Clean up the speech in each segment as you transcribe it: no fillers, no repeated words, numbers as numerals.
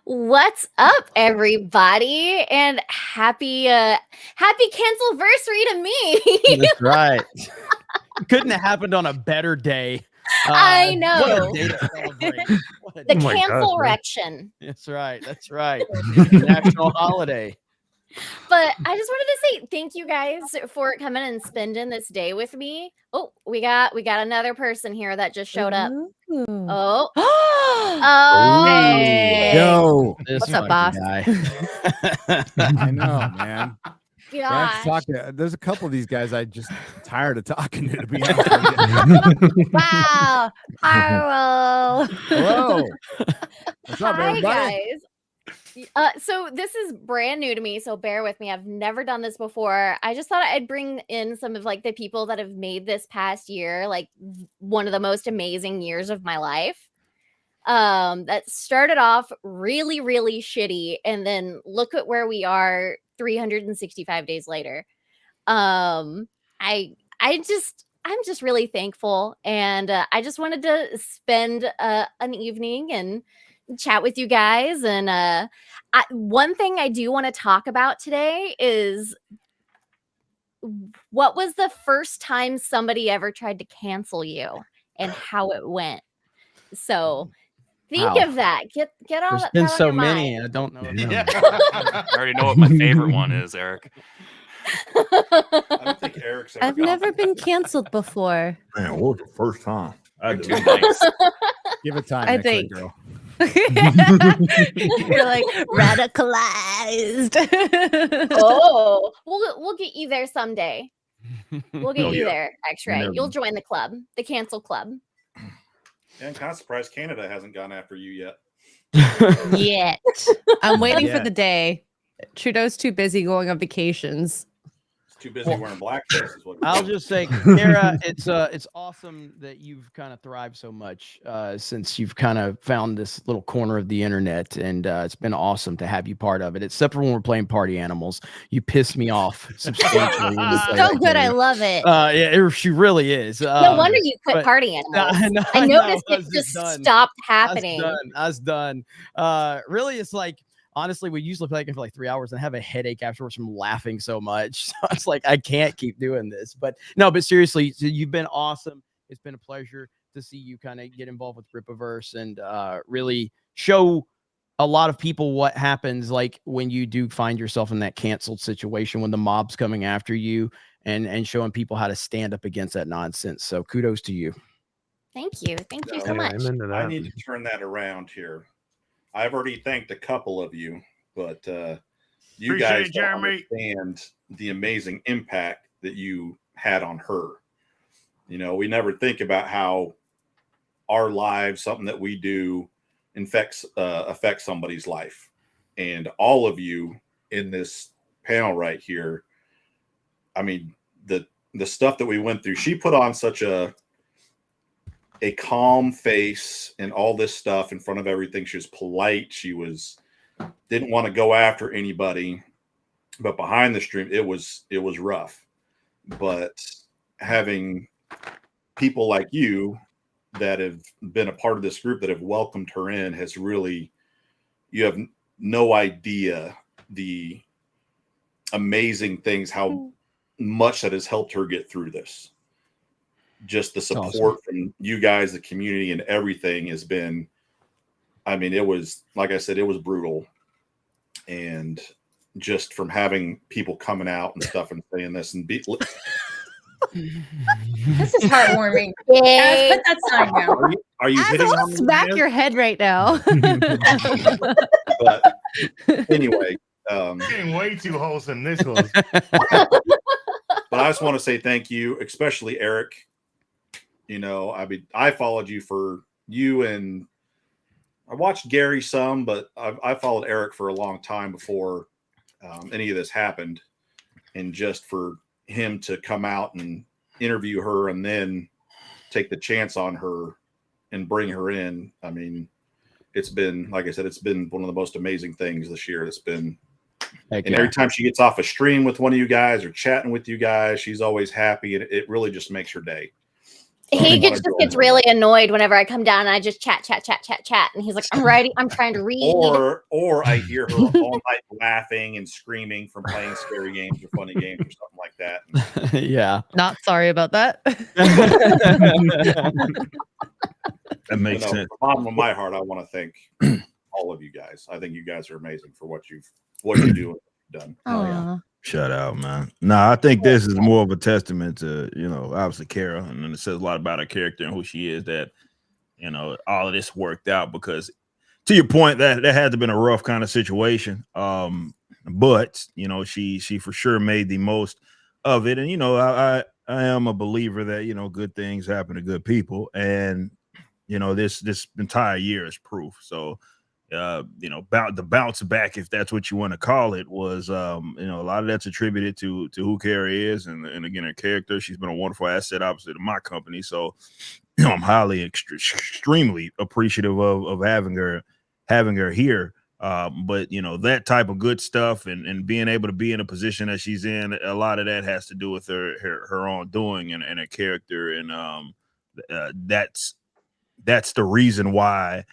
What's up, everybody? And happy Cancel-versary to me. That's right. Couldn't have happened on a better day. I know. What a day to celebrate. The cancel-rection. That's right. That's right. National holiday. But I just wanted to say thank you guys for coming and spending this day with me. Oh, we got another person here that just showed up. Oh. Hey. Yo. What's up, boss? I know, man. Gosh. There's a couple of these guys I just tired of talking to be honest with you. Wow. Hello. What's up, Hi, everybody? guys. So this is brand new to me, so bear with me. I've never done this before. I just thought I'd bring in some of like the people that have made this past year like one of the most amazing years of my life. That started off really, really shitty, and then look at where we are 365 days later. I'm just really thankful, and I just wanted to spend an evening and chat with you guys. And one thing I do want to talk about today is what was the first time somebody ever tried to cancel you and how it went. So think of that. Get all that. There's been on so your many. mind. I don't know. Yeah. I already know what my favorite one is, Eric. I don't think Eric's ever I've never been canceled before. Man, what was the first time? You're too nice. Give it time. I next think. week, girl. You're like radicalized. Oh, we'll get you there someday. We'll get Oh, you yeah. there. X-ray. You'll join the club, the cancel club. Yeah, I'm kind of surprised Canada hasn't gone after you yet. Yet. I'm waiting Yeah. for the day. Trudeau's too busy going on vacations. He's too busy wearing blackface. Is what I'll just say, Kara, it's awesome that you've kind of thrived so much since you've kind of found this little corner of the internet, and it's been awesome to have you part of it. Except for when we're playing Party Animals, you piss me off substantially. when you play So that good. I game. love it. She really is. No wonder you quit but- Party Animals. I I know, noticed I it was just done. stopped happening. I was done. Really, it's like, honestly, we usually play it for like 3 hours and have a headache afterwards from laughing so much. So it's like, I can't keep doing this. But seriously, you've been awesome. It's been a pleasure to see you kind of get involved with Ripaverse and really show a lot of people what happens like when you do find yourself in that canceled situation, when the mob's coming after you, and showing people how to stand up against that nonsense. So kudos to you. Thank you. Thank you No, so much. I need to turn that around here. I've already thanked a couple of you, but you Appreciate guys it, don't Jeremy. understand the amazing impact that you had on her. You know, we never think about how our lives, something that we do, affects somebody's life. And all of you in this panel right here, I mean, the stuff that we went through, she put on such a calm face and all this stuff in front of everything. She was polite. She didn't want to go after anybody, but behind the stream, it was rough. But having people like you that have been a part of this group that have welcomed her in has really, you have no idea the amazing things, how much that has helped her get through this. Just the support from you guys, the community, and everything has been, I mean, it was, like I said, it was brutal. And just from having people coming out and stuff and saying this and This is heartwarming. Yay. Put that sign down. are you I hitting want on to me, smack man? your head right now. But anyway, Getting way too wholesome. This was. but I just want to say thank you, especially Eric. You know, I mean, I followed you and I watched Gary some, but I followed Eric for a long time before any of this happened. And just for him to come out and interview her and then take the chance on her and bring her in. I mean, it's been, like I said, it's been one of the most amazing things this year. It's been, and every time she gets off a stream with one of you guys or chatting with you guys, she's always happy. And it really just makes her day. He gets really annoyed whenever I come down and I just chat, and he's like, "I'm ready. I'm trying to read." Or I hear her all night laughing and screaming from playing scary games or funny games or something like that. Yeah. Not sorry about that. That makes sense. From the bottom of my heart, I want to thank all of you guys. I think you guys are amazing for what you do and what you've done. Oh, yeah. Shout out, man. I think this is more of a testament to, obviously Kara, and then it says a lot about her character and who she is, that, all of this worked out, because to your point, that had to have been a rough kind of situation. But, she for sure made the most of it. And, I am a believer that, good things happen to good people. And, this entire year is proof. So, about the bounce back, if that's what you want to call it, was a lot of that's attributed to who Carrie is, and again, her character. She's been a wonderful asset, obviously, to my company. So I'm highly extremely appreciative of having her here. But that type of good stuff and being able to be in a position that she's in, a lot of that has to do with her own doing and her character, and that's the reason why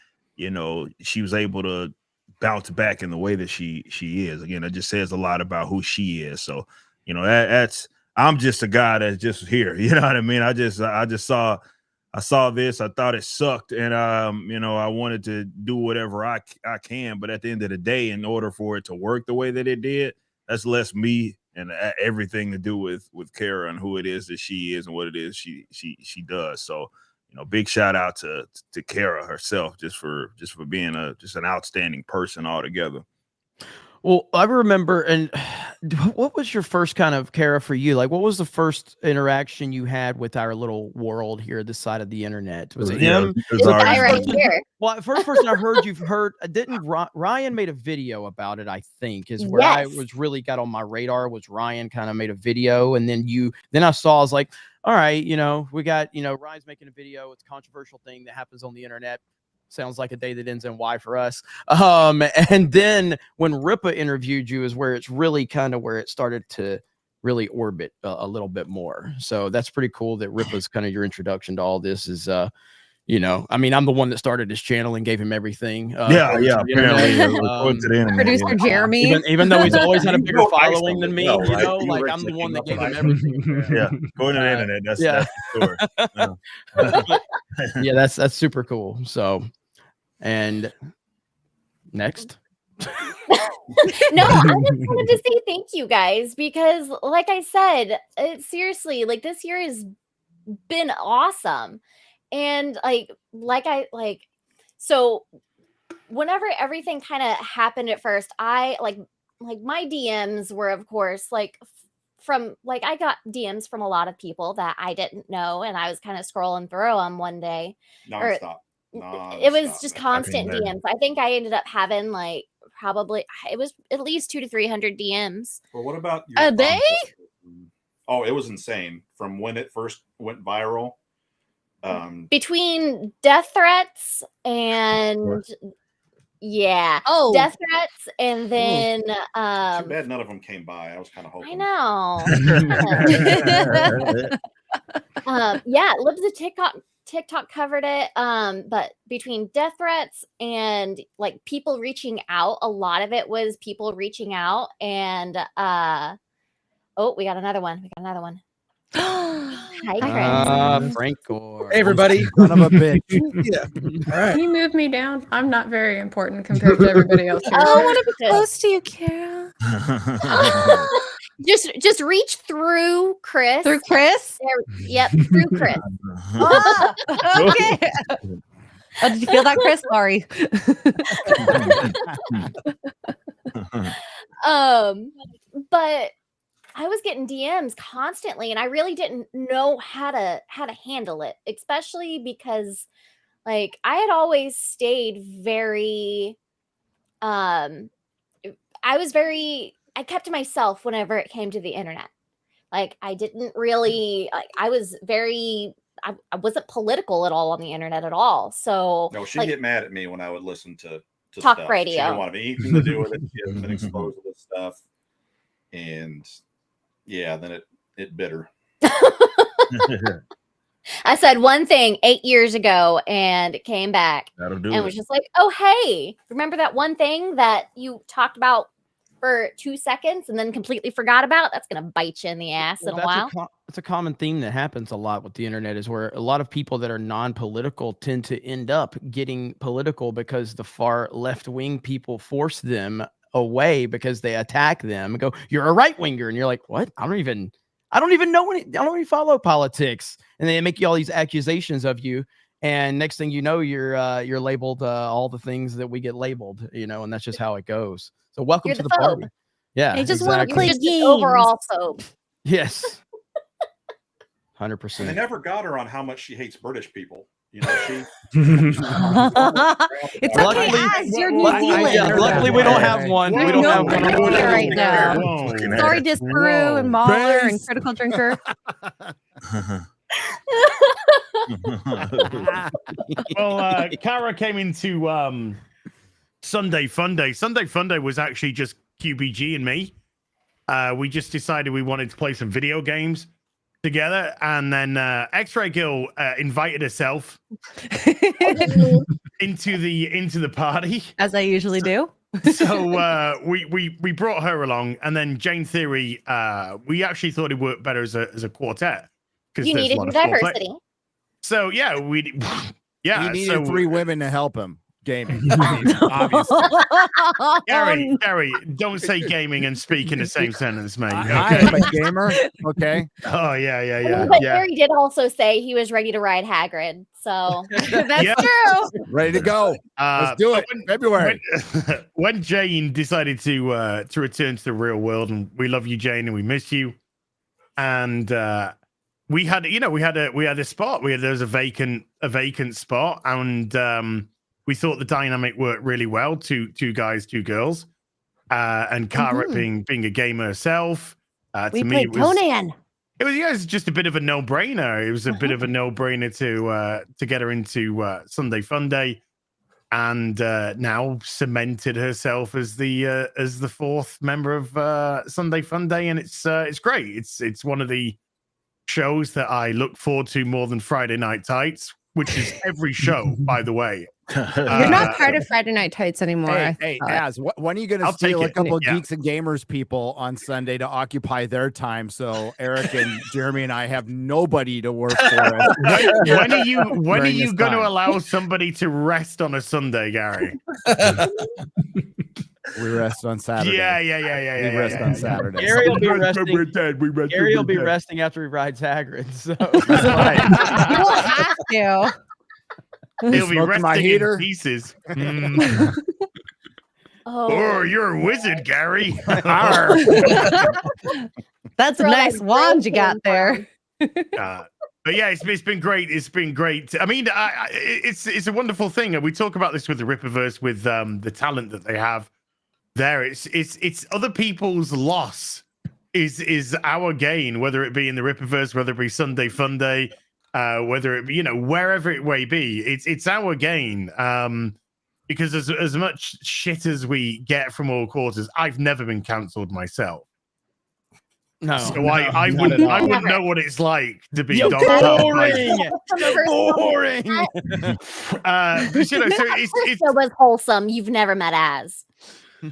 she was able to bounce back in the way that she is. Again, it just says a lot about who she is. So, that's, I'm just a guy that's just here. You know what I mean? I saw this, I thought it sucked, and I wanted to do whatever I can. But at the end of the day, in order for it to work the way that it did, that's less me and everything to do with Kara and who it is that she is and what it is she does. So, big shout out to Kara herself, just for being just an outstanding person altogether. Well, I remember, and what was your first kind of, Kara, for you? Like, what was the first interaction you had with our little world here, this side of the internet? Was it him? This guy right here. Well, first person I heard, didn't Ryan made a video about it, I think, is where I was really got on my radar, was Ryan kind of made a video, and then I saw, I was like, all right, we got, Ryan's making a video. It's a controversial thing that happens on the internet. Sounds like a day that ends in Y for us. And then when Ripa interviewed you is where it's really kind of where it started to really orbit a little bit more. So that's pretty cool that Ripa's kind of your introduction to all this is, I mean, I'm the one that started his channel and gave him everything. Apparently, producer Jeremy, even though he's always had a bigger following than me, like I'm the one that gave him everything. Yeah, going to the internet. That's the story. Yeah, that's super cool. So, and next. No, I just wanted to say thank you guys, because like I said, seriously, like this year has been awesome. And so whenever everything kind of happened at first, I like my DMs were, of course, like from I got DMs from a lot of people that I didn't know, and I was kind of scrolling through them one day. Nonstop. It was just constant DMs. I think I ended up having probably it was at least 200 to 300 DMs. Well, what about a day? Oh, it was insane from when it first went viral. Between death threats and death threats, and then too bad none of them came by. I was kind of hoping. I know. Libs of TikTok covered it. But between death threats and people reaching out, a lot of it was people reaching out, and we got another one. Hi, Chris. Franco. Hey, everybody. Son of a bitch. Yeah. All right. Can you move me down? I'm not very important compared to everybody else here. Oh, what a Close to you, Kara. Just reach through Chris. Through Chris? Yep, through Chris. Okay. Oh, did you feel that, Chris? Sorry. But I was getting DMs constantly, and I really didn't know how to handle it, especially because I had always stayed very I kept to myself whenever it came to the internet. I didn't really I wasn't political at all on the internet at all. So no, she'd get mad at me when I would listen to talk stuff. radio. She didn't want anything to do with it. She hasn't been exposed to this stuff. And then it bit her. I said one thing 8 years ago, and it came back That'll do and it. was just like, "Oh, hey, remember that one thing that you talked about for 2 seconds and then completely forgot about? That's gonna bite you in the ass in a while." It's a common theme that happens a lot with the internet, is where a lot of people that are non-political tend to end up getting political because the far left-wing people force them away because they attack them and go, "You're a right-winger," and you're like, "What? I don't even know I don't even follow politics," and they make you all these accusations of you. And next thing you know, you're labeled all the things that we get labeled, and that's just how it goes. So welcome You're to the the party. phobe. Yeah, I just want to exactly. play You're just games. an overall phobe. Yes. And they 100%. never got her on how much she hates British people. She. It's Luckily- okay, Az. You're New Well, Zealand. yeah, Luckily, we don't have one. Whoa, We don't have no, one. we're right now. Whoa. Sorry, Disparu and Mahler and Critical Drinker. Well, Kara came into Sunday Funday. Sunday Funday was actually just QBG and me. We just decided we wanted to play some video games together, and then X-Ray Girl invited herself into the party, As I usually do. so we brought her along, and then Jane Theory. We actually thought it worked better as a quartet because You needed your diversity. So yeah, we He needed 3 women to help him gaming. Obviously. Gary, don't say gaming and speak in the same sentence, mate. I am a gamer. Okay. Oh yeah. But Harry did also say he was ready to ride Hagrid, so That's Yeah. true. Ready to go. Let's do it. February. When Jane decided to return to the real world, and we love you, Jane, and we miss you, and we had a spot. There was a vacant spot, and we thought the dynamic worked really well. Two guys, 2 girls, and Kara being a gamer herself. We To me, played it was Conan. it was just a bit of a no-brainer. It was a bit of a no-brainer to get her into Sunday Funday, and now cemented herself as the 4th member of Sunday Funday, and it's great. It's one of the shows that I look forward to more than Friday Night Tights, which is every show, by the way. You're not part of Friday Night Tights anymore. Hey, Az, when are you going to I'll steal take a it. couple of Yeah. Geeks and Gamers people on Sunday to occupy their time so Eric and Jeremy and I have nobody to work for us? When are you During this going to time. allow somebody to rest on a Sunday, Gary? We rest on Saturday. Yeah. We rest on Saturday. Gary will be resting. We're dead. Gary will be resting after he rides Hagrid. So That's right. You will have to. He'll be Smoking my resting heater. in pieces. Mm. oh, You're a wizard, Gary. That's a Throw nice that wand you great got thing there. But yeah, it's been great. It's been great. I mean, it's a wonderful thing. We talk about this with the Rippaverse, with the talent that they have there. It's other people's loss is our gain, whether it be in the Rippaverse, whether it be Sunday Funday, whether it be, wherever it may be. It's our gain. Because as much shit as we get from all quarters, I've never been cancelled myself. no, So no, I not wouldn't at all. I wouldn't know what it's like to be Yo, dogged out. boring. Boring. But, so it's so was wholesome. You've never met Az.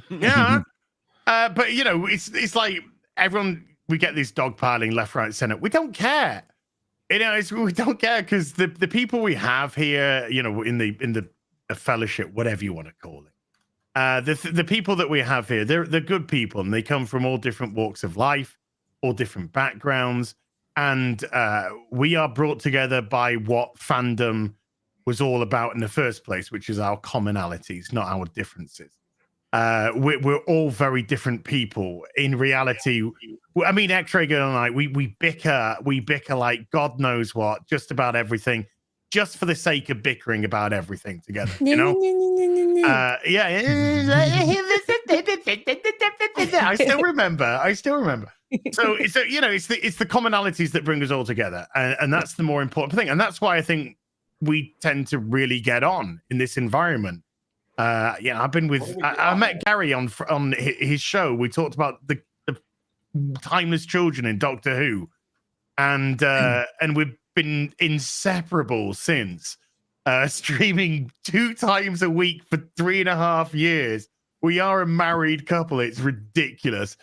yeah. But it's like everyone, we get this dogpiling left, right, center. We don't care. We don't care because the people we have here, in the fellowship, whatever you want to call it, the people that we have here, they're good people, and they come from all different walks of life, all different backgrounds, and we are brought together by what fandom was all about in the first place, which is our commonalities, not our differences. We're all very different people. In reality, I mean, X-Ray Girl and I, we bicker like God knows what, just about everything, just for the sake of bickering about everything together. I still remember. So it's the commonalities that bring us all together, and that's the more important thing. And that's why I think we tend to really get on in this environment. I've been with I met Gary on his show. We talked about the timeless children in Doctor Who, and we're been inseparable since, streaming 2 times a week for 3.5 years. We are a married couple. It's ridiculous.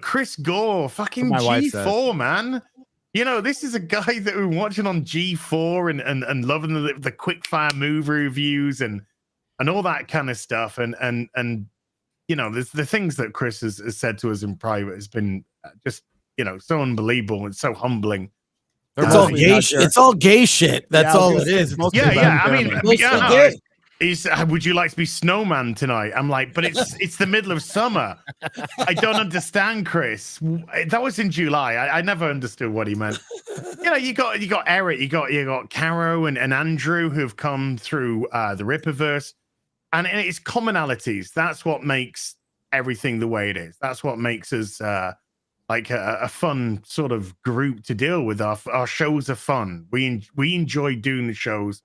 Chris Gore, fucking My wife G4, man. This is a guy that we're watching on G4 and loving the quick fire movie reviews and all that kind of stuff. And the things that Chris has said to us in private has been just, so unbelievable and so humbling. It's all gay shit. It's all gay shit. That's all it is. Yeah. I mean, gay. He's, would you like to be snowman tonight? I'm like, but it's the middle of summer. I don't understand, Chris. That was in July. I never understood what he meant. You got Eric, you got Caro and Andrew who've come through the Rippaverse, and it's commonalities. That's what makes everything the way it is. That's what makes us like a fun sort of group to deal with. Our shows are fun. We enjoy doing the shows.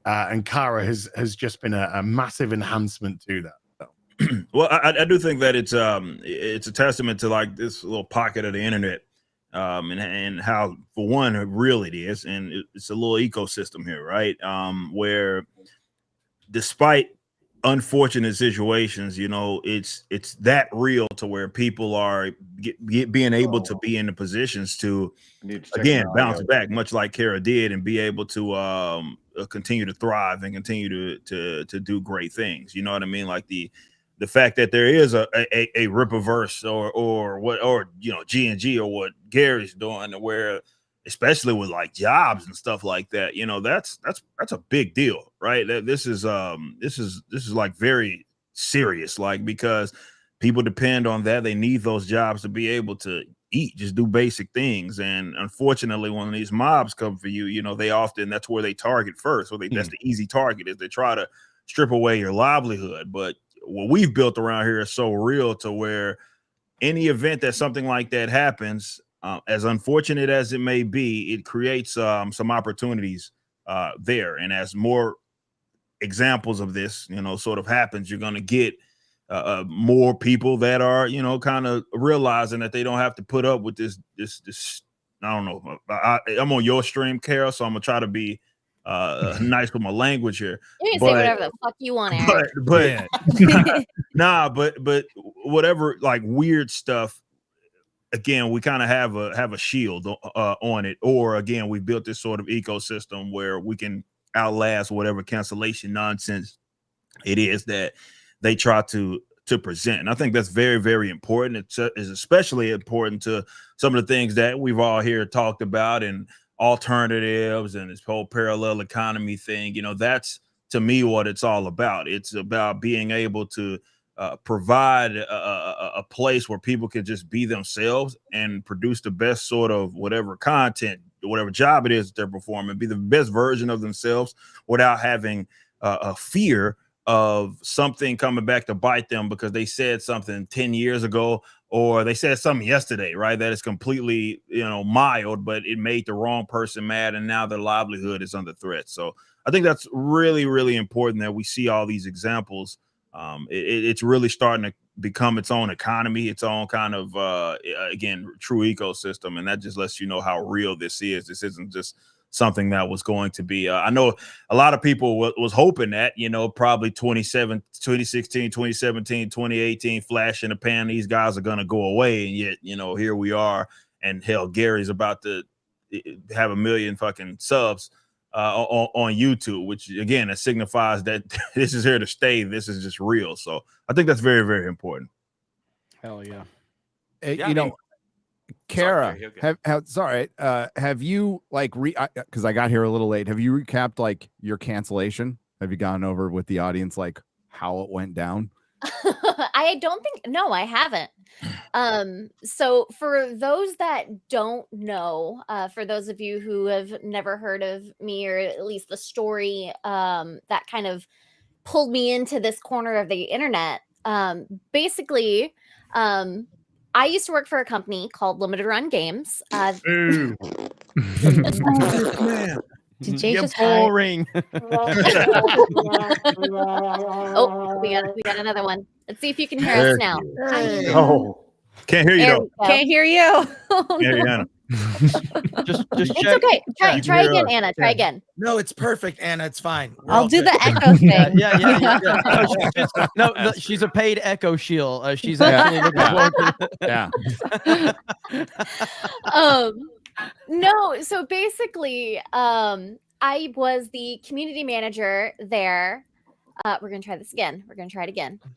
And Kara has just been a massive enhancement to that. So. Well, I do think that it's a testament to like this little pocket of the internet, and how, for one, real it is, and it's a little ecosystem here, right? Where, despite unfortunate situations, it's that real to where people are being able to be in the positions to again bounce back, much like Kara did, and be able to continue to thrive and continue to do great things. You know what I mean? Like the fact that there is a Rippaverse or G&G or what Gary's doing, where especially with like jobs and stuff like that, that's a big deal, right? This is like very serious, like, because people depend on that. They need those jobs to be able to eat, just do basic things. And unfortunately, when these mobs come for you, they often, that's where they target first. So that's the easy target, is they try to strip away your livelihood. But what we've built around here is so real to where any event that something like that happens, as unfortunate as it may be, it creates some opportunities there. And as more examples of this, sort of happens, you're going to get more people that are, kind of realizing that they don't have to put up with this. I don't know. I'm on your stream, Carol, so I'm gonna try to be nice with my language here. You can say whatever the fuck you want, Eric. But whatever, like, weird stuff. Again, we kind of have a shield on it, or again, we built this sort of ecosystem where we can outlast whatever cancellation nonsense it is that they try to present. And I think that's very, very important. It's especially important to some of the things that we've all here talked about, and alternatives and this whole parallel economy thing. That's, to me, what it's all about. It's about being able to provide a place where people can just be themselves and produce the best sort of whatever content, whatever job it is that they're performing, be the best version of themselves without having a fear of something coming back to bite them because they said something 10 years ago, or they said something yesterday, right? That is completely, mild, but it made the wrong person mad, and now their livelihood is under threat. So I think that's really, really important that we see all these examples. It's really starting to become its own economy, its own kind of, again, true ecosystem. And that just lets you know how real this is. This isn't just something that was going to be, I know a lot of people was hoping that, probably 2016, 2017, 2018 flash in the pan, these guys are going to go away. And yet, here we are. And hell, Gary's about to have 1 million fucking subs on YouTube, which again, it signifies that this is here to stay. This is just real. So I think that's very, very important. Hell yeah. Kara, have you because I got here a little late, have you recapped like your cancellation? Have you gone over with the audience like how it went down? I don't think, no, I haven't. So for those that don't know, for those of you who have never heard of me, or at least the story that kind of pulled me into this corner of the internet, basically, I used to work for a company called Limited Run Games. Did Jay just boring? Oh, we got another one. Let's see if you can hear us now. Oh, can't hear you though. Can't hear you. Yeah, Just It's check. okay. You Try can hear again, us. Anna. Try again. No, it's perfect, Anna. It's fine. We're I'll all do good. the echo thing. Yeah. No, she's a paid echo shield. She's actually looking forward to No, so basically, I was the community manager there. We're gonna try this again. We're gonna try it again. I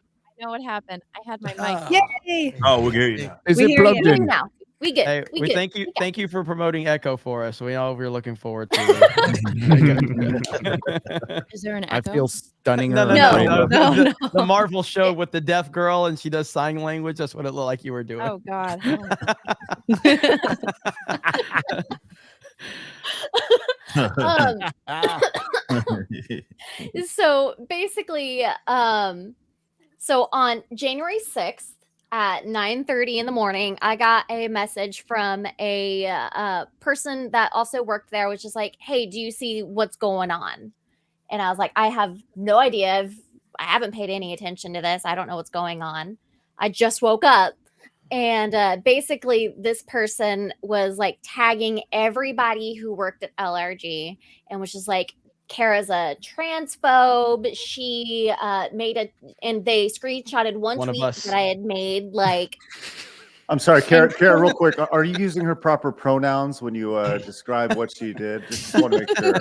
know what happened. I had my Ah. mic. Yay! Oh, we hear you. Is We it hear plugged you. in? Now we good. Hey, we we good. thank you for promoting Echo for us. We know we're looking forward to it. Is there an I echo? feel stunning. No, No. The Marvel show with the deaf girl and she does sign language. That's what it looked like you were doing. Oh God. So basically, so on January 6th at 9:30 in the morning, I got a message from a person that also worked there, which is like, hey, do you see what's going on? And I was like, I have no idea. I haven't paid any attention to this. I don't know what's going on. I just woke up. And basically, this person was like tagging everybody who worked at LRG and was just like, Kara's a transphobe. She and they screenshotted one One of tweet us. that I had made. Like, I'm sorry, Kara, real quick. Are you using her proper pronouns when you describe what she did? Just want to make sure.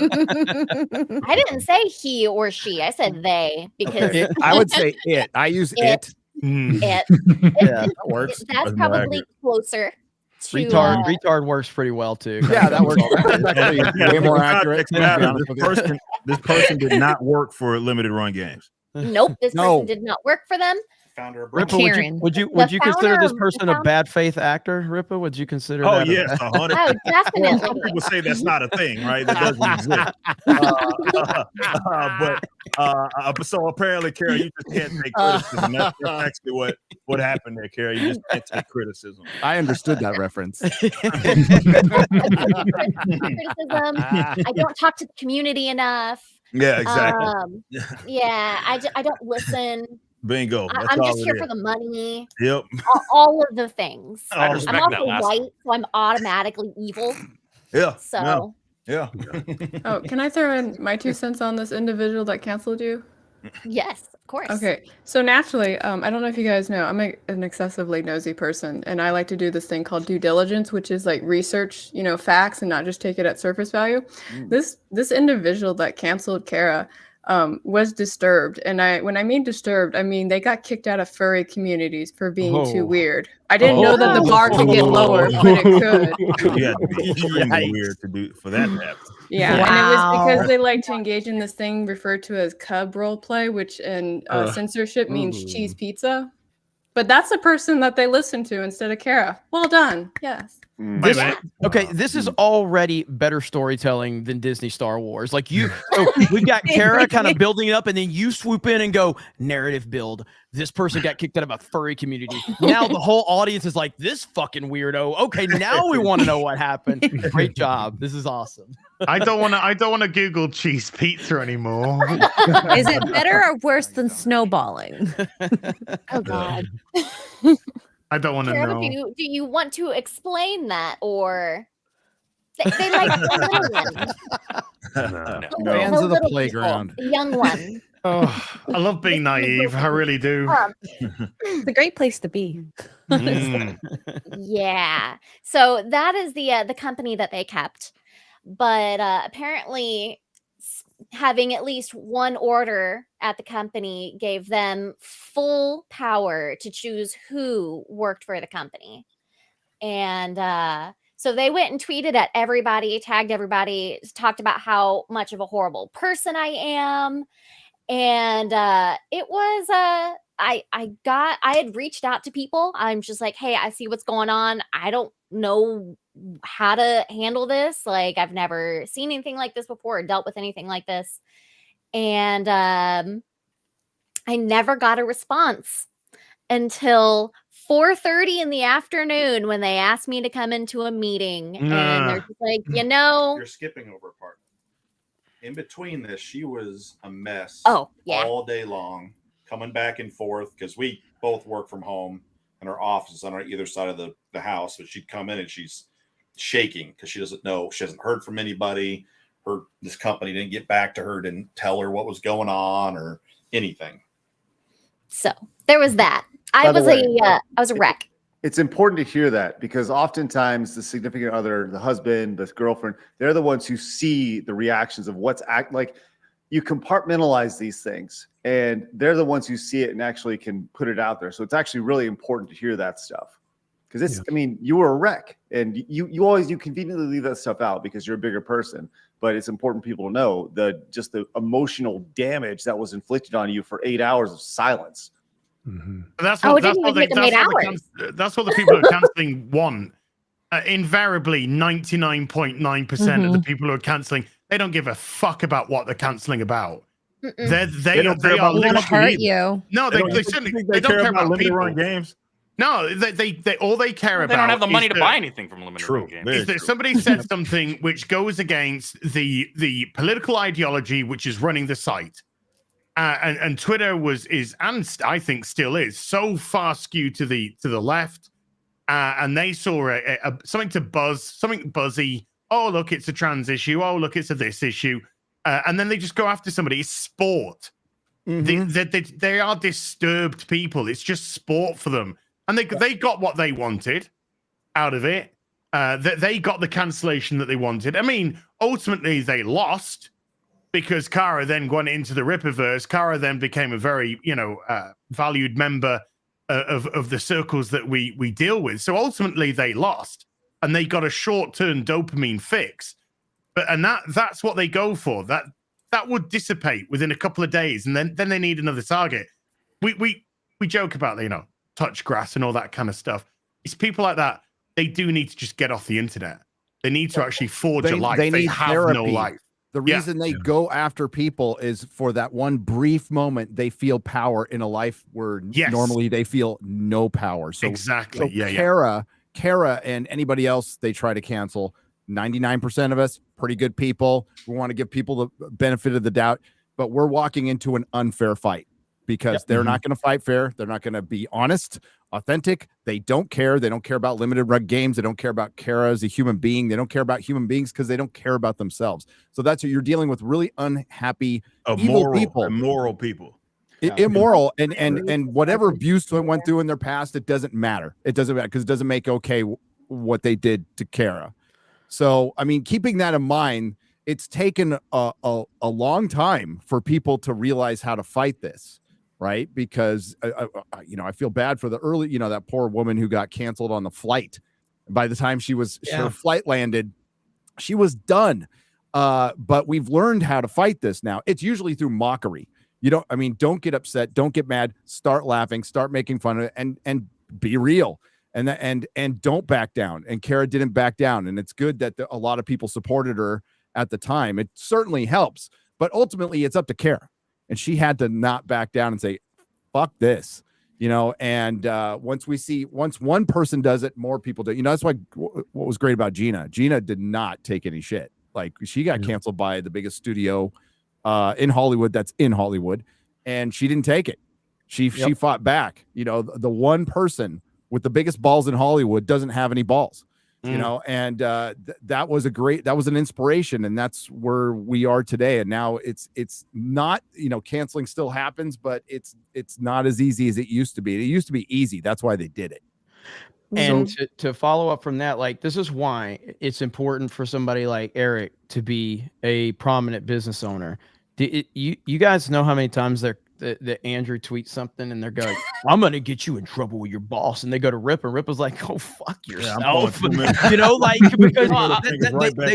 I didn't say he or she. I said they because I would say it. I use it. it That works. that's probably closer to Retard works pretty well too. Yeah, that works. That's actually way more accurate. to be honest with you. This person did not work for limited run games. Nope, this person did not work for them. Founder of Rippa, Karen. would you The consider founder this of- person the a founder- bad faith actor, Rippa? Would you consider Oh that? yes, 100. Oh, Some definitely. people say that's not a thing, right? That doesn't exist. So apparently, Kara, you just can't take criticism. That's actually what happened there, Kara. You just can't take criticism. I understood that reference. Criticism. I don't talk to the community enough. Yeah, exactly. Yeah, I don't listen. Bingo. That's I'm all just it here is. for the money. Yep. All of the things. I I'm respect that also last white, one. so I'm automatically evil. Yeah. So Yeah. Oh, can I throw in my 2 cents on this individual that canceled you? yes, of course. Okay, so naturally, I don't know if you guys know, I'm an excessively nosy person, and I like to do this thing called due diligence, which is like research, facts and not just take it at surface value. This individual that canceled Kara was disturbed, and when I mean disturbed, I mean they got kicked out of furry communities for being too weird. I didn't know that the bar could get lower, but it could. You had to be extremely weird for that to happen. Yeah, Wow. and it was because they like to engage in this thing referred to as cub role play, which in censorship means cheese pizza. But that's the person that they listen to instead of Kara. Well done. Yes. Wait a minute. Okay, this is already better storytelling than Disney Star Wars. Like we've got Kara kind of building it up, and then you swoop in and go narrative build. This person got kicked out of a furry community. Now the whole audience is like, this fucking weirdo. Okay, now we want to know what happened. Great job. This is awesome. I don't want to Google cheese pizza anymore. Is it better or worse than snowballing? Oh God. I don't want to Kara, know. do you want to explain that, or they like the little one? Fans of the little playground. people, the young one. Oh, I love being naive. I really do. It's a great place to be. Yeah. So that is the company that they kept, but apparently having at least one order at the company gave them full power to choose who worked for the company. And so they went and tweeted at everybody, tagged everybody, talked about how much of a horrible person I am. And it was I had reached out to people. I'm just like, hey, I see what's going on. I don't know how to handle this. Like, I've never seen anything like this before or dealt with anything like this. And I never got a response until 4:30 in the afternoon when they asked me to come into a meeting. And they're just like, You're skipping over a part. In between this, she was a mess oh, yeah. all day long, coming back and forth because we both work from home and our office on either side of the house. But she'd come in and she's shaking because she doesn't know. She hasn't heard from anybody. This company didn't get back to her, didn't tell her what was going on or anything. So there was that. I By the way, was a wreck. It's important to hear that because oftentimes the significant other, the husband, the girlfriend, they're the ones who see the reactions of what's like. You compartmentalize these things, and they're the ones who see it and actually can put it out there. So it's actually really important to hear that stuff because it's. I mean, you were a wreck, and you conveniently leave that stuff out because you're a bigger person. But it's important for people to know the emotional damage that was inflicted on you for 8 hours of silence. Mm-hmm. That's what the people who are canceling want. Invariably, 99.9% of the people who are canceling, they don't give a fuck about what they're canceling about. They don't care about want to hurt you. No, they don't care about limited run games. No, they all they care about. They don't have the money to buy anything from limited run games. Is that somebody said something which goes against the political ideology which is running the site. And Twitter is and I think still is so far skewed to the left, and they saw something buzzy. Oh, look, it's a trans issue. Oh, look, it's a this issue, and then they just go after somebody. It's sport. They are disturbed people. It's just sport for them, and they got what they wanted out of it. They got the cancellation that they wanted. I mean, ultimately they lost. Because Kara then went into the Rippaverse, Kara then became a very, valued member of the circles that we deal with. So ultimately, they lost, and they got a short-term dopamine fix. And that's what they go for. That would dissipate within a couple of days, and then they need another target. We joke about touch grass and all that kind of stuff. It's people like that. They do need to just get off the internet. They need to actually forge a life. They have therapy. No life. The reason they go after people is for that one brief moment they feel power in a life where normally they feel no power. So exactly. Kara and anybody else they try to cancel, 99% of us, pretty good people. We want to give people the benefit of the doubt, but we're walking into an unfair fight because they're not going to fight fair. They're not going to be honest, authentic. They don't care. They don't care about limited run games. They don't care about Kara as a human being. They don't care about human beings because they don't care about themselves. So that's what you're dealing with, really unhappy, evil people. Immoral people. Immoral. And whatever abuse they went through in their past, it doesn't matter. It doesn't matter because it doesn't make okay what they did to Kara. So, I mean, keeping that in mind, it's taken a long time for people to realize how to fight this. Right. Because, I feel bad for the early, that poor woman who got canceled on the flight. By the time her flight landed, she was done. But we've learned how to fight this now. It's usually through mockery. Don't get upset. Don't get mad. Start laughing. Start making fun of it and be real. And don't back down. And Kara didn't back down. And it's good that a lot of people supported her at the time. It certainly helps. But ultimately, it's up to Kara. And she had to not back down and say, fuck this, and once one person does it, more people do. That's why what was great about Gina did not take any shit. Like she got canceled by the biggest studio in Hollywood that's in Hollywood. And she didn't take it. She fought back. The one person with the biggest balls in Hollywood doesn't have any balls. And that was an inspiration, and that's where we are today. And now it's not, canceling still happens, but it's not as easy as it used to be. It used to be easy. That's why they did it. And to follow up from that, like, this is why it's important for somebody like Eric to be a prominent business owner. You guys know how many times that Andrew tweets something and they're going, I'm going to get you in trouble with your boss. And they go to Rip, and Rip was like, go fuck yourself. Because they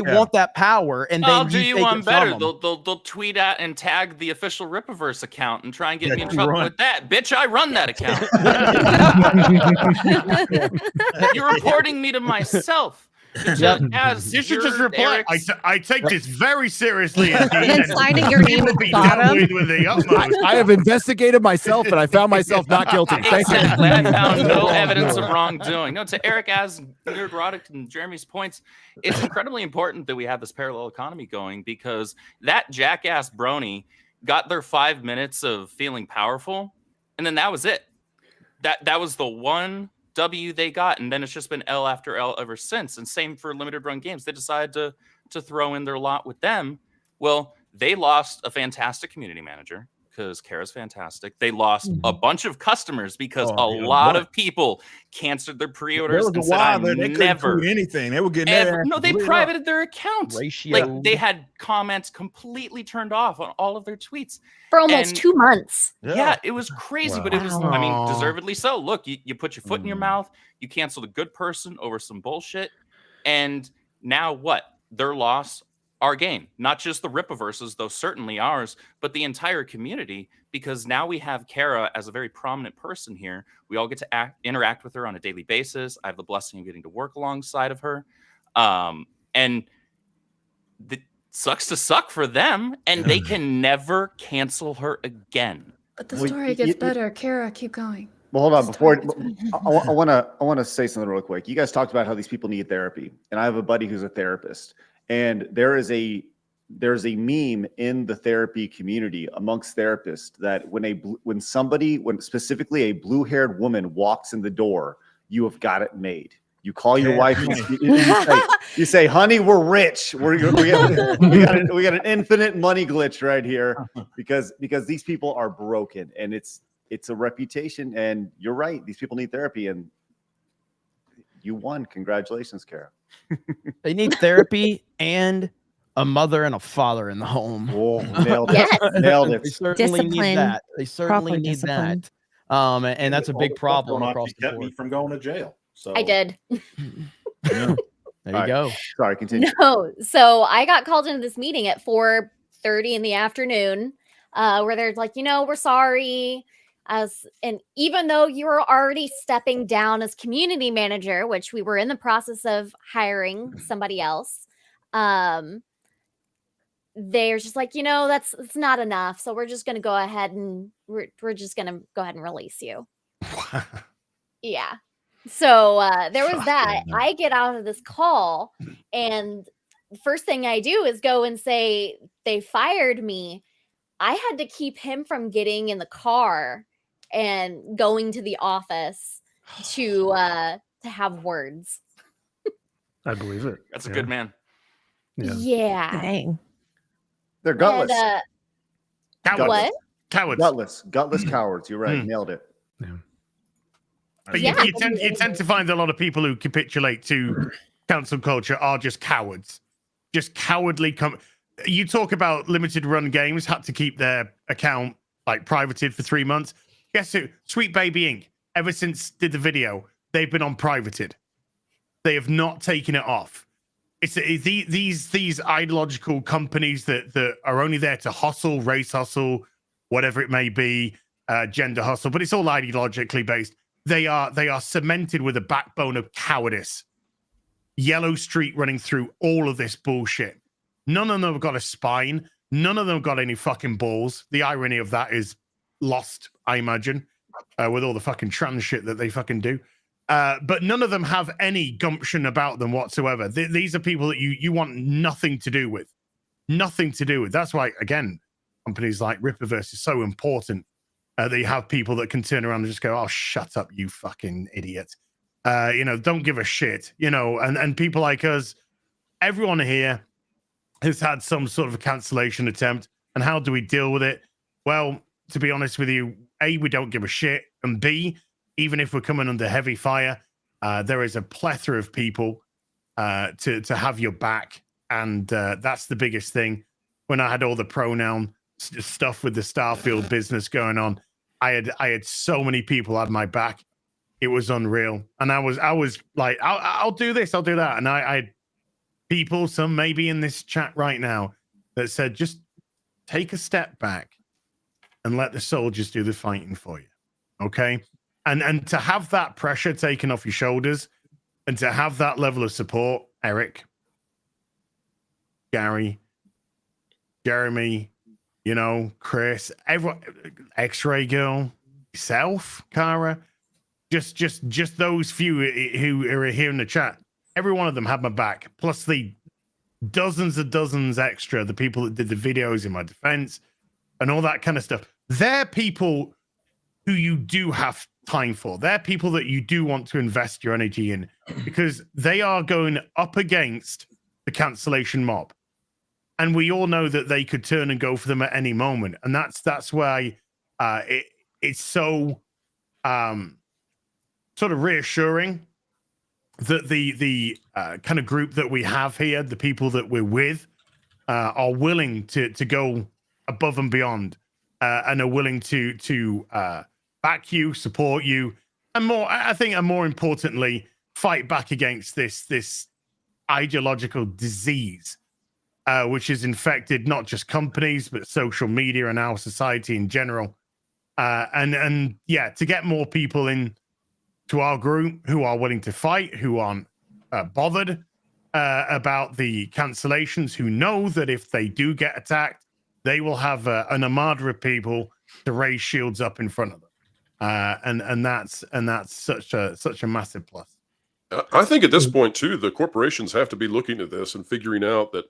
want that power. And I'll do you one better. They'll tweet at and tag the official Rippaverse account and try and get me in trouble with that. Bitch, I run that account. You're reporting me to myself. You should just reply. I take this very seriously. And then signing your name at the bottom. With the utmost. I have investigated myself, and I found myself not guilty. Thank you. I found no evidence of wrongdoing. No, to Eric, as Roddick and Jeremy's points, it's incredibly important that we have this parallel economy going, because that jackass brony got their 5 minutes of feeling powerful, and then that was it. That was the one W they got, and then it's just been L after L ever since. And same for limited run games. They decided to throw in their lot with them. Well, they lost a fantastic community manager because Kara's fantastic. They lost a bunch of customers because a lot of people canceled their pre-orders and said, "I'm never do anything." They were getting no, they privated their account. Ratio. Like they had comments completely turned off on all of their tweets for almost 2 months. Yeah, it was crazy, but it was, I mean, Wow. deservedly so. Look, you put your foot in your mouth, you canceled a good person over some bullshit, and now what? Their loss, our gain. Not just the Ripaverses, though certainly ours, but the entire community, because now we have Kara as a very prominent person here. We all get to interact with her on a daily basis. I have the blessing of getting to work alongside of her. And the sucks to suck for them, and they can never cancel her again. But the story gets better. Kara, keep going. Well, hold on. Before I want to say something real quick. You guys talked about how these people need therapy, and I have a buddy who's a therapist, and there's a meme in the therapy community amongst therapists that when specifically a blue-haired woman walks in the door, you have got it made. You call your wife and you say, "Honey, we're rich. We got an infinite money glitch right here," because these people are broken, and it's a reputation. And you're right; these people need therapy, and you won. Congratulations, Kara. They need therapy and a mother and a father in the home. Oh, nailed it! Nailed it. They certainly need that. They certainly need that. And that's a big problem across the kept board. me from going to jail. So I did. There you go. Sorry, continue. No, so I got called into this meeting at 4:30 in the afternoon, where they're like, we're sorry. And even though you were already stepping down as community manager, which we were in the process of hiring somebody else, they're just like, it's not enough. So we're just going to go ahead and we're just going to go ahead and release you. Yeah. So there was that. I get out of this call, and the first thing I do is go and say, they fired me. I had to keep him from getting in the car and going to the office to have words. I believe it. That's a good man. Yeah. Dang. They're gutless. Cowards. What? Cowards. Gutless cowards. You're right. Nailed it. Yeah. But you tend to find a lot of people who capitulate to cancel culture are just cowards, just cowardly. You talk about limited run games had to keep their account like privated for 3 months. Guess who? Sweet Baby Inc. Ever since did the video, they've been on privated. They have not taken it off. It's these ideological companies that are only there to hustle, race hustle, whatever it may be, gender hustle, but it's all ideologically based. They are cemented with a backbone of cowardice. Yellow Street running through all of this bullshit. None of them have got a spine. None of them have got any fucking balls. The irony of that is lost, I imagine, with all the fucking trans shit that they fucking do. But none of them have any gumption about them whatsoever. These are people that you want nothing to do with. Nothing to do with. That's why, again, companies like Ripaverse is so important. They have people that can turn around and just go, "Oh, shut up, you fucking idiot." Don't give a shit. And people like us, everyone here has had some sort of a cancellation attempt. And how do we deal with it? Well, to be honest with you, A, we don't give a shit. And B, even if we're coming under heavy fire, there is a plethora of people to have your back. And that's the biggest thing. When I had all the pronoun stuff with the Starfield business going on, I had so many people at my back. It was unreal. And I was like, I'll do this, I'll do that. And I had people, some maybe in this chat right now, that said, just take a step back and let the soldiers do the fighting for you. Okay. And to have that pressure taken off your shoulders and to have that level of support, Eric, Gary, Jeremy, Chris, everyone, X-Ray Girl, yourself, Kara, just those few who are here in the chat. Every one of them had my back, plus the dozens extra, the people that did the videos in my defense and all that kind of stuff. They're people who you do have time for. They're people that you do want to invest your energy in because they are going up against the cancellation mob. And we all know that they could turn and go for them at any moment. And that's why it's so sort of reassuring that the kind of group that we have here, the people that we're with, are willing to go above and beyond and are willing to back you, support you, and more importantly, fight back against this ideological disease, which has infected not just companies, but social media and our society in general. And yeah, to get more people in to our group who are willing to fight, who aren't bothered about the cancellations, who know that if they do get attacked, they will have an armada of people to raise shields up in front of them. And that's such a massive plus. I think at this point too, the corporations have to be looking at this and figuring out that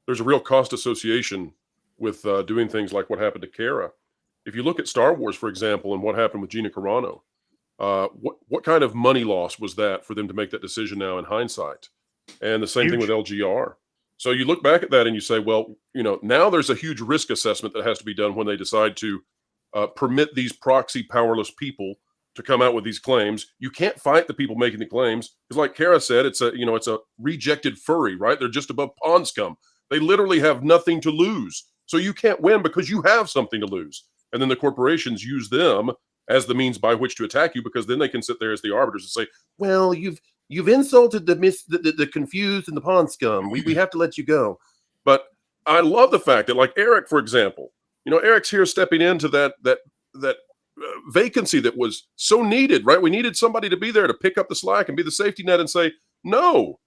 there's a real cost association with doing things like what happened to Kara. If you look at Star Wars, for example, and what happened with Gina Carano, what kind of money loss was that for them to make that decision now in hindsight? And the same thing with LGR. So you look back at that and you say, well, now there's a huge risk assessment that has to be done when they decide to permit these proxy powerless people to come out with these claims. You can't fight the people making the claims because, like Kara said, it's a rejected furry, right? They're just above pond scum. They literally have nothing to lose. So you can't win because you have something to lose. And then the corporations use them as the means by which to attack you, because then they can sit there as the arbiters and say, well, you've insulted the confused and the pond scum. We have to let you go. But I love the fact that, like Eric, for example, Eric's here stepping into that vacancy that was so needed, right? We needed somebody to be there to pick up the slack and be the safety net and say, no,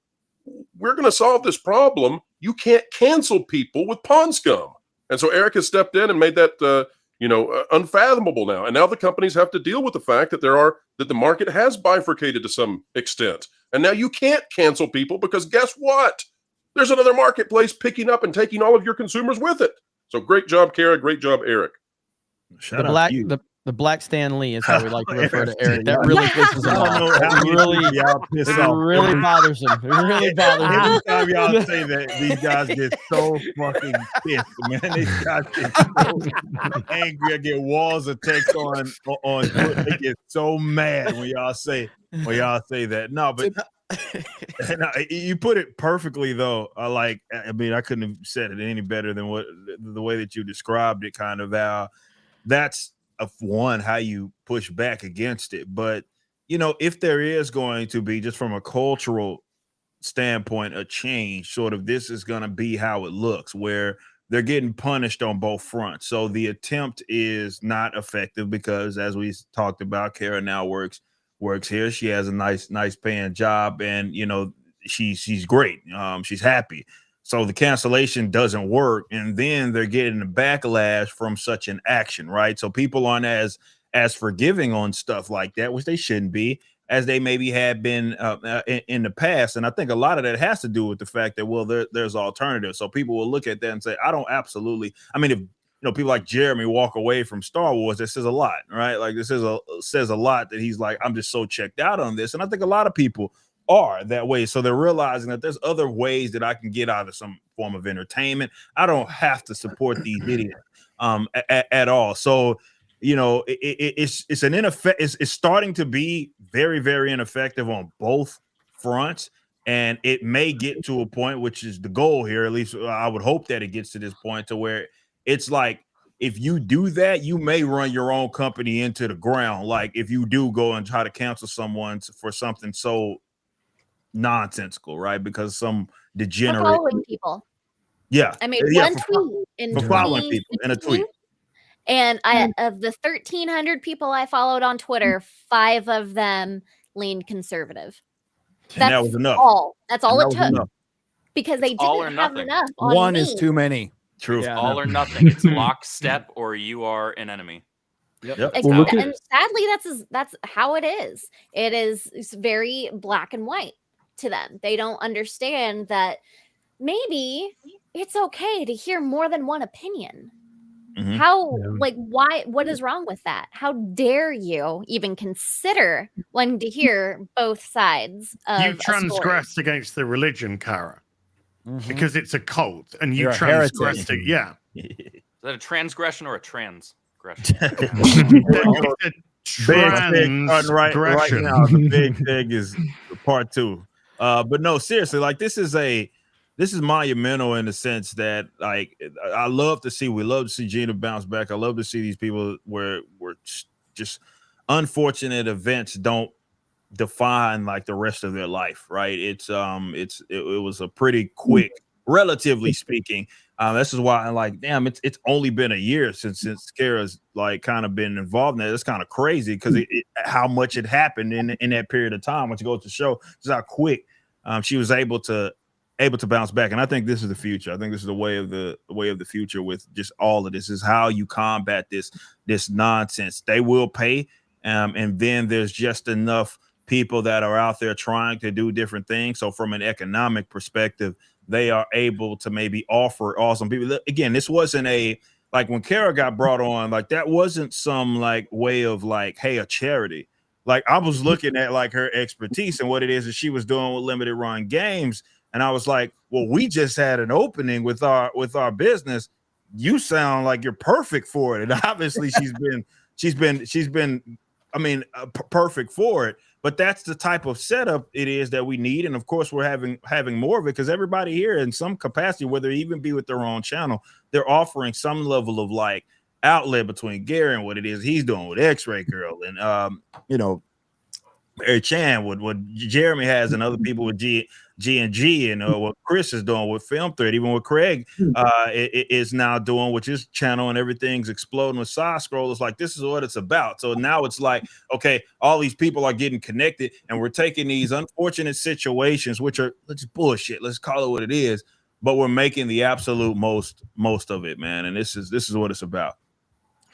we're going to solve this problem. You can't cancel people with pond scum. And so Eric has stepped in and made that, unfathomable now. And now the companies have to deal with the fact that the market has bifurcated to some extent. And now you can't cancel people because guess what? There's another marketplace picking up and taking all of your consumers with it. So great job, Kara. Great job, Eric. The Black Stan Lee is how we like to refer to Eric. That really pisses him off. It really bothers him. It really bothers him. Every time y'all say that, these guys get so fucking pissed, man. These guys get so angry. I get walls of text on Twitter. They get so mad when y'all say that. No, but you put it perfectly though. I couldn't have said it any better than the way that you described it, kind of how that's how you push back against it. But if there is going to be, just from a cultural standpoint, a change, sort of this is going to be how it looks, where they're getting punished on both fronts. So the attempt is not effective because, as we talked about, Kara now works here. She has a nice paying job, and she's great. She's happy. So the cancellation doesn't work, and then they're getting a backlash from such an action, right? So people aren't as forgiving on stuff like that, which they shouldn't be, as they maybe had been in the past. And I think a lot of that has to do with the fact that, there's alternatives. So people will look at that and say, if people like Jeremy walk away from Star Wars, that says a lot, right? Like this says a lot that he's like, I'm just so checked out on this. And I think a lot of people are that way. So they're realizing that there's other ways that I can get out of some form of entertainment. I don't have to support these idiots at all. So, it's starting to be very, very ineffective on both fronts. And it may get to a point, which is the goal here, at least I would hope that it gets to this point, to where it's like, if you do that, you may run your own company into the ground. Like if you do go and try to cancel someone for something so nonsensical, right? Because some degenerate following people. Yeah, I made one tweet in following people in a tweet, and of the 1,300 people I followed on Twitter, 5 of them leaned conservative. That was enough. That's all it took, because they didn't have enough. One is too many. True. It's all or nothing. It's lockstep, or you are an enemy. Yep. Exactly. And sadly, that's how it is. It's very black and white to them. They don't understand that maybe it's okay to hear more than one opinion. How, like, why, what is wrong with that? How dare you even consider wanting to hear both sides of You a story? transgressed against the religion, Kara, because it's a cult, and you You're a heretic. transgressed it. Yeah. Is that a transgression or a transgression? It's a Big thing right transgression. now. The big thing is part 2. But no, seriously, like this is monumental in the sense that, like, we love to see Gina bounce back. I love to see these people where just unfortunate events don't define like the rest of their life, right? It was a pretty quick, relatively speaking. This is why I'm like, damn, it's only been a year since Kara's like kind of been involved in that. It's kind of crazy because how much it happened in that period of time. Once you go to show just how quick she was able to bounce back. And I think this is the future. I think this is the way of the future with just all of this. Is how you combat this nonsense. They will pay, and then there's just enough people that are out there trying to do different things. So from an economic perspective, they are able to maybe offer awesome people. Again, this wasn't like when Kara got brought on, like that wasn't some like way of like, hey, a charity. Like I was looking at like her expertise and what it is that she was doing with limited run games. And I was like, well, we just had an opening with our business. You sound like you're perfect for it. And obviously she's been perfect for it. But that's the type of setup it is that we need. And of course, we're having more of it because everybody here in some capacity, whether it even be with their own channel, they're offering some level of like outlet between Gary and what it is he's doing with X-Ray Girl and Mary Chan, what Jeremy has, and other people with G&G, and what Chris is doing with Film Thread, even what Craig is now doing, which is channel, and everything's exploding with side scrollers. Like this is what it's about. So now it's like, okay, all these people are getting connected, and we're taking these unfortunate situations, which are just bullshit. Let's call it what it is, but we're making the absolute most of it, man. And this is what it's about.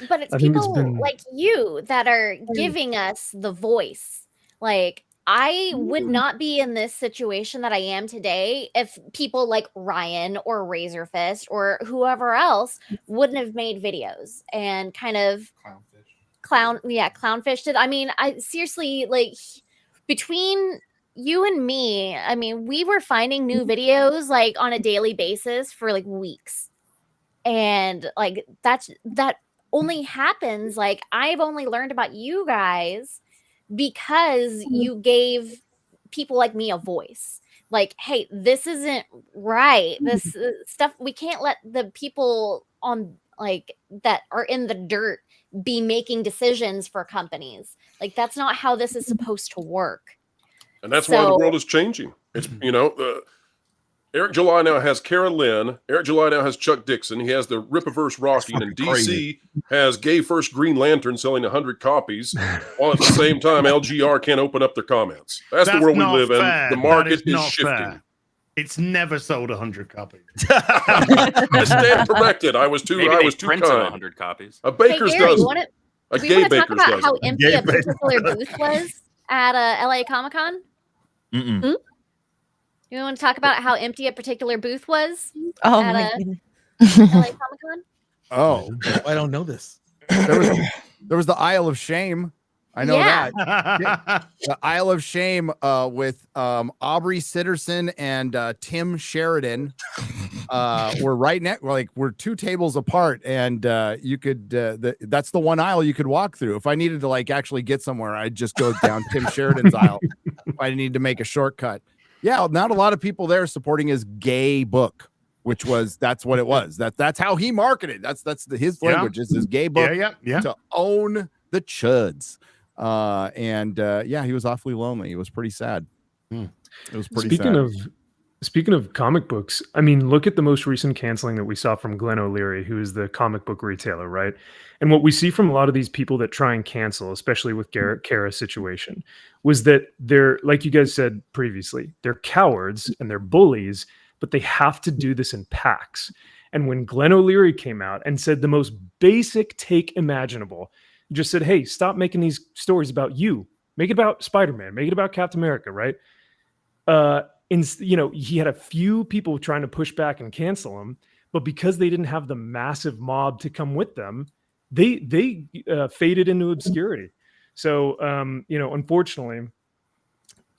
But it's people like you that are giving us the voice. Like, I would not be in this situation that I am today if people like Ryan or Razorfist or whoever else wouldn't have made videos and kind of clownfished it. I mean, I seriously, like, between you and me, I mean, we were finding new videos like on a daily basis for like weeks. And like that only happens, like, I've only learned about you guys because you gave people like me a voice. Like, hey, this isn't right. This stuff, we can't let the people on like that are in the dirt be making decisions for companies. Like, that's not how this is supposed to work. And that's why the world is changing. It's, Eric July now has Kara Lynne. Eric July now has Chuck Dixon. He has the Ripaverse Rocky, and DC has Gay First Green Lantern selling 100 copies, while at the same time LGR can't open up their comments. That's the world we live in. The market is shifting. Fair. It's never sold 100 copies. I stand corrected. I was too kind. 100 copies. A baker's dozen. A gay baker's dozen. Talk about how empty a particular booth was at LA Comic-Con? Mm-mm. You want to talk about how empty a particular booth was? Oh at my goodness. LA Comic-Con? Oh, I don't know this. There was the Isle of Shame. I know that. The Isle of Shame with Aubrey Sitterson and Tim Sheridan were right next. Like, we're 2 tables apart, and you could. That's the one aisle you could walk through. If I needed to like actually get somewhere, I'd just go down Tim Sheridan's aisle. If I need to make a shortcut. Yeah, not a lot of people there supporting his gay book, which was that's what it was. That's how he marketed. That's his language. Is his gay book to own the chuds. He was awfully lonely. It was pretty sad. It was pretty sad. Speaking of comic books, I mean, look at the most recent canceling that we saw from Glenn O'Leary, who is the comic book retailer, right? And what we see from a lot of these people that try and cancel, especially with Kara's situation, was that they're, like you guys said previously, they're cowards and they're bullies, but they have to do this in packs. And when Glenn O'Leary came out and said the most basic take imaginable, just said, hey, stop making these stories about you. Make it about Spider-Man. Make it about Captain America, right? He had a few people trying to push back and cancel him, but because they didn't have the massive mob to come with them, they faded into obscurity. So unfortunately,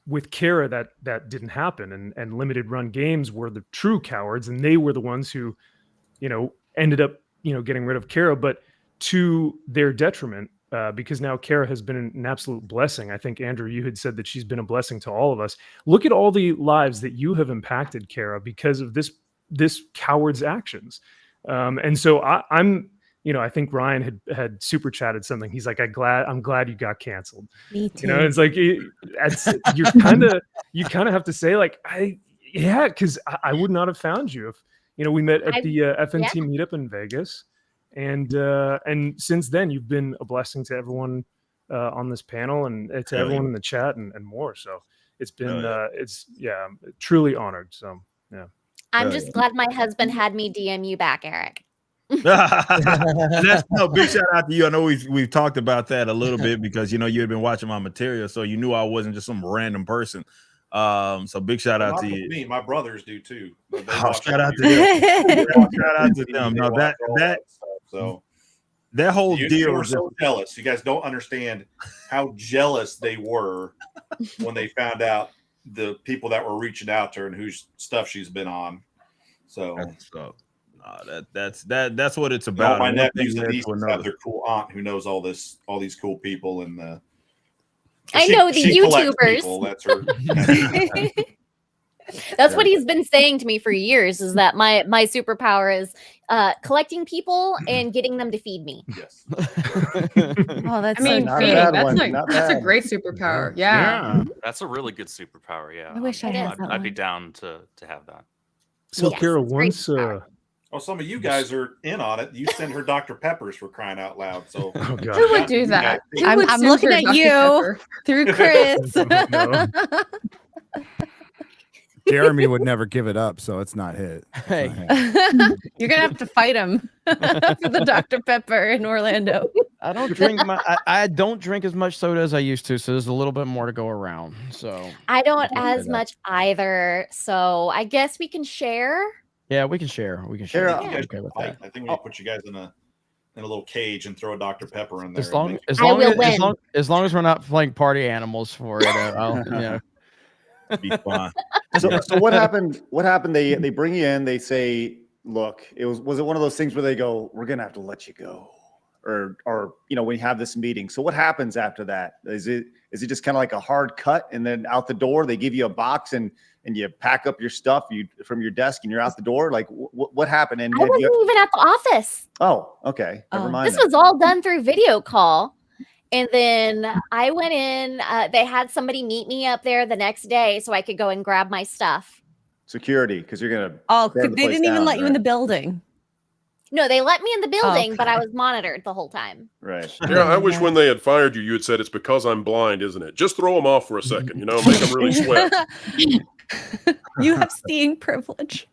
with Kara, that didn't happen, and limited run games were the true cowards, and they were the ones who, ended up getting rid of Kara, but to their detriment, because now Kara has been an absolute blessing. I think, Andrew, you had said that she's been a blessing to all of us. Look at all the lives that you have impacted, Kara, because of this coward's actions. And so I'm I think Ryan had super chatted something. He's like, I'm glad you got canceled. Me too. It's like you kind of have to say like, because I would not have found you if we met at the FNT meetup in Vegas, and since then you've been a blessing to everyone on this panel and to everyone in the chat and more. So it's been I'm truly honored. So yeah, I'm just glad my husband had me DM you back, Eric. That's big shout out to you. I know we've talked about that a little bit because you had been watching my material, so you knew I wasn't just some random person. So big shout out to you. Me, my brothers do too. Shout out to them. Shout out to them. No, that whole deal. You were so jealous. You guys don't understand how jealous they were when they found out the people that were reaching out to her and whose stuff she's been on. So. That's what it's about. My nephews and nieces have their cool aunt who knows all these cool people, and I know the YouTubers. People, that's her. That's what he's been saying to me for years, is that my superpower is collecting people and getting them to feed me. Yes. Oh, that's feeding. That's a great superpower. Yeah. That's a really good superpower. Yeah. I wish I had that I'd be one. down to have that. So Kara, once some of you guys are in on it. You send her Dr. Peppers, for crying out loud. So who would do that? I'm looking at you through Chris. Jeremy would never give it up, so it's not hit. Hey, you're gonna have to fight him for the Dr. Pepper in Orlando. I don't drink I don't drink as much soda as I used to, so there's a little bit more to go around. So I don't as much either. So I guess we can share. Yeah, we can share. We can share. I think we need to put you guys in a little cage and throw a Dr. Pepper in there. As long as we're not playing party animals for it, be fine. So what happened? What happened? They bring you in. They say, "Look, was it one of those things where they go, we're gonna have to let you go," or when you have this meeting. So what happens after that? Is it just kind of like a hard cut and then out the door? They give you a box and you pack up your stuff from your desk and you're out the door. Like what happened? And I wasn't even at the office. Oh, okay. Never mind. This was all done through video call. And then I went in, they had somebody meet me up there the next day so I could go and grab my stuff. Security, because you're going to. Oh, they didn't even let you in the building. No, they let me in the building, but I was monitored the whole time. Right. Yeah, I wish when they had fired you, you had said, it's because I'm blind, isn't it? Just throw them off for a second, make them really sweat. You have seeing privilege.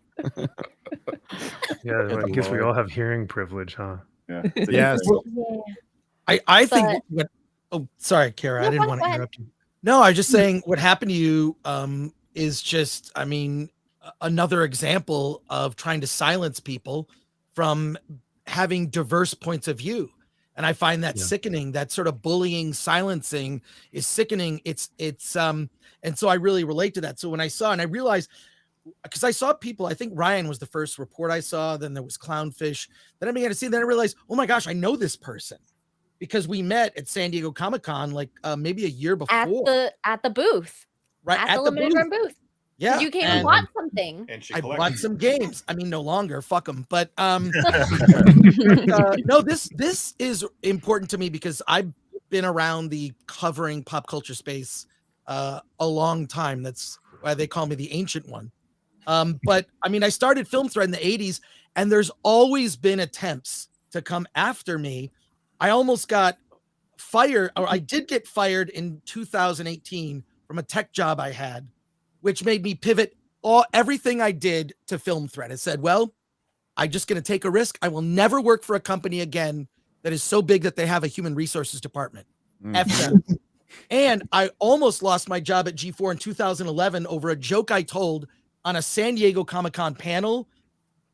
Yeah, I guess we all have hearing privilege, huh? Yeah. Yes. I think sorry, Kara, I didn't want to interrupt you. No, I was just saying what happened to you is just, another example of trying to silence people from having diverse points of view. And I find that sickening. That sort of bullying, silencing is sickening. It's and so I really relate to that. So when I saw, and I realized, because I saw people, I think Ryan was the first report I saw, then there was Clownfish, then I began to see, then I realized, oh my gosh, I know this person. Because we met at San Diego Comic-Con like maybe a year before. At the booth. Right. At the limited run booth. Yeah. You came and bought something. And I bought some games. No longer. Fuck them. But no, this is important to me because I've been around the covering pop culture space a long time. That's why they call me the ancient one. But I started Film Thread in the 80s, and there's always been attempts to come after me. I almost got fired, or I did get fired in 2018 from a tech job I had, which made me pivot everything I did to Film Thread. I said, well, I'm just going to take a risk. I will never work for a company again that is so big that they have a human resources department. F them. And I almost lost my job at G4 in 2011 over a joke I told on a San Diego Comic-Con panel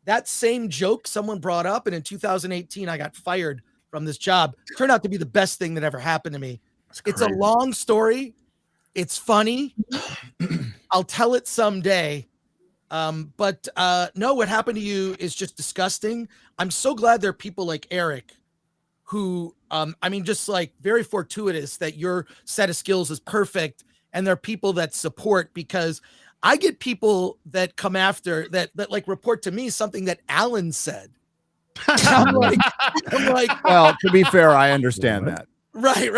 that same joke someone brought up, and in 2018 I got fired from this job, turned out to be the best thing that ever happened to me. It's a long story. It's funny. I'll tell it someday. But no, what happened to you is just disgusting. I'm so glad there are people like Eric who, I mean, just like very fortuitous that your set of skills is perfect. And there are people that support, because I get people that come after that like report to me something that Alan said. I'm like, well, to be fair, I understand that. Right.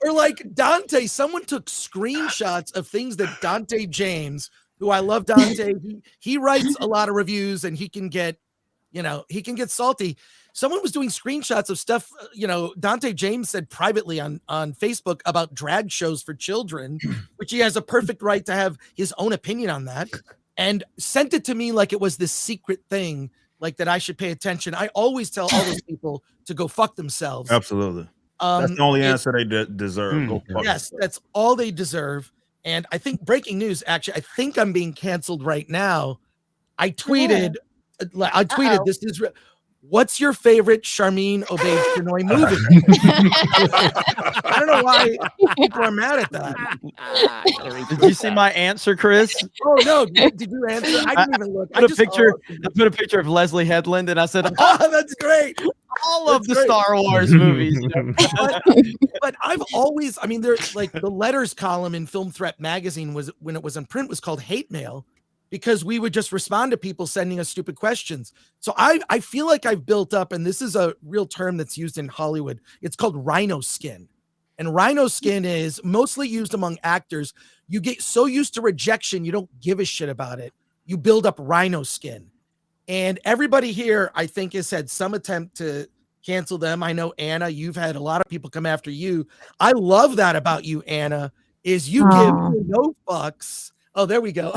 Or like Dante, someone took screenshots of things that Dante James, who I love Dante, he writes a lot of reviews and he can get salty. Someone was doing screenshots of stuff, Dante James said privately on Facebook about drag shows for children, which he has a perfect right to have his own opinion on that, and sent it to me like it was this secret thing, like that I should pay attention. I always tell all those people to go fuck themselves. Absolutely. That's the only answer they deserve. Go fuck yes, that's all they deserve. And I think breaking news, actually, I think I'm being canceled right now. I tweeted, this is, what's your favorite Charmin Obaid-Chinoy movie? I don't know why people are mad at that. Did you see my answer, Chris? Oh no! Did you answer? I didn't even look. I put a picture of Leslie Headland, and I said, "Oh, that's great! All of the Star Wars movies." But I've always, I mean, there's like the letters column in Film Threat magazine was, when it was in print, was called Hate Mail, because we would just respond to people sending us stupid questions. So I feel like I've built up, and this is a real term that's used in Hollywood. It's called Rhino skin. And Rhino skin is mostly used among actors. You get so used to rejection, you don't give a shit about it. You build up Rhino skin. And everybody here, I think, has had some attempt to cancel them. I know, Anna, you've had a lot of people come after you. I love that about you, Anna, is you give no fucks. Oh, there we go.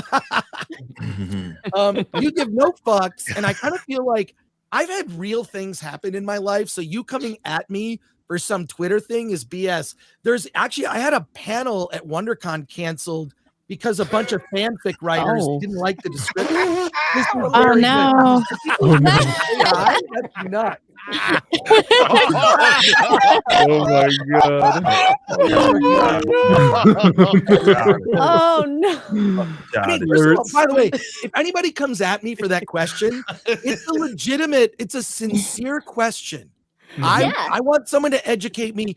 You give no fucks. And I kind of feel like I've had real things happen in my life. So you coming at me for some Twitter thing is BS. There's actually, I had a panel at WonderCon canceled because a bunch of fanfic writers didn't like the description. Oh no. That's not. Oh my god. Oh no. I mean, first of all, by the way, if anybody comes at me for that question, it's a legitimate, it's a sincere question. I want someone to educate me.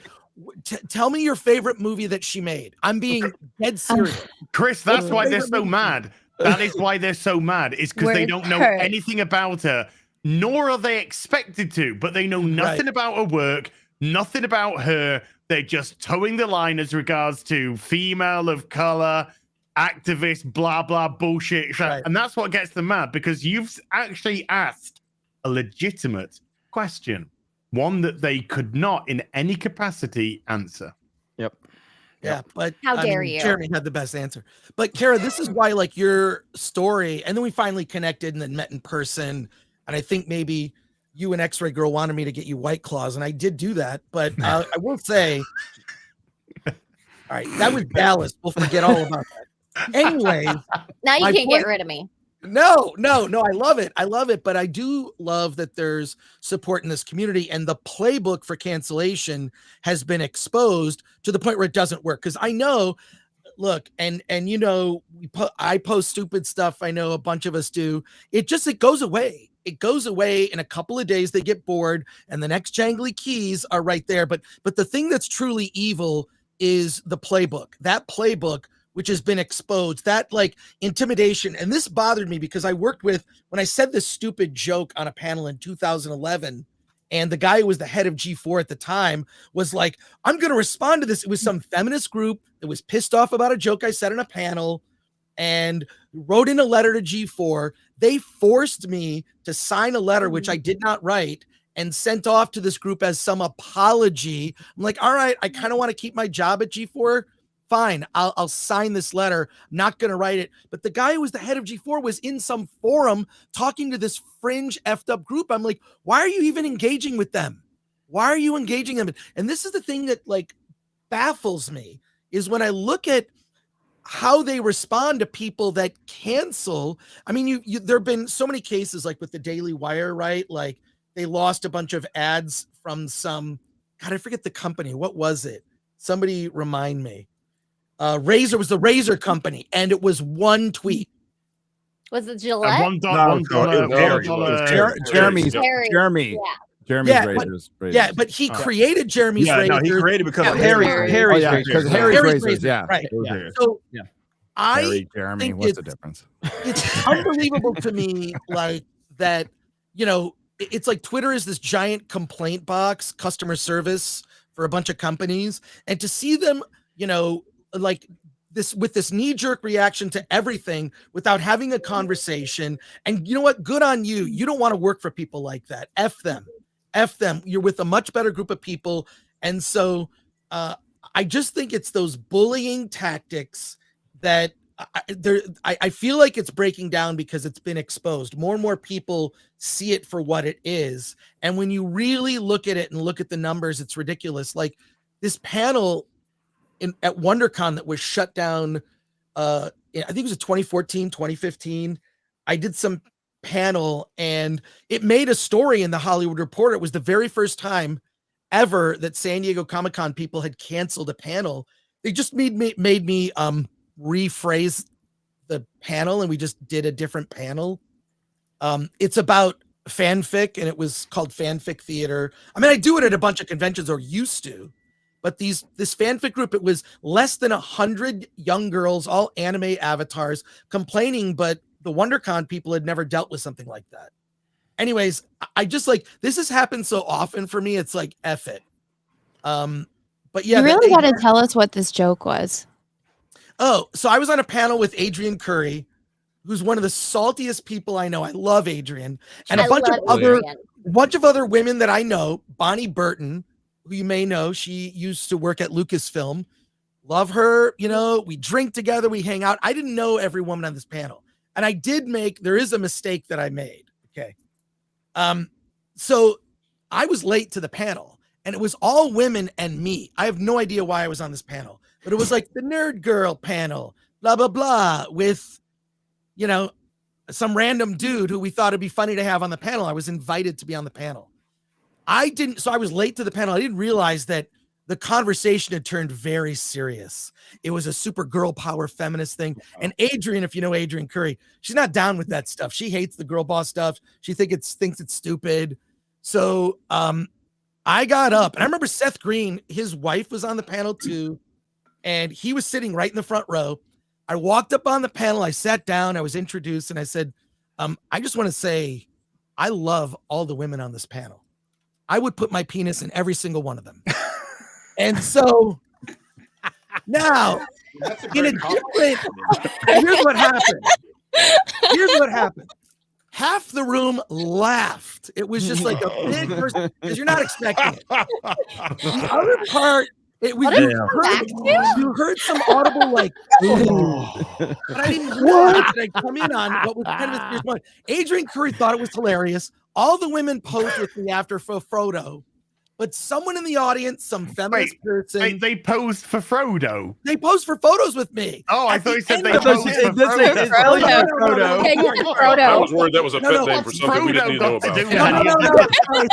Tell me your favorite movie that she made. I'm being dead serious. Chris, that's why they're so mad. That is why they're so mad. It's because they don't know anything about her, nor are they expected to, but they know nothing about her work, nothing about her. They're just towing the line as regards to female of color, activist, blah, blah, bullshit. And that's what gets them mad, because you've actually asked a legitimate question, one that they could not in any capacity answer. Yep. Yeah, but how dare you? Jeremy had the best answer. But Kara, this is why, like, your story, and then we finally connected and then met in person. And I think maybe you and X-Ray Girl wanted me to get you White Claws, and I did do that. But I will say, all right, that was Dallas. We'll forget all about that. Anyways, now you can't get rid of me. No, I love it. I love it. But I do love that there's support in this community, and the playbook for cancellation has been exposed to the point where it doesn't work. Because I know, look, and you know, I post stupid stuff. I know a bunch of us do. It goes away. It goes away in a couple of days. They get bored, and the next jangly keys are right there. But the thing that's truly evil is the playbook. That playbook, which has been exposed, that like intimidation. And this bothered me because I worked with, when I said this stupid joke on a panel in 2011, and the guy who was the head of G4 at the time was like, I'm going to respond to this. It was some feminist group that was pissed off about a joke I said on a panel and wrote in a letter to G4. They forced me to sign a letter, which I did not write, and sent off to this group as some apology. I'm like, all right, I kind of want to keep my job at G4. Fine, I'll sign this letter. Not going to write it. But the guy who was the head of G4 was in some forum talking to this fringe effed up group. I'm like, why are you even engaging with them? Why are you engaging them? And this is the thing that like baffles me, is when I look at, how they respond to people that cancel. I mean, you there have been so many cases like with the Daily Wire, right? Like they lost a bunch of ads from some, God, I forget the company. What was it? Somebody remind me. Razor was the Razor company, and it was one tweet. Was it Gillette? Jeremy's Harry, razors. Yeah, but he created Jeremy's razors. No, he created because of Harry's Harry's Harry's razors. Yeah, right. yeah. So Harry, Jeremy, think what's the difference? It's unbelievable to me, like that. You know, it's like Twitter is this giant complaint box, customer service for a bunch of companies, and to see them, you know, like this with this knee-jerk reaction to everything without having a conversation. And you know what? Good on you. You don't want to work for people like that. F them. F them. You're with a much better group of people. And so I just think it's those bullying tactics that I feel like it's breaking down because it's been exposed. More and more people see it for what it is. And when you really look at it and look at the numbers, it's ridiculous. Like this panel at WonderCon that was shut down, I think it was 2014, 2015. I did some panel and it made a story in the Hollywood Reporter. It was the very first time ever that San Diego Comic-Con people had canceled a panel. They just made me rephrase the panel, and we just did a different panel. It's about fanfic, and it was called Fanfic Theater. I mean, I do it at a bunch of conventions, or used to, but this fanfic group, it was less than 100 young girls, all anime avatars, complaining, but the WonderCon people had never dealt with something like that. Anyways, I just like, this has happened so often for me, it's like, F it. But yeah. You really got to tell us what this joke was. Oh, so I was on a panel with Adrian Curry, who's one of the saltiest people I know. I love Adrian. And a bunch of other women that I know. Bonnie Burton, who you may know, she used to work at Lucasfilm. Love her. You know, we drink together, we hang out. I didn't know every woman on this panel. And there is a mistake that I made. Okay. So I was late to the panel, and it was all women and me. I have no idea why I was on this panel, but it was like the nerd girl panel, blah, blah, blah, with, you know, some random dude who we thought it'd be funny to have on the panel. I was invited to be on the panel. So I was late to the panel. I didn't realize that the conversation had turned very serious. It was a super girl power feminist thing. And Adrian, if you know Adrian Curry, she's not down with that stuff. She hates the girl boss stuff. She thinks it's stupid. So I got up, and I remember Seth Green, his wife was on the panel too, and he was sitting right in the front row. I walked up on the panel. I sat down. I was introduced, and I said, I just want to say I love all the women on this panel. I would put my penis in every single one of them. And so now, here's what happened. Here's what happened. Half the room laughed. It was just like a big person, because you're not expecting it. The other part, you heard some audible like, but I didn't realize that I'd come in on what was kind of a serious moment. Adrian Curry thought it was hilarious. All the women posed with me after for Frodo. But someone in the audience, some feminist person. They posed for Frodo. They posed for photos with me. Oh, I thought you said they posed for Frodo. I was worried that was a pet name for something we didn't know about.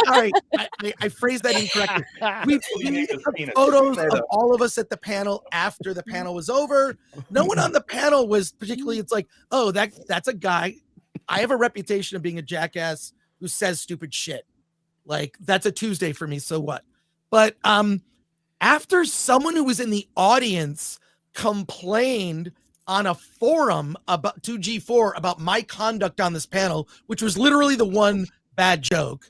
Sorry. I phrased that incorrectly. We took photos of all of us at the panel after the panel was over. No one on the panel was particularly, it's like, oh, that's a guy. I have a reputation of being a jackass who says stupid shit. Like, that's a Tuesday for me, so what? But after someone who was in the audience complained on a forum about 2G4 about my conduct on this panel, which was literally the one bad joke,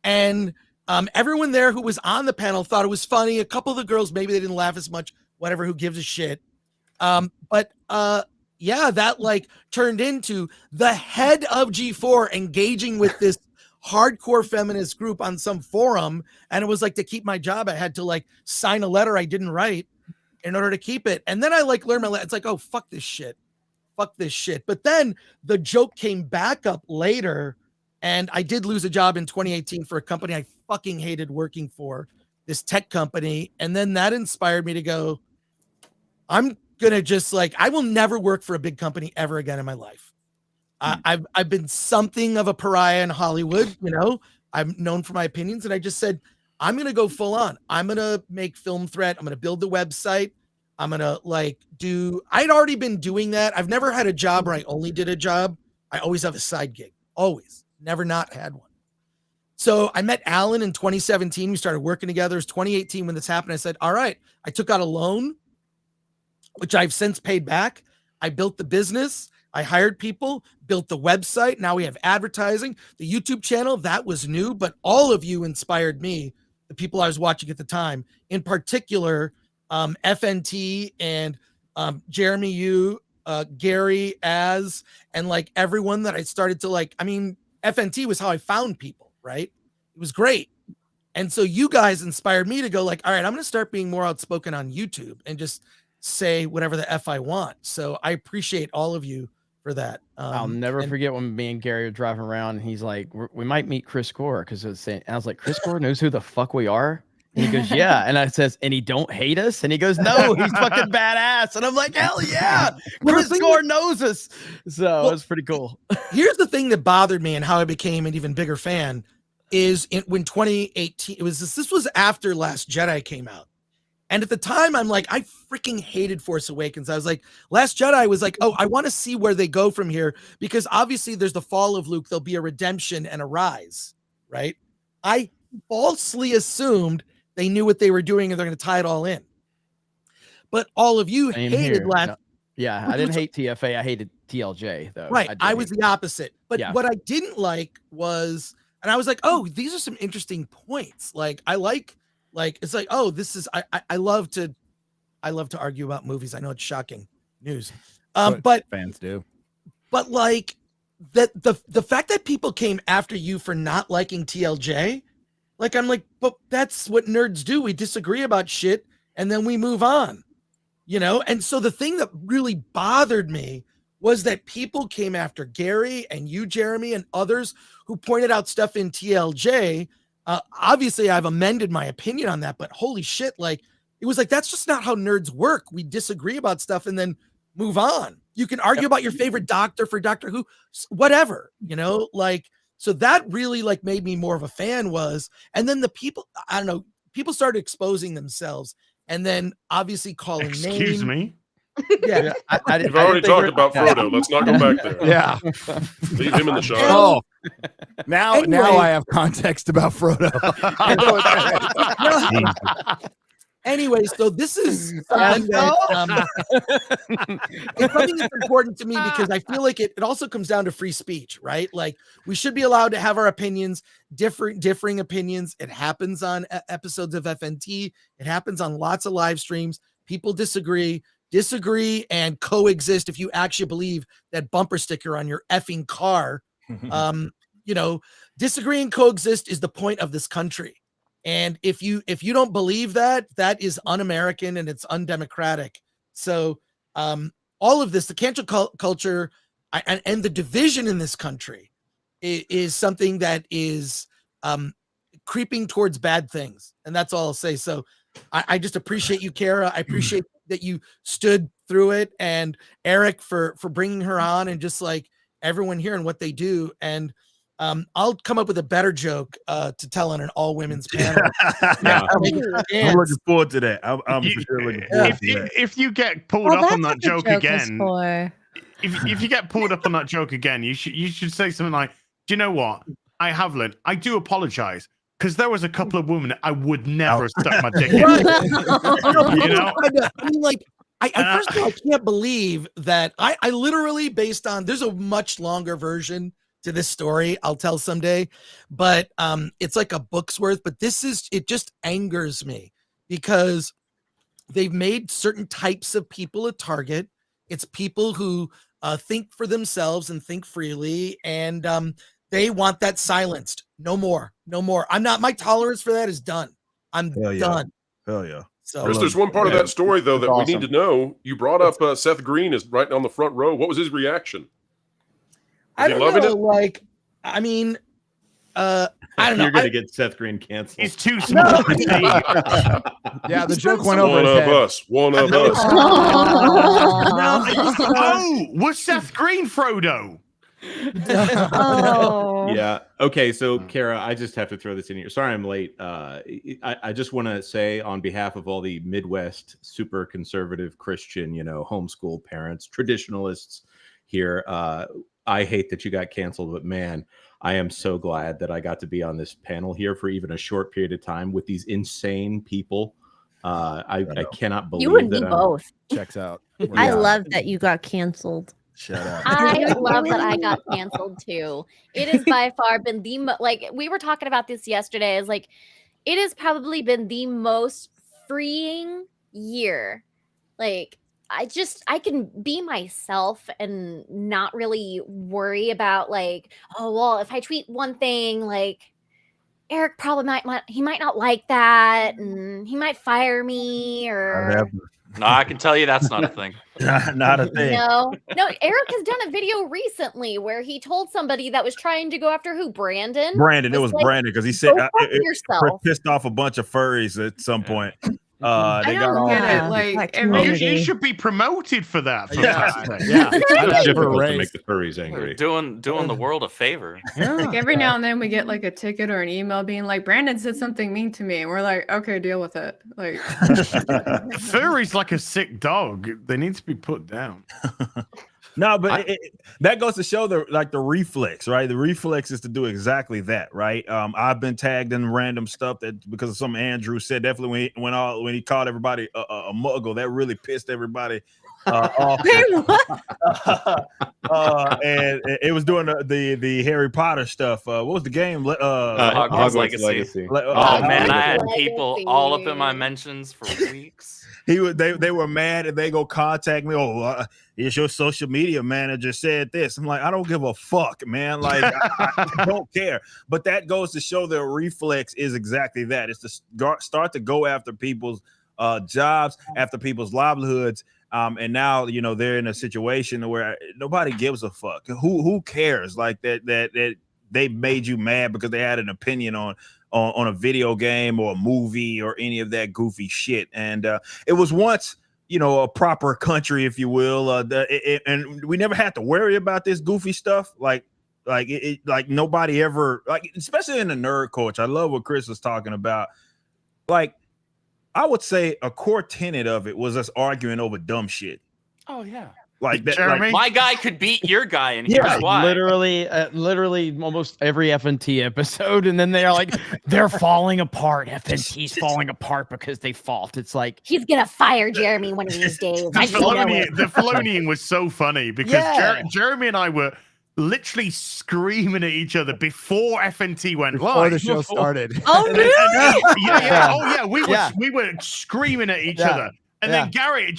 and everyone there who was on the panel thought it was funny. A couple of the girls, maybe they didn't laugh as much, whatever, who gives a shit. But that like turned into the head of G4 engaging with this hardcore feminist group on some forum, and it was like, to keep my job I had to like sign a letter I didn't write in order to keep it. And then I like learned it's like, oh, fuck this shit. But then the joke came back up later, and I did lose a job in 2018 for a company I fucking hated working for, this tech company. And then that inspired me to go, I'm gonna just like, I will never work for a big company ever again in my life. I've been something of a pariah in Hollywood, you know. I'm known for my opinions, and I just said, I'm gonna go full on. I'm gonna make Film Threat. I'm gonna build the website. I'm gonna like do. I'd already been doing that. I've never had a job where I only did a job. I always have a side gig. Always, never not had one. So I met Alan in 2017. We started working together. It was 2018 when this happened. I said, all right. I took out a loan, which I've since paid back. I built the business. I hired people, built the website. Now we have advertising. The YouTube channel, that was new, but all of you inspired me, the people I was watching at the time. In particular, FNT and Jeremy, you, Gary, Az, and like everyone that I started to like. I mean, FNT was how I found people, right? It was great. And so you guys inspired me to go like, all right, I'm going to start being more outspoken on YouTube and just say whatever the F I want. So I appreciate all of you for that. I'll never forget when me and Gary were driving around and he's like, we might meet Chris Gore, because I was like, Chris Gore knows who the fuck we are? And he goes, yeah. And I says, and he don't hate us? And he goes, no, he's fucking badass. And I'm like, hell yeah, Chris Gore knows us. So it was pretty cool. Here's the thing that bothered me and how I became an even bigger fan is when 2018, this was after Last Jedi came out. And at the time, I'm like, I freaking hated Force Awakens. I was like, Last Jedi was like, oh, I want to see where they go from here, because obviously there's the fall of Luke. There'll be a redemption and a rise, right? I falsely assumed they knew what they were doing and they're going to tie it all in. But all of you hated Last. No. Yeah, I didn't hate TFA. I hated TLJ, though. Right. I was the opposite. But what I didn't like was, and I was like, oh, these are some interesting points. Like, I like, it's like, oh, this is, I love to argue about movies. I know it's shocking news. But fans do. But like the fact that people came after you for not liking TLJ, like, I'm like, but that's what nerds do. We disagree about shit and then we move on, you know? And so the thing that really bothered me was that people came after Gary and you, Jeremy, and others who pointed out stuff in TLJ. Obviously, I've amended my opinion on that, but holy shit, like, it was like, that's just not how nerds work. We disagree about stuff and then move on. You can argue about your favorite doctor for Doctor Who, whatever, you know, like, so that really like made me more of a fan and then the people, I don't know, people started exposing themselves and then obviously calling names. Excuse me. Yeah. We've already talked about Frodo. Let's not go back there. Yeah. Leave him in the shot. Oh, now I have context about Frodo. Anyway, so this is something that, it's something that's important to me because I feel like it also comes down to free speech, right? Like, we should be allowed to have our opinions, differing opinions. It happens on episodes of FNT. It happens on lots of live streams. People disagree and coexist. If you actually believe that bumper sticker on your effing car, you know, disagree and coexist is the point of this country. And if you don't believe that, that is un-American and it's undemocratic. So all of this, the cancel culture and the division in this country is something that is creeping towards bad things. And that's all I'll say. So I just appreciate you, Kara. I appreciate that you stood through it, and Eric for bringing her on, and just like everyone here and what they do. And I'll come up with a better joke to tell on an all women's panel. I'm looking forward to that. I'm for sure looking forward to that. If you get pulled up on that joke again, if you get pulled up on that joke again, you should say something like, "Do you know what? I have learned. I do apologize." Because there was a couple of women I would never have stuck my dick in. You know? I mean, like, I first of all, I can't believe that I literally, based on, there's a much longer version to this story I'll tell someday, but it's like a book's worth. But it just angers me because they've made certain types of people a target. It's people who think for themselves and think freely, and they want that silenced. No more. My tolerance for that is done. I'm done. Hell yeah. So Chris, there's one part of that story though that we need to know. You brought up Seth Green is right on the front row. What was his reaction? I don't know. Like, I mean, I don't know. You're gonna get Seth Green canceled. He's too smart. Yeah, the joke went over One his of head. us. One of us. Oh, was Seth Green Frodo? Yeah. Okay. So, Kara, I just have to throw this in here. Sorry, I'm late. I just want to say, on behalf of all the Midwest super conservative Christian, homeschool parents, traditionalists here, I hate that you got canceled, but man, I am so glad that I got to be on this panel here for even a short period of time with these insane people. I cannot believe You and me that both. Checks out. I love that you got canceled. Shut up. I love that I got canceled too. It has by far been the like we were talking about this yesterday. Is like it has probably been the most freeing year. Like I can be myself and not really worry about like, oh well, if I tweet one thing, like Eric probably might not like that, and he might fire me or. No, I can tell you that's not a thing. Not a thing. No, Eric has done a video recently where he told somebody that was trying to go after who? Brandon, it was like, Brandon, because he said go fuck yourself. pissed off a bunch of furries at some point. They I got don't all get it. Like, You should be promoted for that. Yeah. It's difficult raise. to make the furries angry. Doing the world a favor. like every now and then we get like a ticket or an email being like, Brandon said something mean to me, and we're like, okay, deal with it. Like, Furry's like a sick dog. They need to be put down. No, but that goes to show the reflex, right? The reflex is to do exactly that, right? I've been tagged in random stuff that because of something Andrew said. Definitely when he called everybody a muggle, that really pissed everybody off. And it was doing the Harry Potter stuff. What was the game? Hogwarts Legacy. Oh man, I had people all up in my mentions for weeks. They were mad and they go contact me. It's your social media manager said this. I'm like, I don't give a fuck, man. Like, I don't care. But that goes to show the reflex is exactly that. It's to start to go after people's jobs, after people's livelihoods. And now, they're in a situation where nobody gives a fuck. Who cares? Like that they made you mad because they had an opinion on a video game or a movie or any of that goofy shit. And it was once, a proper country, if you will. And we never had to worry about this goofy stuff. Like nobody ever, especially in the nerd culture. I love what Chris was talking about. Like, I would say a core tenet of it was us arguing over dumb shit. Oh yeah. Like that, Jeremy? My guy could beat your guy, and here's why. Literally almost every FNT episode, and then they're like, they're falling apart. FNT's falling apart because they fought. It's like He's gonna fire Jeremy one of these days. I just know it. The Felonian was so funny because Jeremy and I were literally screaming at each other before FNT went Before live. the show started. Oh, really? Yeah. We were screaming at each other. And then Gary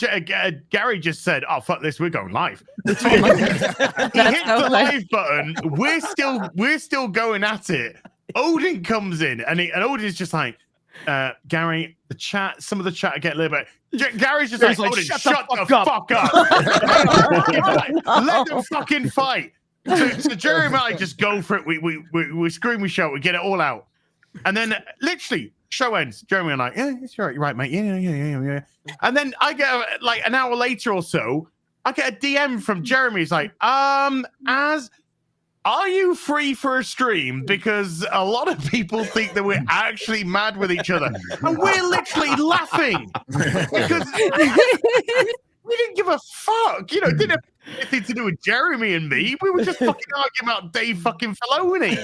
just said, "Oh fuck this, we're going live." He hit the live button. We're still going at it. Odin comes in, and Odin's just like, "Gary, some of the chat get a little bit." Gary's just like, "Odin, shut the fuck up. Let them fucking fight." So Jerry and I just go for it. We scream, we shout, we get it all out, and then literally. Show ends. Jeremy and I, yeah, it's right, you're right, mate. Yeah. And then I get like an hour later or so, I get a DM from Jeremy. He's like, are you free for a stream? Because a lot of people think that we're actually mad with each other. And we're literally laughing. Because we didn't give a fuck. It didn't have anything to do with Jeremy and me. We were just fucking arguing about Dave fucking Filoni.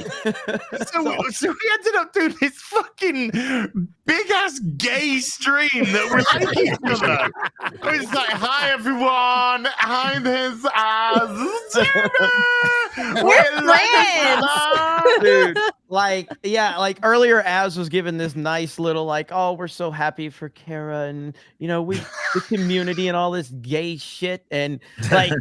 So we ended up doing this fucking big ass gay stream that we're like each other. It's like, hi everyone, I'm his ass. We're friends. Dude, like earlier Az was given this nice little like, oh, we're so happy for Kara and the community and all this gay shit and like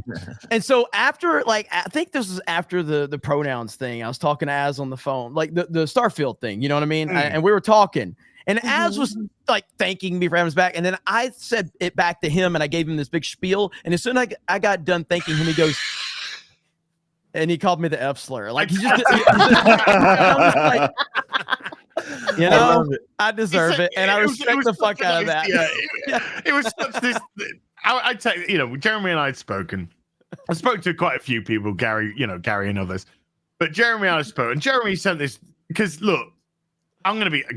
and so after I think this was after the pronouns thing, I was talking to Az on the phone, like the Starfield thing, you know what I mean? And we were talking and Az was like thanking me for having his back, and then I said it back to him and I gave him this big spiel, and as soon as I got done thanking him, he goes, and he called me the F slur. Like he just, I was like, you know, I deserve it, and I respect the fuck out of that. It was such this. I'd say, you know, Jeremy and I had spoken. I spoke to quite a few people, Gary and others, but Jeremy and I spoke, and Jeremy sent this because look,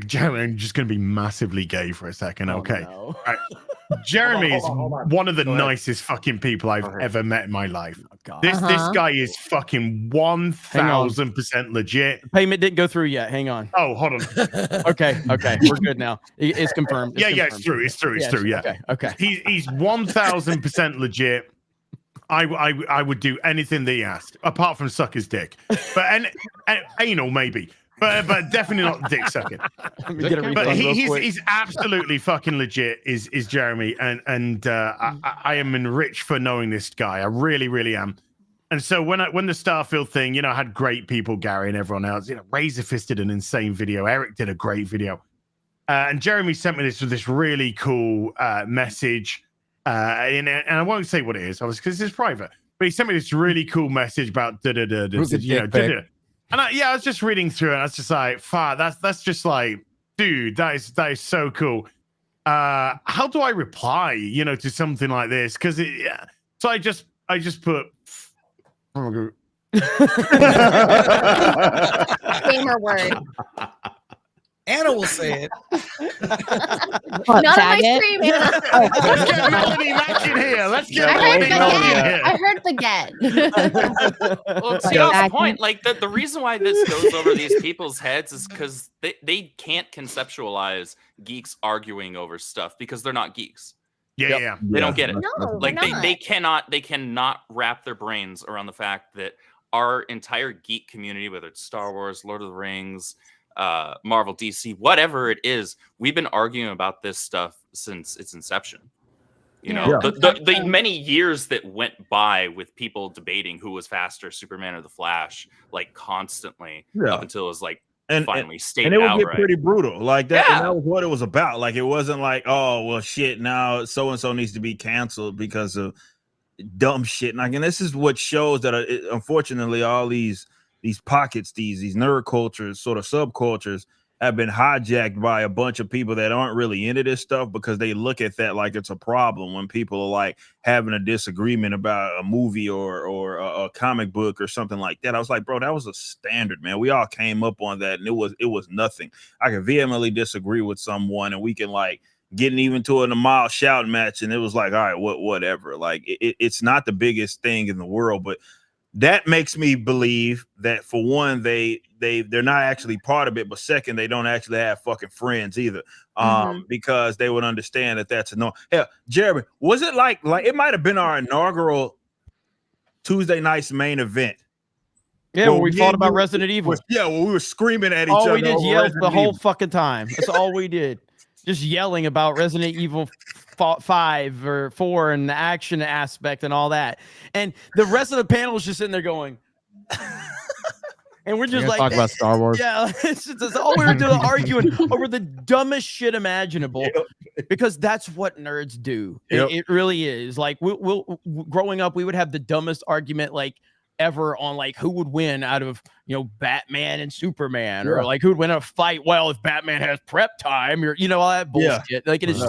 Jeremy, I'm just going to be massively gay for a second, okay? No. Right. Jeremy is one of the nicest fucking people I've ever met in my life. This guy is fucking 1000% legit. Payment didn't go through yet. Hang on. Oh, hold on. Okay, we're good now. It's confirmed. It's through. It's through. Yeah. Okay. He's 1000% legit. I would do anything that he asked, apart from suck his dick. But and anal maybe. But definitely not dick sucking. But he's absolutely fucking legit. Is Jeremy, and I am enriched for knowing this guy. I really, really am. And so when the Starfield thing, you know, I had great people, Gary and everyone else. You know, Razor Fist did an insane video. Eric did a great video, and Jeremy sent me this really cool message. And I won't say what it is, obviously, because it's private. But he sent me this really cool message about And I was just reading through it. And I was just like, fuck, that's just like, dude, that is so cool. How do I reply, you know, to something like this? Because so I just put. Gamer word. Anna will say it. Not on my stream. Let's get Melanie back in here. Let's get Melanie in here. I heard the get. Well, to y'all's point, like the reason why this goes over these people's heads is because they can't conceptualize geeks arguing over stuff because they're not geeks. Yeah. They don't get it. No, like they cannot wrap their brains around the fact that our entire geek community, whether it's Star Wars, Lord of the Rings, Marvel, DC, whatever it is, we've been arguing about this stuff since its inception. You know, the many years that went by with people debating who was faster, Superman or the Flash, like constantly up until it was like finally stated and it would outright. get pretty brutal like that. And that was what it was about. Like it wasn't like, oh well, shit, now so and so needs to be canceled because of dumb shit. And again, this is what shows that unfortunately all these pockets, these nerd cultures, sort of subcultures, have been hijacked by a bunch of people that aren't really into this stuff because they look at that like it's a problem when people are like having a disagreement about a movie or a comic book or something like that. I was like, bro, that was a standard, man. We all came up on that, and it was nothing. I can vehemently disagree with someone, and we can like getting even to a mild shouting match, and it was like, all right, whatever. Like it's not the biggest thing in the world, but that makes me believe that for one, they're not actually part of it, but second, they don't actually have fucking friends either, because they would understand that that's a no. Hell, Jeremy, was it like it might have been our inaugural Tuesday night's main event? Yeah, when we fought about Resident Evil. When we were screaming at each other. All we did yell the whole Evil. Fucking time. That's all we did. Just yelling about Resident Evil 5 or 4 and the action aspect and all that. And the rest of the panel is just sitting there going, and we're just like, talk about Star Wars. Yeah, it's all we were doing, arguing over the dumbest shit imaginable, because that's what nerds do. It really is. Like we'll growing up, we would have the dumbest argument like ever on like who would win out of, you know, Batman and Superman, or like who would win a fight. Well, if Batman has prep time, or you know, all that bullshit. Like it is,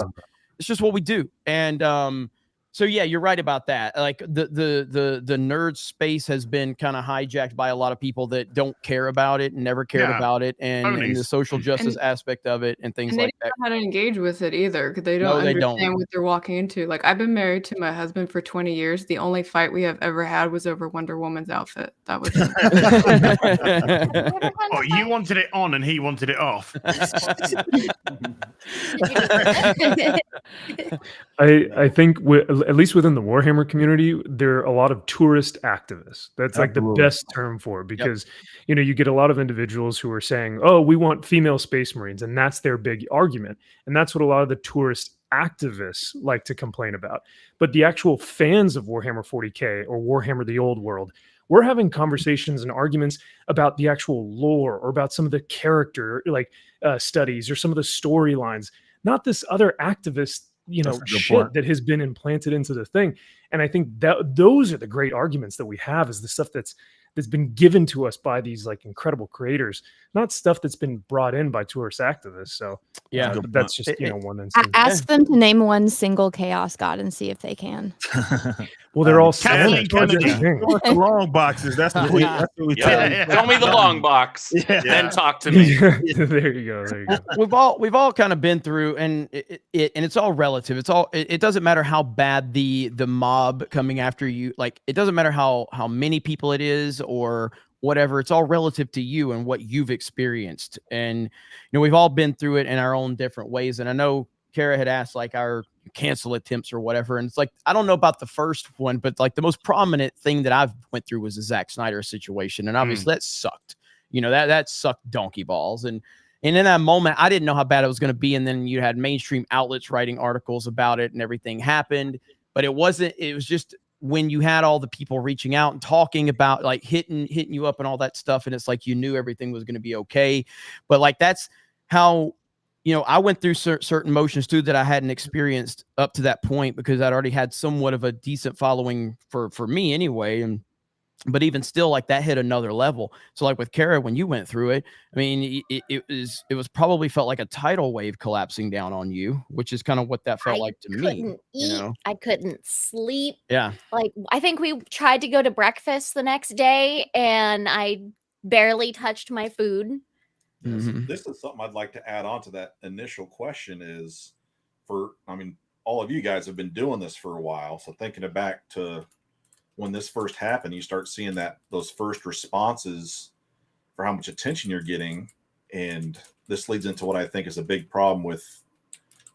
it's just what we do. And so yeah, you're right about that. Like the nerd space has been kind of hijacked by a lot of people that don't care about it and never cared about it, and the social justice aspect of it and things like that. They don't know how to engage with it either, because they don't understand what they're walking into. Like I've been married to my husband for 20 years. The only fight we have ever had was over Wonder Woman's outfit. That was it. Oh, you wanted it on and he wanted it off. I think at least within the Warhammer community, there are a lot of tourist activists. That's like the best term for it, because you know, you get a lot of individuals who are saying, oh, we want female space marines, and that's their big argument. And that's what a lot of the tourist activists like to complain about. But the actual fans of Warhammer 40K or Warhammer the Old World, we're having conversations and arguments about the actual lore, or about some of the character studies, or some of the storylines, not this other activist shit that has been implanted into the thing. And I think that those are the great arguments that we have, is the stuff that's been given to us by these like incredible creators, not stuff that's been brought in by tourist activists. So Yeah, but that's just one instance. Ask them to name one single chaos god and see if they can. Well, they're all Kennedy, the long boxes. That's what we tell them. Show me the long box, Yeah. then talk to me. There you go. There you we've go. all kind of been through, and it's all relative. It doesn't matter how bad the mob coming after you, like it doesn't matter how many people it is or whatever. It's all relative to you and what you've experienced. And we've all been through it in our own different ways. And I know Kara had asked like our cancel attempts or whatever, and it's like I don't know about the first one, but like the most prominent thing that I've went through was the Zack Snyder situation, and obviously that sucked. That sucked donkey balls, and in that moment I didn't know how bad it was going to be, and then you had mainstream outlets writing articles about it, and everything happened. But it was just when you had all the people reaching out and talking about like hitting you up and all that stuff, and it's like you knew everything was going to be okay. But like that's how I went through certain emotions too that I hadn't experienced up to that point, because I'd already had somewhat of a decent following for me anyway. But even still, like that hit another level. So like with Kara, when you went through it, I mean, it was probably felt like a tidal wave collapsing down on you, which is kind of what that felt like to me. I couldn't eat. I couldn't sleep. Yeah. Like I think we tried to go to breakfast the next day, and I barely touched my food. This is something I'd like to add on to that initial question is all of you guys have been doing this for a while. So thinking back to when this first happened, you start seeing those first responses for how much attention you're getting. And this leads into what I think is a big problem with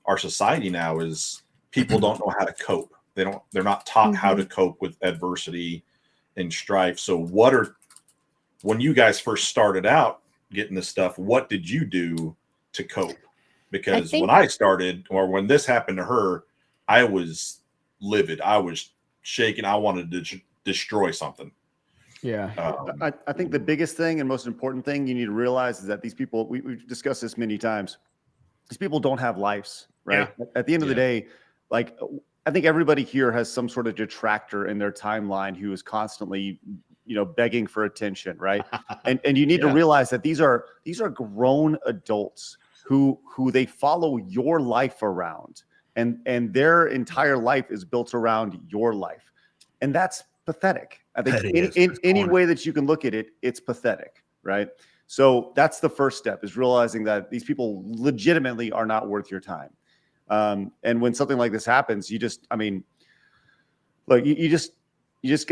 our society now is people don't know how to cope. They're not taught how to cope with adversity and strife. So when you guys first started out getting this stuff, what did you do to cope? Because when I started, or when this happened to her, I was livid. I was shaking. I wanted to destroy something. Yeah. I think the biggest thing and most important thing you need to realize is that these people, we've discussed this many times, these people don't have lives, right? Yeah. At the end of the day, like I think everybody here has some sort of detractor in their timeline who is constantly begging for attention, right? And you need to realize that these are grown adults who they follow your life around, and their entire life is built around your life, and that's pathetic. I think in any way that you can look at it, it's pathetic, right? So that's the first step, is realizing that these people legitimately are not worth your time. And when something like this happens, you just got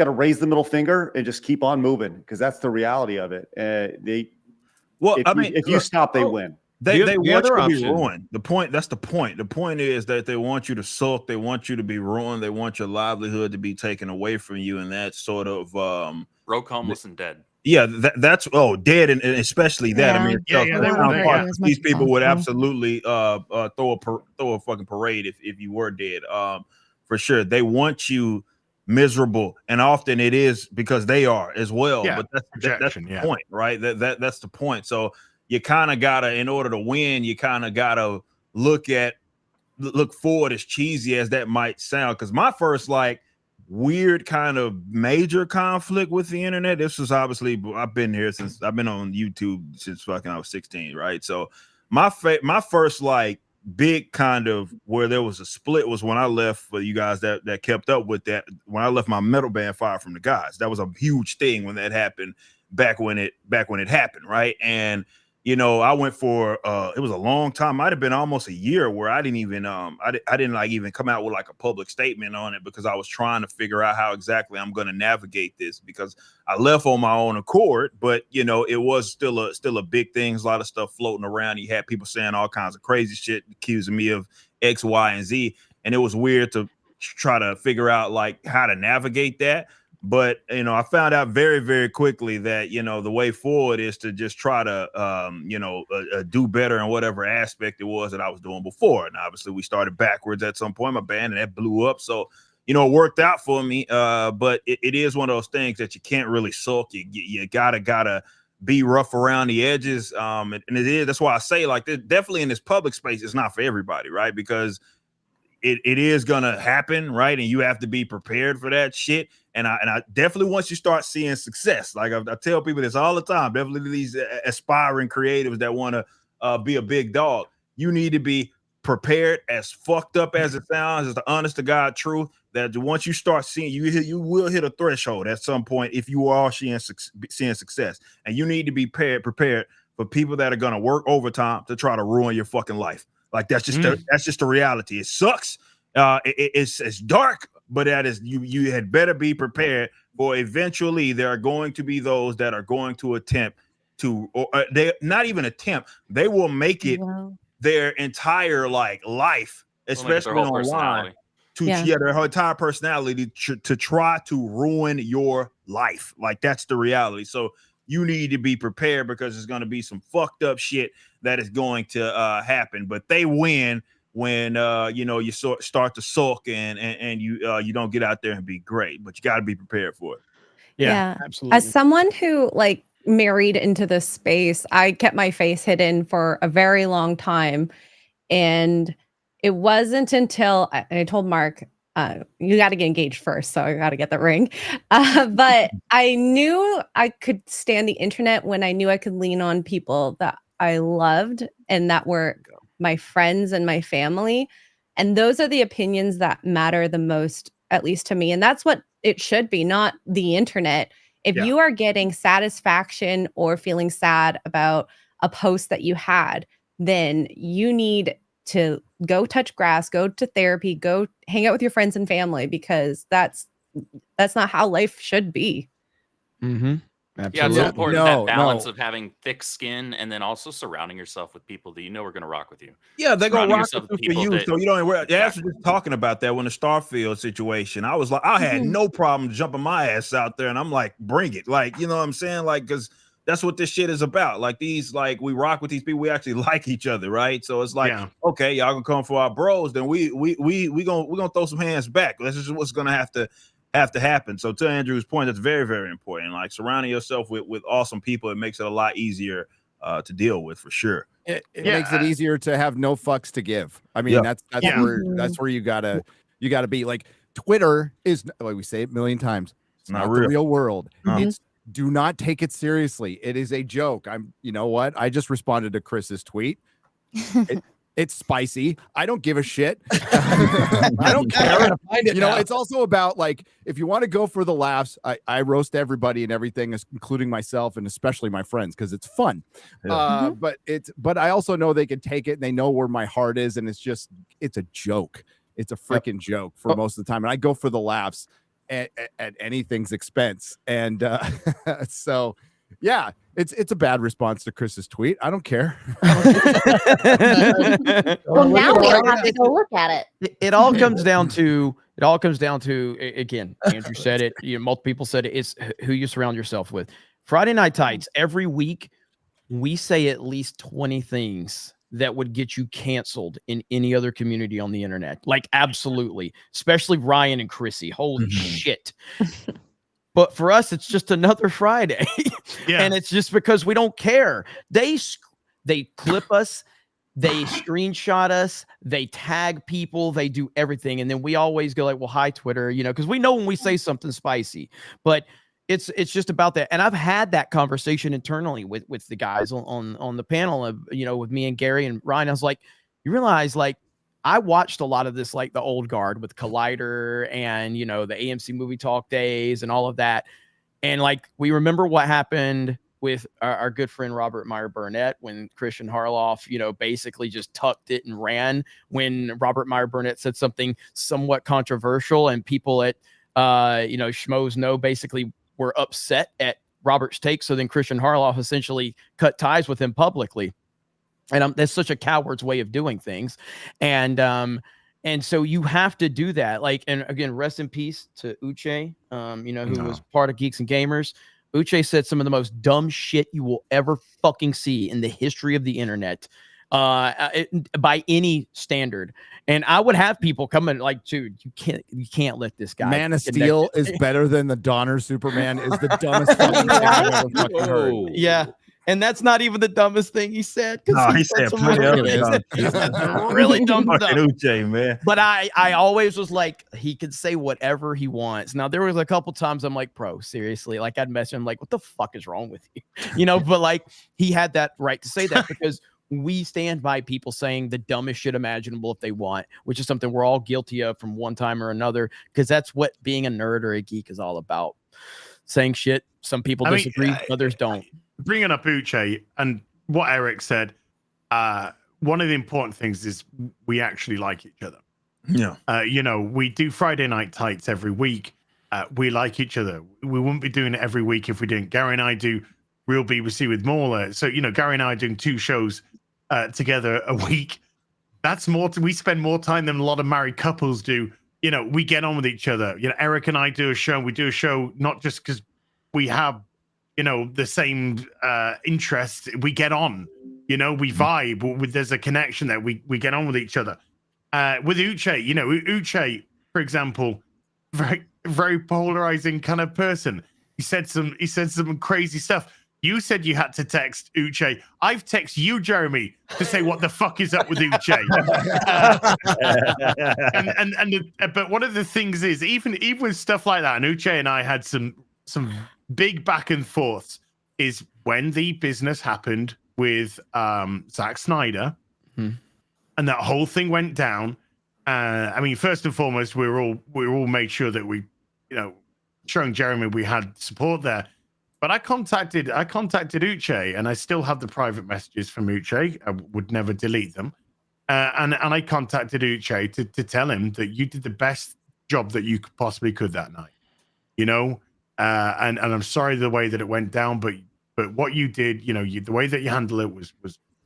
to raise the middle finger and just keep on moving, because that's the reality of it. If you stop, they win. They want you to be ruined. That's the point. The point is that they want you to sulk. They want you to be ruined. They want your livelihood to be taken away from you. And that sort of broke, homeless, and dead. Yeah, that's dead, and especially that. I mean, these people would absolutely throw a fucking parade if you were dead. For sure, they want you miserable, and often it is because they are as well. Yeah, but that's the point, right? That's the point. So you kind of gotta, in order to win, you kind of gotta look forward, as cheesy as that might sound. Because my first weird kind of major conflict with the internet, this was obviously, I've been on YouTube since fucking I was 16, right? So my first big kind of where there was a split was when I left, for you guys that kept up with that, when I left my metal band Fire from the Gods. That was a huge thing when that happened, back when it happened, right? And I went for it was a long time, might have been almost a year, where I didn't even I didn't even come out with a public statement on it, because I was trying to figure out how exactly I'm going to navigate this, because I left on my own accord, but it was still a big thing. There's a lot of stuff floating around. You had people saying all kinds of crazy shit, accusing me of X, Y, and Z, and it was weird to try to figure out how to navigate that. But, I found out very, very quickly that, the way forward is to just try to, do better in whatever aspect it was that I was doing before. And obviously we started backwards at some point, my band, and that blew up. So, it worked out for me. But it is one of those things that you can't really sulk. You gotta be rough around the edges. And it is, that's why I say definitely in this public space, it's not for everybody, right? Because it is gonna happen, right? And you have to be prepared for that shit. And I definitely, once you start seeing success, like I tell people this all the time, definitely these aspiring creatives that want to be a big dog, you need to be prepared, as fucked up as it sounds, as the honest to God truth, that once you start seeing, you will hit a threshold at some point if you are seeing success. And you need to be prepared for people that are going to work overtime to try to ruin your fucking life. Like that's just the reality. It sucks. It's dark, but that is you had better be prepared for eventually there are going to be those that are going to attempt to, or they not even attempt, they will make it their entire life, especially online, their whole entire personality to try to ruin your life. Like that's the reality. So you need to be prepared because there's going to be some fucked up shit that is going to happen. But they win when you start to sulk and you don't get out there and be great. But you got to be prepared for it. Yeah, absolutely. As someone who married into this space, I kept my face hidden for a very long time. And it wasn't until I told Mark, you got to get engaged first. So I got to get the ring. But I knew I could stand the internet when I knew I could lean on people that I loved and that were my friends and my family. And those are the opinions that matter the most, at least to me. And that's what it should be, not the internet. If you are getting satisfaction or feeling sad about a post that you had, then you need to go touch grass, go to therapy, go hang out with your friends and family, because that's not how life should be. Mm-hmm. Absolutely. Yeah, it's so important, that balance of having thick skin and then also surrounding yourself with people that you know are going to rock with you. Yeah, they're gonna rock yourself with with you for people you. So you don't worry. That's just talking about that when the Starfield situation. I was like, I had no problem jumping my ass out there, and I'm like, bring it. Like, you know what I'm saying? Like, because that's what this shit is about. Like we rock with these people. We actually like each other, right? So it's like, okay, y'all gonna come for our bros, then we gonna throw some hands back. That's just what's gonna have to happen. So to Andrew's point, that's very, very important. Like surrounding yourself with awesome people, it makes it a lot easier to deal with, for sure. It makes it easier to have no fucks to give. I mean, that's where you gotta be. Like Twitter is, like we say it a million times, it's not the real world. It's, do not take it seriously. It is a joke. You know what? I just responded to Chris's tweet. It's spicy. I don't give a shit. I don't care. It's also about, like, if you want to go for the laughs, I roast everybody and everything, including myself and especially my friends, because it's fun. But I also know they can take it and they know where my heart is, and it's a joke. It's a freaking joke for most of the time, and I go for the laughs at anything's expense. And so yeah, it's a bad response to Chris's tweet. I don't care. Well, now we don't have to go look at it. It all comes down to again, Andrew said it, multiple people said it, it's who you surround yourself with. Friday Night Tights, every week we say at least 20 things that would get you canceled in any other community on the internet. Like, absolutely. Especially Ryan and Chrissy. Holy shit. But for us, it's just another Friday. And it's just because we don't care. They clip us, they screenshot us, they tag people, they do everything. And then we always go like, well, hi, Twitter, because we know when we say something spicy. But it's just about that. And I've had that conversation internally with the guys on the panel of, with me and Gary and Ryan. I was like, you realize, like, I watched a lot of this, like the old guard with Collider and, the AMC movie talk days and all of that. And like, we remember what happened with our good friend Robert Meyer Burnett when Christian Harloff, basically just tucked it and ran when Robert Meyer Burnett said something somewhat controversial, and people at, Schmoes Know basically were upset at Robert's take. So then Christian Harloff essentially cut ties with him publicly. And that's such a coward's way of doing things. And so you have to do that. Like, and again, rest in peace to Uche, who was part of Geeks and Gamers. Uche said some of the most dumb shit you will ever fucking see in the history of the internet, by any standard. And I would have people come in like, dude, you can't let this guy. Man of Steel is better than the Donner Superman is the dumbest fucking thing I've ever fucking heard. Yeah. And that's not even the dumbest thing he said. No, he said some plenty really, other he dumb said shit. some really dumb Fucking stuff. Uche, man. But I always was like, he could say whatever he wants. Now, there was a couple times I'm like, bro, seriously, like I'd message him like, what the fuck is wrong with you? You know, but like he had that right to say that because we stand by people saying the dumbest shit imaginable if they want, which is something we're all guilty of from one time or another, because that's what being a nerd or a geek is all about. Saying shit. Some people disagree, others don't. Bringing up Uche and what Eric said, one of the important things is we actually like each other. Yeah. You know, we do Friday Night Tights every week. We like each other. We wouldn't be doing it every week if we didn't. Gary and I do Real BBC with Mauler. So, you know, Gary and I are doing 2 shows together a week. That's more. We spend more time than a lot of married couples do. You know, we get on with each other. You know, Eric and I do a show. We do a show not just because we have, you know, the same interest. We get on. You know, we vibe. There's a connection there. We get on with each other. With Uche, you know, Uche, for example, very polarizing kind of person. He said some crazy stuff. You said you had to text Uche. I've texted you, Jeremy, to say what the fuck is up with Uche. But one of the things is even with stuff like that, and Uche and I had some big back and forths. Is when the business happened with Zack Snyder, and that whole thing went down. I mean, first and foremost, we were all made sure that we, you know, showing Jeremy we had support there. But I contacted Uche, and I still have the private messages from Uche. I would never delete them. And I contacted Uche to tell him that you did the best job that you possibly could that night. You know, and I'm sorry the way that it went down, but what you did, you know, the way that you handled it was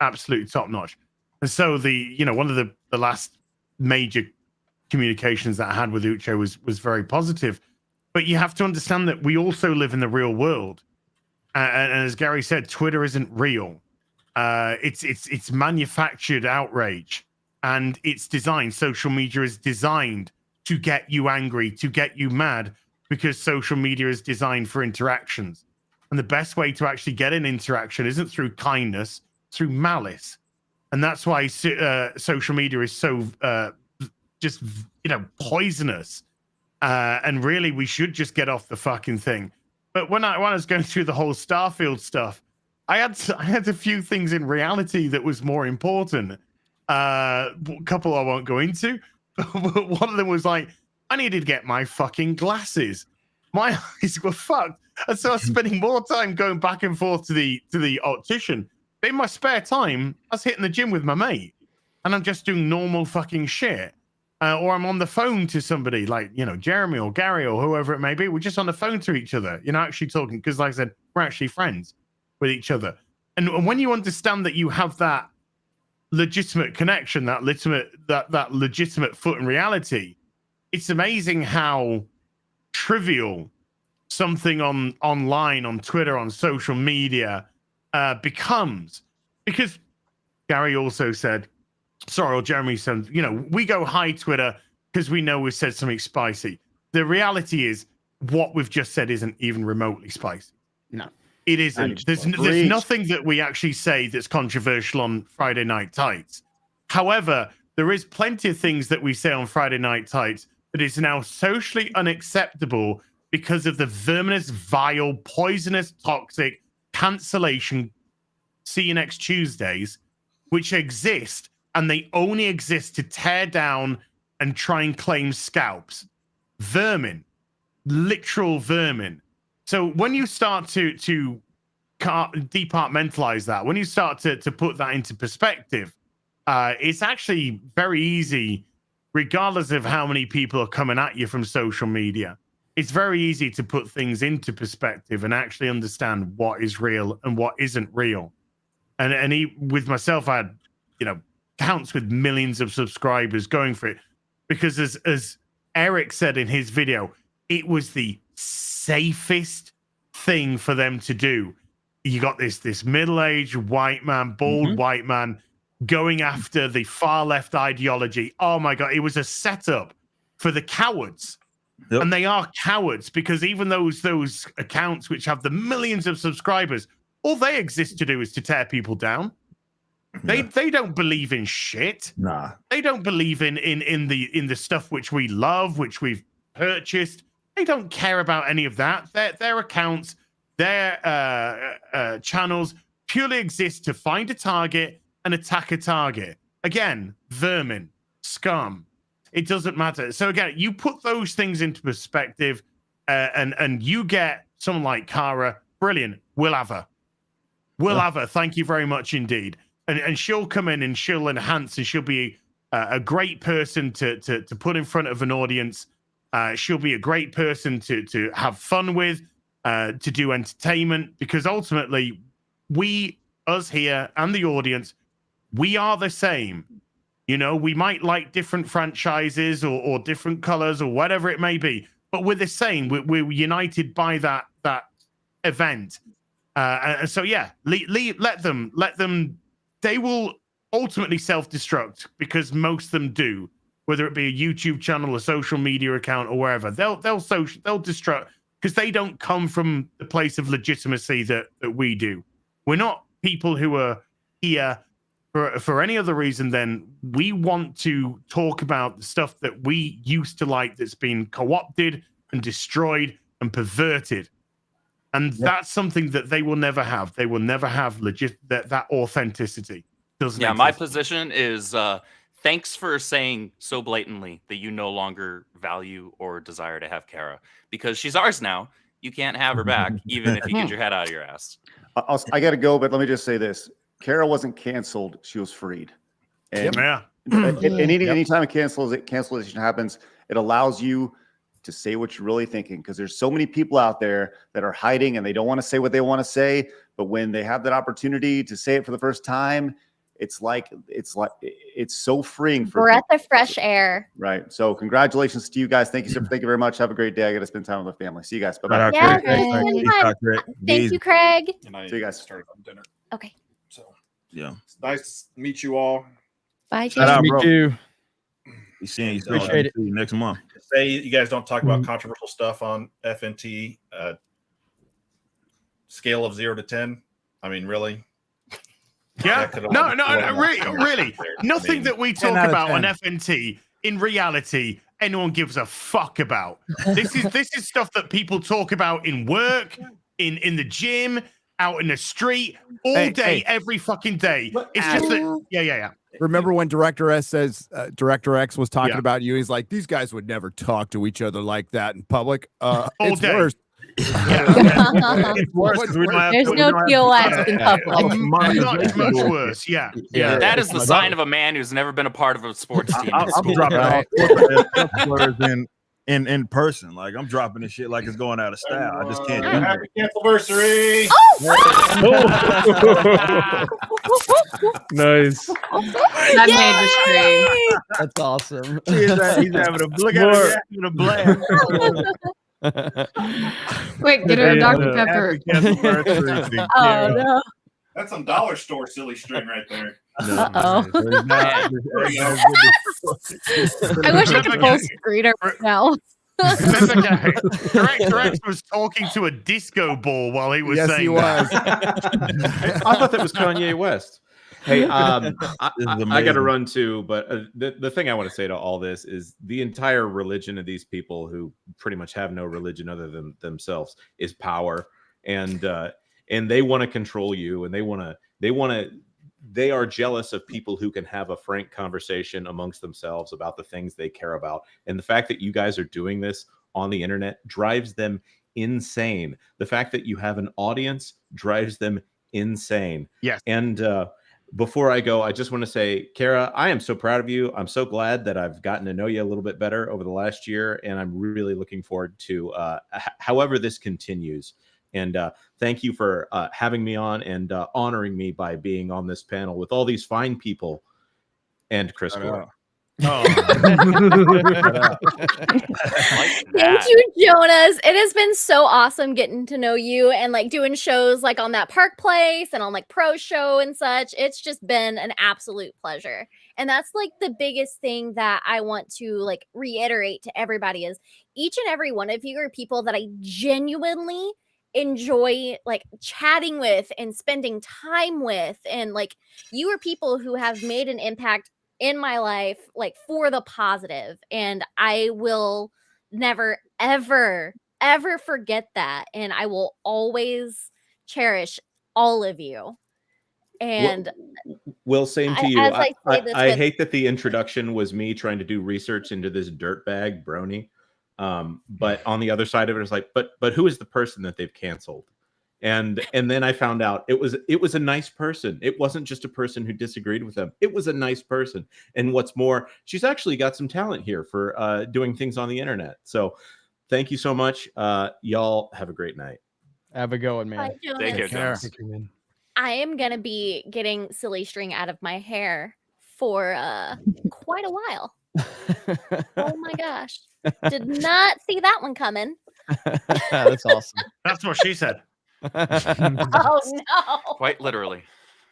absolutely top notch. And so one of the last major communications that I had with Uche was very positive. But you have to understand that we also live in the real world. And as Gary said, Twitter isn't real. It's manufactured outrage, and it's designed. Social media is designed to get you angry, to get you mad, because social media is designed for interactions. And the best way to actually get an interaction isn't through kindness, through malice. And that's why social media is so just, you know, poisonous. And really, we should just get off the fucking thing. But when I was going through the whole Starfield stuff, I had a few things in reality that was more important. A couple I won't go into. But one of them was like, I needed to get my fucking glasses. My eyes were fucked. And so I was spending more time going back and forth to the optician. But in my spare time, I was hitting the gym with my mate. And I'm just doing normal fucking shit. Or I'm on the phone to somebody like, you know, Jeremy or Gary or whoever it may be. We're just on the phone to each other, you know, actually talking. Because like I said, we're actually friends with each other. And when you understand that you have that legitimate connection, that legitimate foot in reality, it's amazing how trivial something online, on Twitter, on social media becomes. Because Gary also said, or Jeremy said, you know, we go high Twitter because we know we've said something spicy. The reality is what we've just said isn't even remotely spicy. No. It isn't. There's nothing that we actually say that's controversial on Friday Night Tights. However, there is plenty of things that we say on Friday Night Tights that is now socially unacceptable because of the verminous, vile, poisonous, toxic cancellation see you next Tuesdays, which exist, and they only exist to tear down and try and claim scalps. Vermin. Literal vermin. So when you start to departmentalize that, when you start to put that into perspective, it's actually very easy, regardless of how many people are coming at you from social media. It's very easy to put things into perspective and actually understand what is real and what isn't real. And with myself, I had, you know, accounts with millions of subscribers going for it, because as Eric said in his video, it was the safest thing for them to do. You got this middle-aged white man, bald white man going after the far left ideology. Oh my God, it was a setup for the cowards. And they are cowards, because even those accounts which have the millions of subscribers all they exist to do is to tear people down. They don't believe in shit. Nah. They don't believe in the stuff which we love, which we've purchased. They don't care about any of that. Their accounts, their channels purely exist to find a target and attack a target. Again, vermin, scum. It doesn't matter. So again, you put those things into perspective, and you get someone like Kara. Brilliant. We'll have her. We'll have her. Thank you very much indeed. And she'll come in and she'll enhance, and she'll be a great person to put in front of an audience. She'll be a great person to have fun with, to do entertainment, because ultimately us here and the audience, we are the same. You know, we might like different franchises or different colors or whatever it may be, but we're the same. We're united by that event. And so, yeah, let them. They will ultimately self-destruct, because most of them do, whether it be a YouTube channel, a social media account, or wherever. They'll destruct, because they don't come from the place of legitimacy that we do. We're not people who are here for any other reason than we want to talk about the stuff that we used to like, that's been co-opted and destroyed and perverted. And that's something that they will never have. They will never have that authenticity. Doesn't exist. My position is thanks for saying so blatantly that you no longer value or desire to have Kara, because she's ours now. You can't have her back, even if you get your head out of your ass. I got to go, but let me just say this. Kara wasn't canceled. She was freed. And anytime a cancellation happens, it allows you to say what you're really thinking, because there's so many people out there that are hiding and they don't want to say what they want to say, but when they have that opportunity to say it for the first time, it's so freeing for breath people. of fresh air. Right. So congratulations to you guys. Thank you, sir. Thank you very much. Have a great day. I got to spend time with the family. See you guys. Bye-bye. Yeah, thank you, Craig. And I See you guys. started on dinner. Okay. So yeah, it's nice to meet you all. Bye, Shout out, bro. Me too. We seeing you. Appreciate it. See you next month. Say you guys don't talk about controversial stuff on FNT. Scale of 0 to 10. I mean, really? Yeah. No, really. Nothing that we talk about on FNT in reality anyone gives a fuck about. This is stuff that people talk about in work, in the gym, out in the street, all day, every fucking day. It's just that, yeah. Remember when Director X was talking about you? He's like, these guys would never talk to each other like that in public. It's day. worse. It's worse. There's no TOS in public. Much worse. Yeah. That is the sign of a man who's never been a part of a sports team. I'm dropping all in person. Like, I'm dropping this shit like it's going out of style. I just can't do it. Happy Cancel-versary. Nice. That made the screen. That's awesome. He's having a look at him having a blast. Quick, get her a Dr. Pepper. Oh no. That's some dollar store silly string right there. Uh-oh. I I wish I could post screener right now. That's okay. Correct was talking to a disco ball while he was saying was. I thought that was Kanye West. Hey, I got to run too, but the thing I want to say to all this is the entire religion of these people, who pretty much have no religion other than themselves, is power, and they want to control you, and they are jealous of people who can have a frank conversation amongst themselves about the things they care about, and the fact that you guys are doing this on the internet drives them insane. The fact that you have an audience drives them insane. Yes. And before I go, I just want to say, Kara, I am so proud of you. I'm so glad that I've gotten to know you a little bit better over the last year, and I'm really looking forward to however this continues. And thank you for having me on and honoring me by being on this panel with all these fine people and Chris Gore. Thank you, Jonas. It has been so awesome getting to know you and like doing shows like on that Park Place and on like Pro Show and such. It's just been an absolute pleasure. And that's like the biggest thing that I want to like reiterate to everybody is each and every one of you are people that I genuinely enjoy like chatting with and spending time with, and like you are people who have made an impact in my life, like for the positive, and I will never ever forget that, and I will always cherish all of you. And Will, same to you. as I say this I with hate that the introduction was me trying to do research into this dirtbag brony. But on the other side of it, it's like, but who is the person that they've canceled? And then I found out it was a nice person. It wasn't just a person who disagreed with them. It was a nice person. And what's more, she's actually got some talent here for doing things on the internet. So thank you so much. Y'all have a great night. Have a good one, man. Bye, Jonas. Take care, Take care. Jonas. I am gonna be getting silly string out of my hair for quite a while. Oh my gosh. Did not see that one coming. That's awesome. That's what she said. Oh no. Quite literally.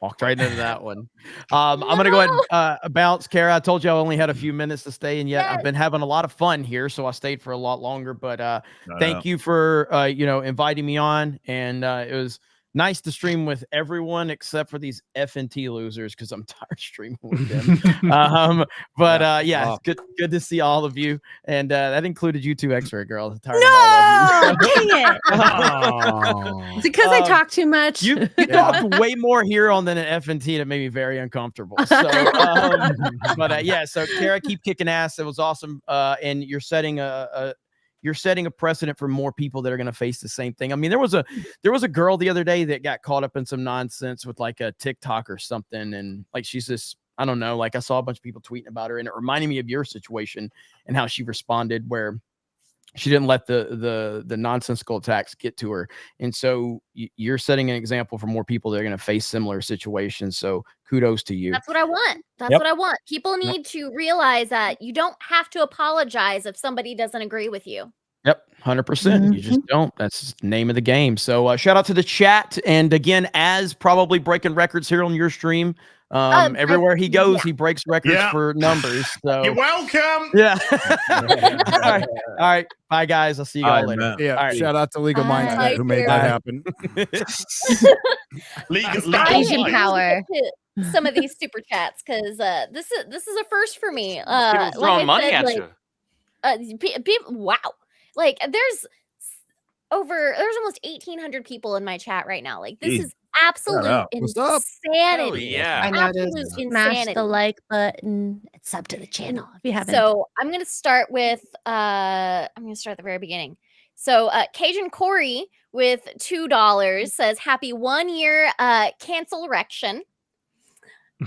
Walked right into that one. I'm gonna go ahead and bounce. Kara, I told you I only had a few minutes to stay, and yet I've been having a lot of fun here, so I stayed for a lot longer. But thank you for inviting me on, and it was nice to stream with everyone except for these FNT losers because I'm tired of streaming with them. It's good to see all of you, and that included you too, X-Ray Girl. Tired of all of you. Dang it. It's because I talk too much. You talked way more here on than an FNT that made me very uncomfortable. So, so Kara, keep kicking ass. It was awesome, and you're setting a precedent for more people that are going to face the same thing. I mean, there was a girl the other day that got caught up in some nonsense with like a TikTok or something, and like she's this, I don't know, like I saw a bunch of people tweeting about her, and it reminded me of your situation and how she responded, where she didn't let the nonsensical attacks get to her. And so you're setting an example for more people that are going to face similar situations. So kudos to you. That's what I want. That's what I want. People need to realize that you don't have to apologize if somebody doesn't agree with you. Yep, 100%. You just don't. That's the name of the game. So shout out to the chat. And again, as probably breaking records here on your stream. Everywhere he goes, he breaks records for numbers. So you're welcome. Yeah. All right. Bye, guys. I'll see you guys later. Man. Yeah. All right. Shout out to Legal Mindset who made that happen. Asian power. Some of these super chats because this is a first for me. People throwing money at you. Wow. Like there's almost 1,800 people in my chat right now. Like this is absolute insanity. Yeah, I know it is. Smash the like button. It's sub to the channel if you haven't. So I'm gonna start with at the very beginning. So Cajun Corey with $2 says happy 1 year cancel erection.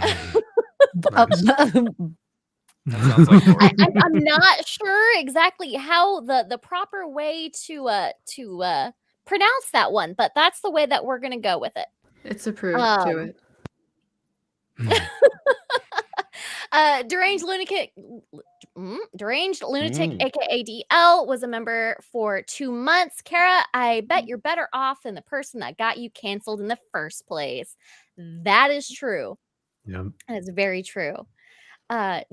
I'm not sure exactly how the proper way to pronounce that one, but that's the way that we're gonna go with it. It's approved to it. Deranged lunatic, aka DL, was a member for 2 months. Kara, I bet you're better off than the person that got you canceled in the first place. That is true. Yeah, that is very true.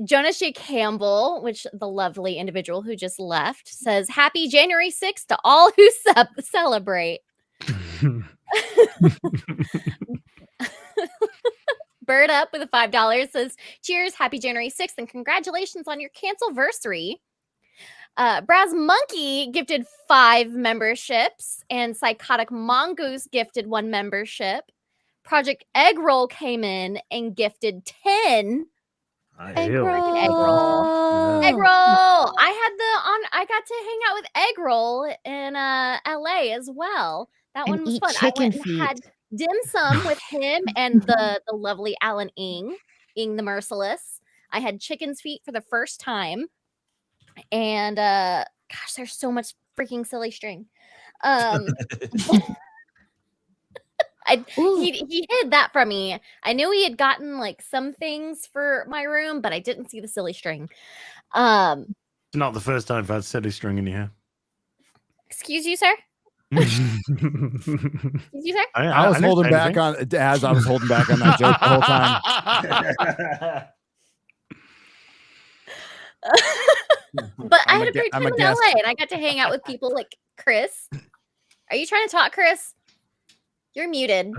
Jonas J. Campbell, which the lovely individual who just left, says, happy January 6th to all who celebrate. Bird Up with a $5 says, cheers, happy January 6th, and congratulations on your Cancel-versary. Braz Monkey gifted 5 memberships, and Psychotic Mongoose gifted 1 membership. Project Egg Roll came in and gifted 10. Egg roll. Egg roll. I got to hang out with Egg Roll in LA as well. That one was fun. I went and had dim sum with him and the lovely Alan Ing the Merciless. I had chicken's feet for the first time. And gosh, there's so much freaking silly string. He hid that from me. I knew he had gotten like some things for my room, but I didn't see the silly string. It's not the first time I've had silly string in here. Excuse you, sir? Excuse you, sir? I was holding back on as I was holding back on that joke the whole time. But I had a great time in LA, and I got to hang out with people like Chris Are you trying to talk, Chris? You're muted.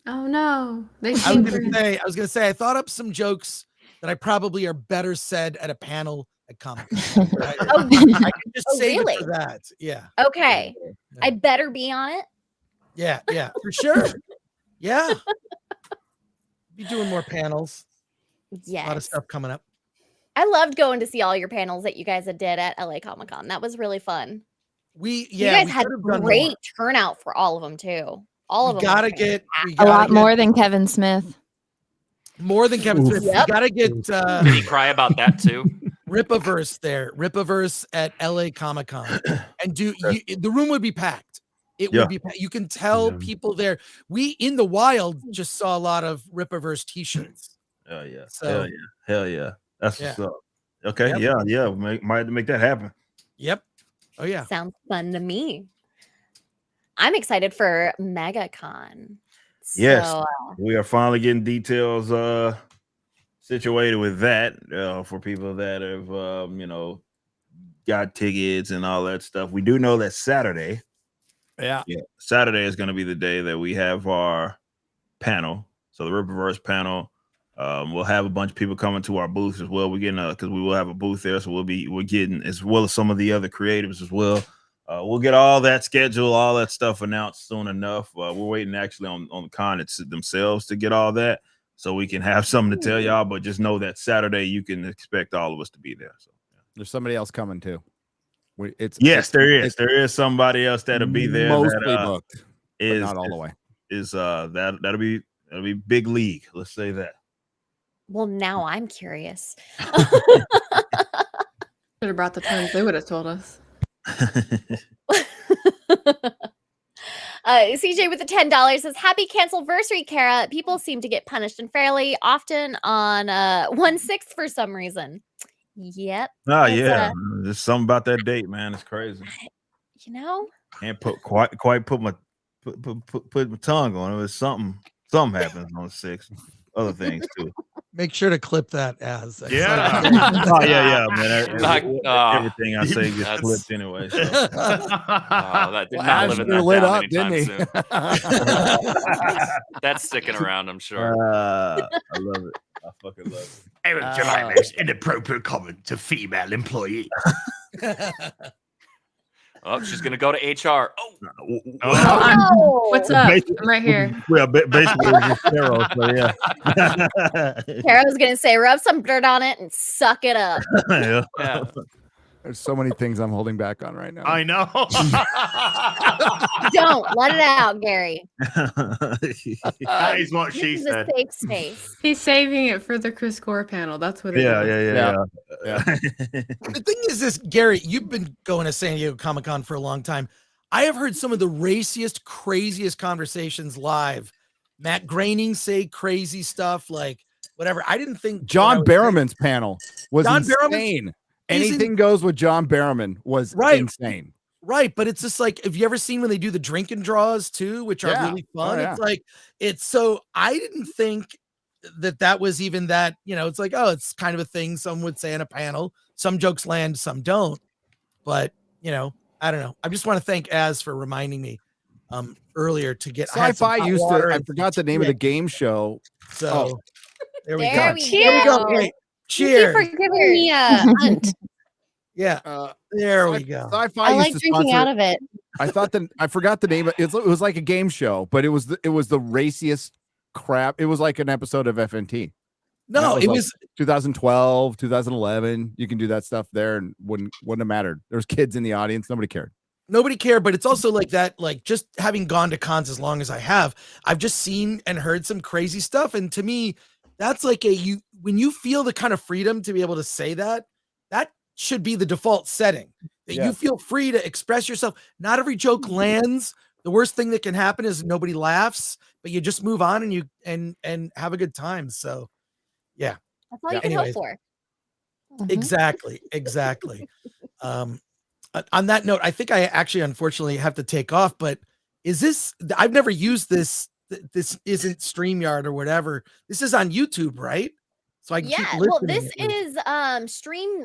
Oh no. They I was gonna say I thought up some jokes that I probably are better said at a panel at Comic-Con. I can just save it for that. Yeah. Okay. I better be on it. Yeah, for sure. Yeah. Be doing more panels. Yes. A lot of stuff coming up. I loved going to see all your panels that you guys did at LA Comic-Con. That was really fun. You guys had great turnout for all of them too. All of them. A lot more than Kevin Smith. More than Kevin Smith. Yep. You gotta get Did he cry about that too? Ripaverse there. Ripaverse at LA Comic-Con. And the room would be packed. It would be you can tell people there. We in the wild just saw a lot of Ripaverse t-shirts. Oh yeah. So, Hell yeah. That's what's up. Okay. Yep. Yeah. Might have to make that happen. Yep. Oh yeah. Sounds fun to me. I'm excited for MegaCon. Yes, So, we are finally getting details situated with that for people that have got tickets and all that stuff. We do know that Saturday. Yeah. Saturday is going to be the day that we have our panel. So the Ripaverse panel. We'll have a bunch of people coming to our booths as well. We're getting because we will have a booth there, so we're getting as well as some of the other creatives as well. We'll get all that schedule, all that stuff announced soon enough. We're waiting actually on the con themselves to get all that, so we can have something to tell y'all. But just know that Saturday you can expect all of us to be there. So there's somebody else coming too. There is somebody else that'll be there. Mostly booked, but not all the way. That'll be big league. Let's say that. well, now I'm curious. Should have brought the twins. They would have told us. CJ with the $10 says, "Happy Cancel-versary, Kara. People seem to get punished unfairly, often on 1/6 for some reason." Yep. Oh yeah, there's something about that date, man. It's crazy. You know, Can't quite put my tongue on it. There's something happens on 6. Other things too. Make sure to clip that as. Oh yeah, man. Everything I say gets clipped anyway. So. That did not live in that lit down up, didn't he? soon. That's sticking around, I'm sure. I love it. I fucking love it. Aaron Jemima's inappropriate comment to female employee. Oh, she's gonna go to HR. What's up? I'm right here. Well, basically, it was Carol, so yeah. Kara was gonna say, "Rub some dirt on it and suck it up." Yeah. There's so many things I'm holding back on right now. I know. Don't let it out, Gary. That is what she This is said. a safe space. He's saving it for the Chris Gore panel. That's what it is. Yeah. The thing is this, Gary, you've been going to San Diego Comic-Con for a long time. I have heard some of the raciest, craziest conversations live. Matt Groening say crazy stuff like whatever. I didn't think John Barrowman's panel was John insane. Anything goes with John Barrowman was insane. Right, but it's just like, have you ever seen when they do the drink and draws too, which are really fun? It's like, I didn't think that was even that, it's like, oh, it's kind of a thing some would say in a panel. Some jokes land, some don't. But, I don't know. I just want to thank Az for reminding me earlier to get Sci-Fi used to, I forgot the name of the game show. So there we There go. we Here we go. go. Great. Cheers. Cheers. Thank you for giving me a hunt. Yeah. There we go. Sci-Fi I used like to drinking sponsor- out of it. I forgot the name. It was like a game show, but it was the raciest crap. It was like an episode of FNT. No, it was 2012, 2011. You can do that stuff there, and wouldn't have mattered. There was kids in the audience. Nobody cared. Nobody cared, but it's also like that, like just having gone to cons as long as I have, I've just seen and heard some crazy stuff. And to me, that's like when you feel the kind of freedom to be able to say that should be the default setting. That you feel free to express yourself. Not every joke lands. The worst thing that can happen is nobody laughs, but you just move on and you have a good time. So yeah. That's all you can hope for. Exactly. On that note, I think I actually unfortunately have to take off, but I've never used this. This isn't StreamYard or whatever. This is on YouTube, right? So I can keep Well, listening. this is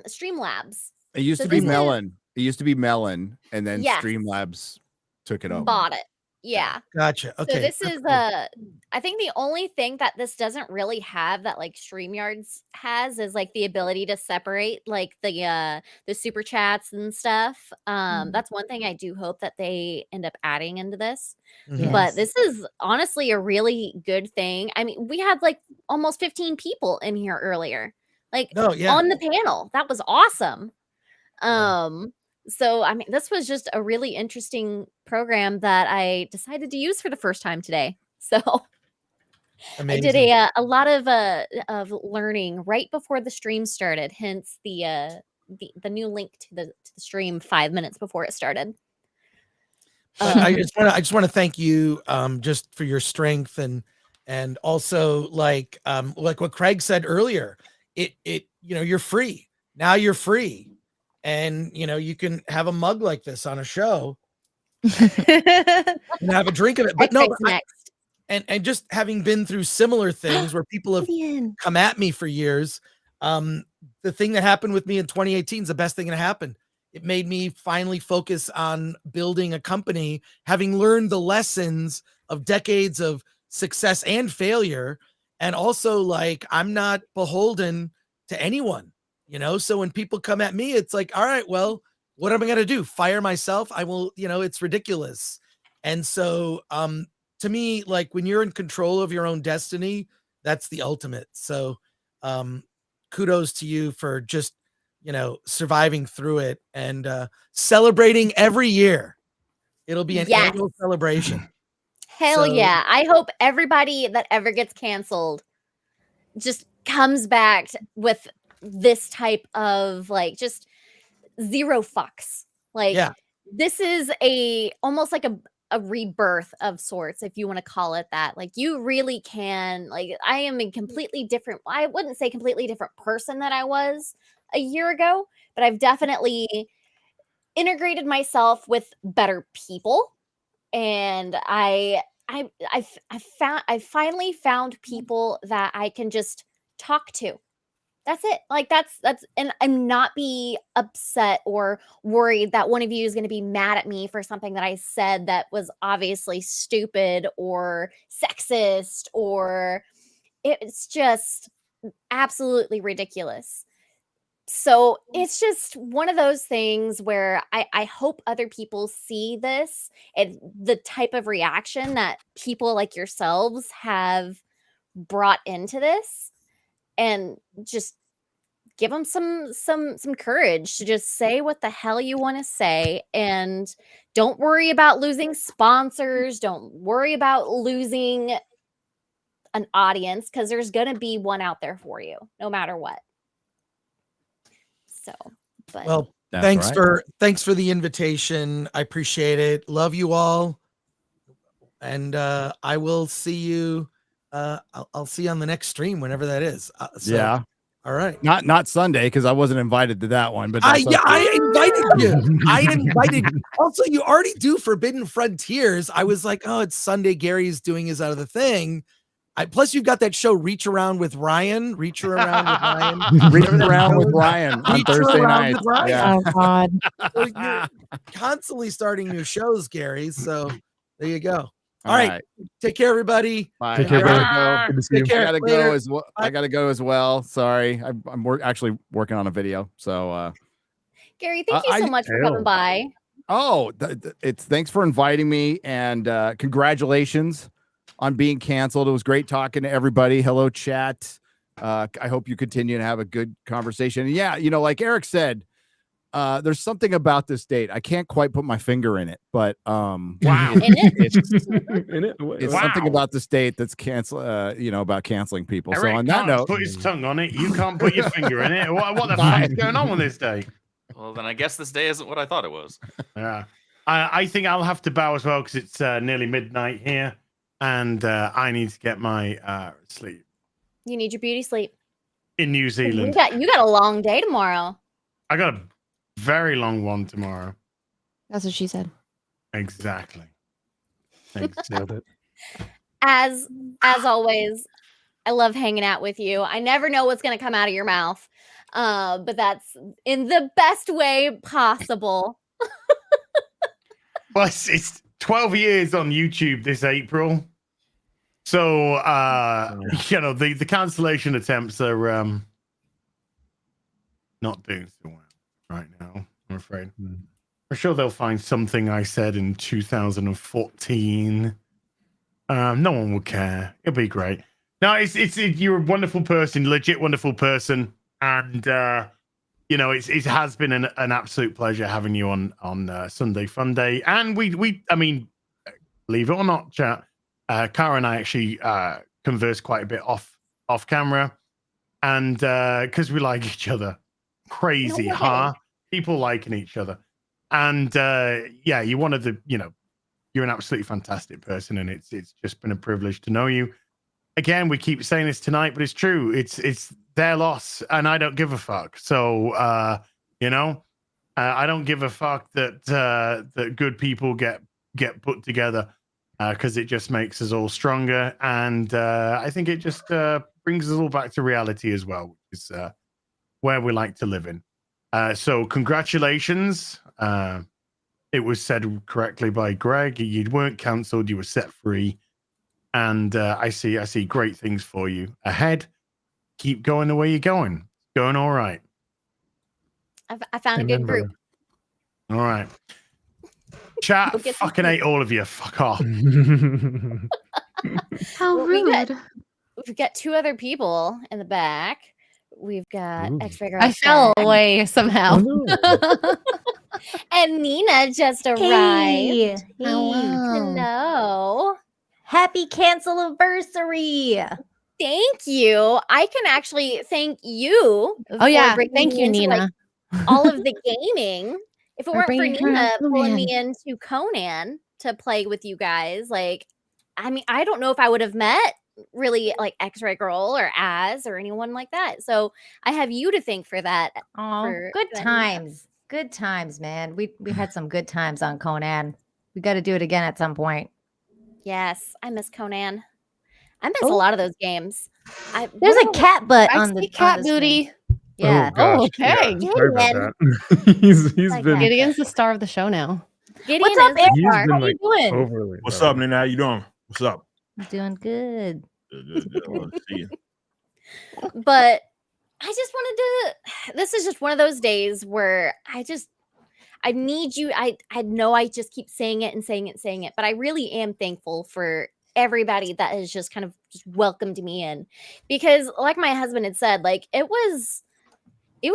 Streamlabs. It used to be Melon. It used to be Melon, and then Yes. Streamlabs took it over. bought it. Yeah. Gotcha. So Okay. this that's is cool. I think the only thing that this doesn't really have that like StreamYards has is like the ability to separate like the super chats and stuff. That's one thing I do hope that they end up adding into this. Mhm. But this is honestly a really good thing. I mean, we had like almost 15 people in here earlier. Like No, yeah. on the panel. That was awesome. So I mean, this was just a really interesting program that I decided to use for the first time today. So I did Amazing. a lot of learning right before the stream started. Hence the new link to the stream 5 minutes before it started. But I just want to thank you just for your strength and also like what Craig said earlier. It you know, you're free. Now you're free. And you know, you can have a mug like this on a show and have a drink of it. But no, next. And just having been through similar things where people have come at me for years, the thing that happened with me in 2018 is the best thing that happened. It made me finally focus on building a company, having learned the lessons of decades of success and failure. And also like, I'm not beholden to anyone, you know? So when people come at me, it's like, all right, well, what am I going to do? Fire myself? I will, you know, it's ridiculous. And so, to me, like when you're in control of your own destiny, that's the ultimate. So, kudos to you for just, you know, surviving through it and celebrating every year. It'll be an annual celebration. Hell So- yeah. I hope everybody that ever gets canceled just comes back with this type of like just zero fucks. Like Yeah. this is almost like a rebirth of sorts, if you want to call it that. Like you really can, like I am a completely different, I wouldn't say completely different person that I was a year ago, but I've definitely integrated myself with better people. And I finally found people that I can just talk to. That's it. Like that's and I'm not be upset or worried that one of you is going to be mad at me for something that I said that was obviously stupid or sexist or it's just absolutely ridiculous. So it's just one of those things where I hope other people see this and the type of reaction that people like yourselves have brought into this and just give them some courage to just say what the hell you want to say and don't worry about losing sponsors, don't worry about losing an audience because there's going to be one out there for you no matter what. So, but Well, That's thanks for the invitation. I appreciate it. Love you all. And I will see you I'll see you on the next stream whenever that is. Yeah. All right. Not Sunday because I wasn't invited to that one, but I that's okay. invited you. I invited you. Also, you already do Forbidden Frontiers. I was like, oh, it's Sunday. Gary's doing his other thing. Plus, you've got that show, Reach Around with Ryan. Reach Around with Ryan. Reaching around with Ryan on Reach Thursday Around night. with Ryan. Yeah. Oh God. So you're constantly starting new shows, Gary. So there you go. All right. Take care, everybody. Bye. Take care, I brother. gotta go. Good to see I you. gotta Later. go as well. I gotta go as well. Sorry, I'm actually working on a video. So Gary, thank you so much for coming by. It's thanks for inviting me and congratulations on being canceled. It was great talking to everybody. Hello, chat. I hope you continue to have a good conversation. And yeah, you know, like Eric said, there's something about this date. I can't quite put my finger in it, but Wow. it's something about this date that's about canceling people. Eric so on that can't note, put his tongue on it. You can't put your finger in it. What the fuck is going on with this day? Well, then I guess this day isn't what I thought it was. Yeah. I think I'll have to bow as well because it's nearly midnight here. And I need to get my sleep. You need your beauty sleep. In New Zealand. You got a long day tomorrow. I got a very long one tomorrow. That's what she said. Exactly. Nailed it. As always, I love hanging out with you. I never know what's going to come out of your mouth, but that's in the best way possible. Well, 12 years on YouTube this April. So you know, the cancellation attempts are not doing so well right now, I'm afraid. I'm sure they'll find something I said in 2014. No one will care. It'll be great. No, you're a wonderful person, legit wonderful person, and you know, it has been an absolute pleasure having you on Sunday Funday. And we I mean, believe it or not, chat, Cara and I actually converse quite a bit off camera, and because we like each other. Crazy, huh? People liking each other. And yeah, you're one of the, you know, you're an absolutely fantastic person, and it's just been a privilege to know you. Again, we keep saying this tonight, but it's true. It's their loss, and I don't give a fuck. So you know, I don't give a fuck that that good people get put together, because it just makes us all stronger, and I think it just brings us all back to reality as well, which is where we like to live in. So congratulations. It was said correctly by Greg. You weren't cancelled. You were set free. And I see great things for you ahead. Keep going the way you're going. Going all right. I found a good group. All right. Chat, fucking hate all of you. Fuck off. How rude. We've got two other people in the back. We've got X-Ray Girl. I fell away somehow. And Nina just arrived. Hey. Hello. Happy Cancel-versary. Thank you. I can actually thank you. Oh yeah, bringing thank me you, into, Nina. like, all of the gaming. If it For weren't for bringing her Nina up, pulling me Conan. into Conan to play with you guys, like, I mean, I don't know if I would have met really like X-Ray Girl or Az or anyone like that. So I have you to thank for that. Oh, good times. Good times, man. We had some good times on Conan. We got to do it again at some point. Yes, I miss Conan. I miss a lot of those games. There's a cat butt I on the see cat on the booty. screen. Yeah. gosh, okay. yeah, sorry about that. he's Like been Gideon's the star of the show now. Gideon What's up, is Eric? the he's star. been How you like doing? overly. What's up, Nina? How you doing? What's up? I'm doing good. Good. Well, let's see you. But I just wanted to, this is just one of those days where I need you. I know I just keep saying it and saying it, but I really am thankful for everybody that has just kind of just welcomed me in, because like my husband had said, like it was a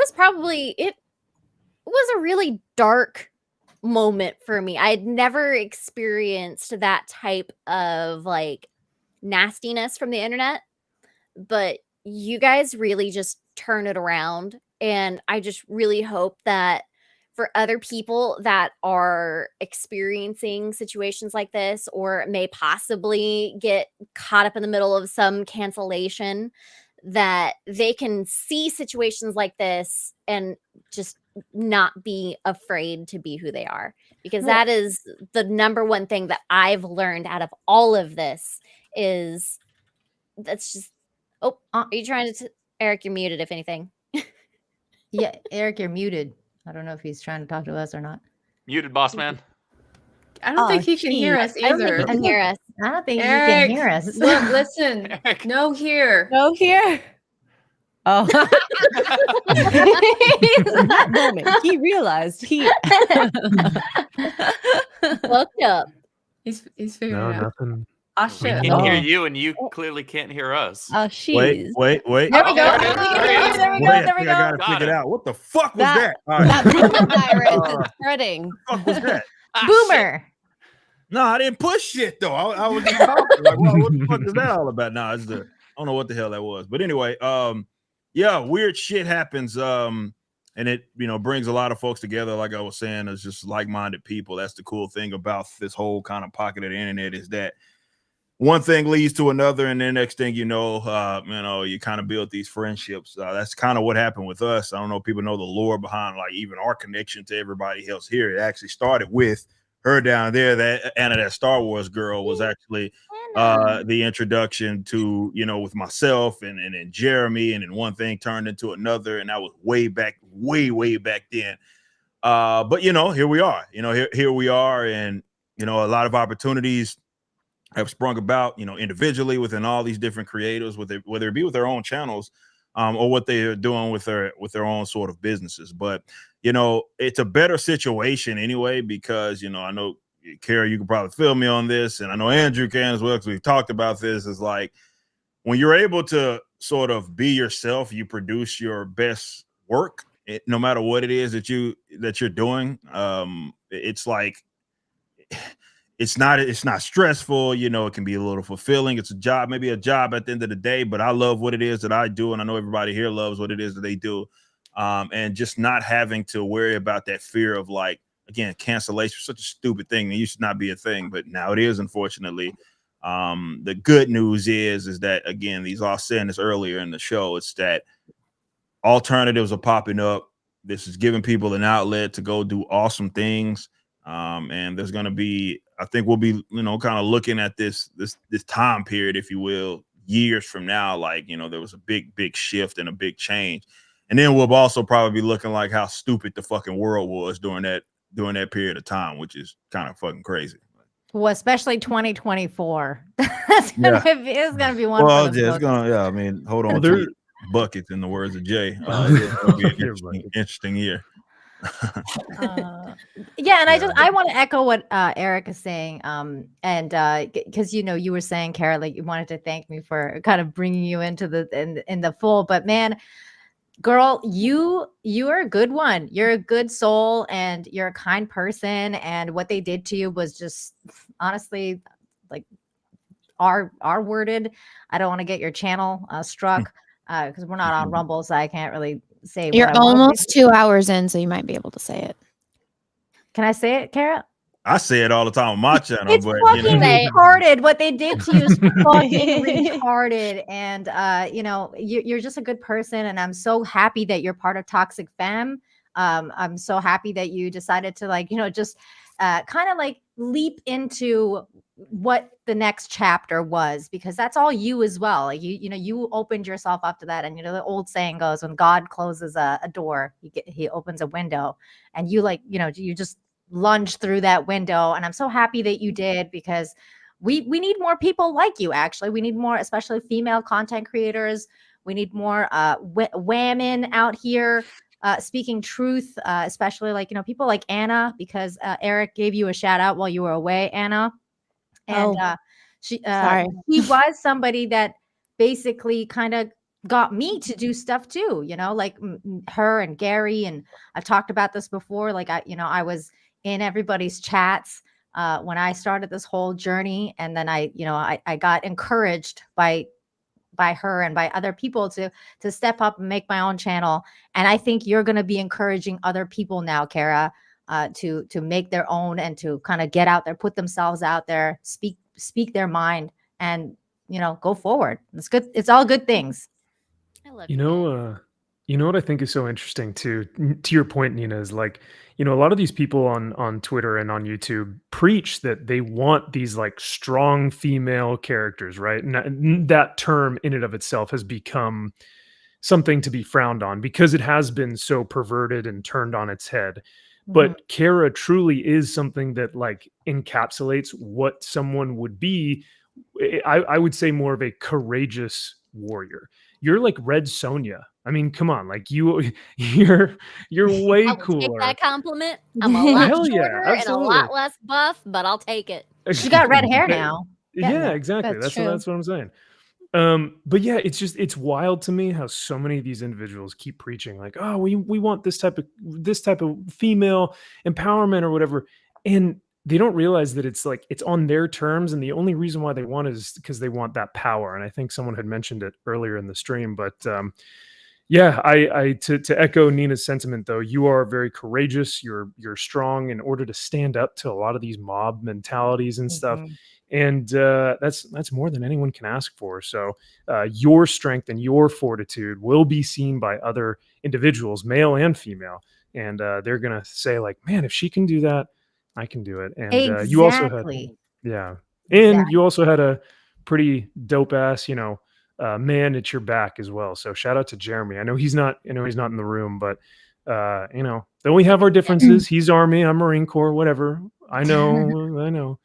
really dark moment for me. I had never experienced that type of like nastiness from the internet, but you guys really just turn it around. And I just really hope that for other people that are experiencing situations like this, or may possibly get caught up in the middle of some cancellation, that they can see situations like this and just not be afraid to be who they are. Because that is the number one thing that I've learned out of all of this is that's just, are you trying to, Eric, you're muted if anything. Yeah, Eric, you're muted. I don't know if he's trying to talk to us or not. Muted, boss man. I don't think he can hear us I don't think either. he can hear us. I don't think Eric, you can hear us. Look, listen. No here. Go here. Oh. In that moment, he realized he Looked up. He's figuring No, it out. nothing. Oh We shit. can hear you, and you clearly can't hear us. Oh, Wait. she's There we go. Oh, there it is. There we go. Wait, I There we think I got go. it Got figured it. out. What the fuck was that? All that right. boomer virus is spreading. What the fuck was that? Ah, Boomer. No, I didn't push shit though. I was just talking. Like, what the fuck is that all about? No, it's the I don't know what the hell that was. But anyway, yeah, weird shit happens. And it, brings a lot of folks together. Like I was saying, it's just like-minded people. That's the cool thing about this whole kind of pocket of the internet, is that one thing leads to another, and then next thing you know, you kind of build these friendships. That's kind of what happened with us. I don't know if people know the lore behind like even our connection to everybody else here. It actually started with her down there. That Anna, that Star Wars girl, was actually the introduction to, with myself and Jeremy, and then one thing turned into another, and that was way back then. But here we are. Here we are, and you know, a lot of opportunities have sprung about, you know, individually within all these different creators, whether it be with their own channels, or what they're doing with their own sort of businesses. But you know, it's a better situation anyway, because you know, I know Kara, you can probably fill me on this, and I know Andrew can as well, because we've talked about this. Is like when you're able to sort of be yourself, you produce your best work, no matter what it is that you're doing. It's like it's not stressful, you know. It can be a little fulfilling. It's a job, maybe a job at the end of the day, but I love what it is that I do, and I know everybody here loves what it is that they do. And just not having to worry about that fear of, like, again, cancellation, such a stupid thing. It used to not be a thing, but now it is, unfortunately. The good news is that, again, these all saying this earlier in the show, it's that alternatives are popping up. This is giving people an outlet to go do awesome things. And there's going to be, I think we'll be, you know, kind of looking at this time period, if you will, years from now, like, you know, there was a big shift and a big change. And then we'll also probably be looking like how stupid the fucking world was during that period of time, which is kind of fucking crazy. Well, especially 2024. It's gonna be one. Well, for the yeah, it's books. gonna. Yeah, I mean, hold on to your buckets, in the words of Jay. It's gonna be an interesting year. Yeah, and I want to echo what Eric is saying. And because you know, you were saying, Kara, like you wanted to thank me for kind of bringing you into in the full. But man, girl, you are a good one. You're a good soul, and you're a kind person. And what they did to you was just honestly, like, R worded. I don't want to get your channel struck because we're not on Rumble, so I can't really say. You're what I wanna almost say. 2 hours in, so you might be able to say it. Can I say it, Kara? I say it all the time on my channel, It's but fucking retarded. What they did to you is fucking Say retarded. And you know, you're just a good person, and I'm so happy that you're part of Toxic Femme. I'm so happy that you decided to, like, you know, just kind of like leap into what the next chapter was, because that's all you as well. Like you know, you opened yourself up to that. And you know, the old saying goes, when God closes a door, he opens a window. And you, like, you know, you just lunge through that window. And I'm so happy that you did, because we need more people like you. Actually, we need more, especially female content creators. We need more women out here speaking truth, especially, like, you know, people like Anna, because Eric gave you a shout out while you were away, Anna. And she was somebody that basically kind of got me to do stuff too, you know, like her and Gary. And I've talked about this before. Like, I was in everybody's chats when I started this whole journey. And then I got encouraged by her and by other people to step up and make my own channel. And I think you're going to be encouraging other people now, Kara, to make their own, and to kind of get out there, put themselves out there, speak their mind, and, you know, go forward. It's good. It's all good things. I love You know what I think is so interesting too, to your point, Nina, is like, you know, a lot of these people on Twitter and on YouTube preach that they want these like strong female characters, right? And that term in and of itself has become something to be frowned on, because it has been so perverted and turned on its head. But Kara truly is something that, like, encapsulates what someone would be. I would say more of a courageous warrior. You're like Red Sonja. I mean, come on, like you're way I will cooler. take that compliment. I'm a lot Hell yeah, shorter and a absolutely. lot less buff, but I'll take it. She got red hair now. Yeah, exactly. That's what I'm saying. But yeah, it's wild to me how so many of these individuals keep preaching like, oh, we want this type of female empowerment or whatever, and they don't realize that it's like it's on their terms, and the only reason why they want it is because they want that power. And I think someone had mentioned it earlier in the stream, but yeah, I to echo Nina's sentiment though, you are very courageous. You're strong in order to stand up to a lot of these mob mentalities and stuff. And that's more than anyone can ask for. So your strength and your fortitude will be seen by other individuals, male and female, and they're gonna say like, "Man, if she can do that, I can do it." And you also had, and you also had a pretty dope ass, you know, man at your back as well. So shout out to Jeremy. I know he's not in the room, but you know, though we have our differences. He's Army, I'm Marine Corps, whatever. I know.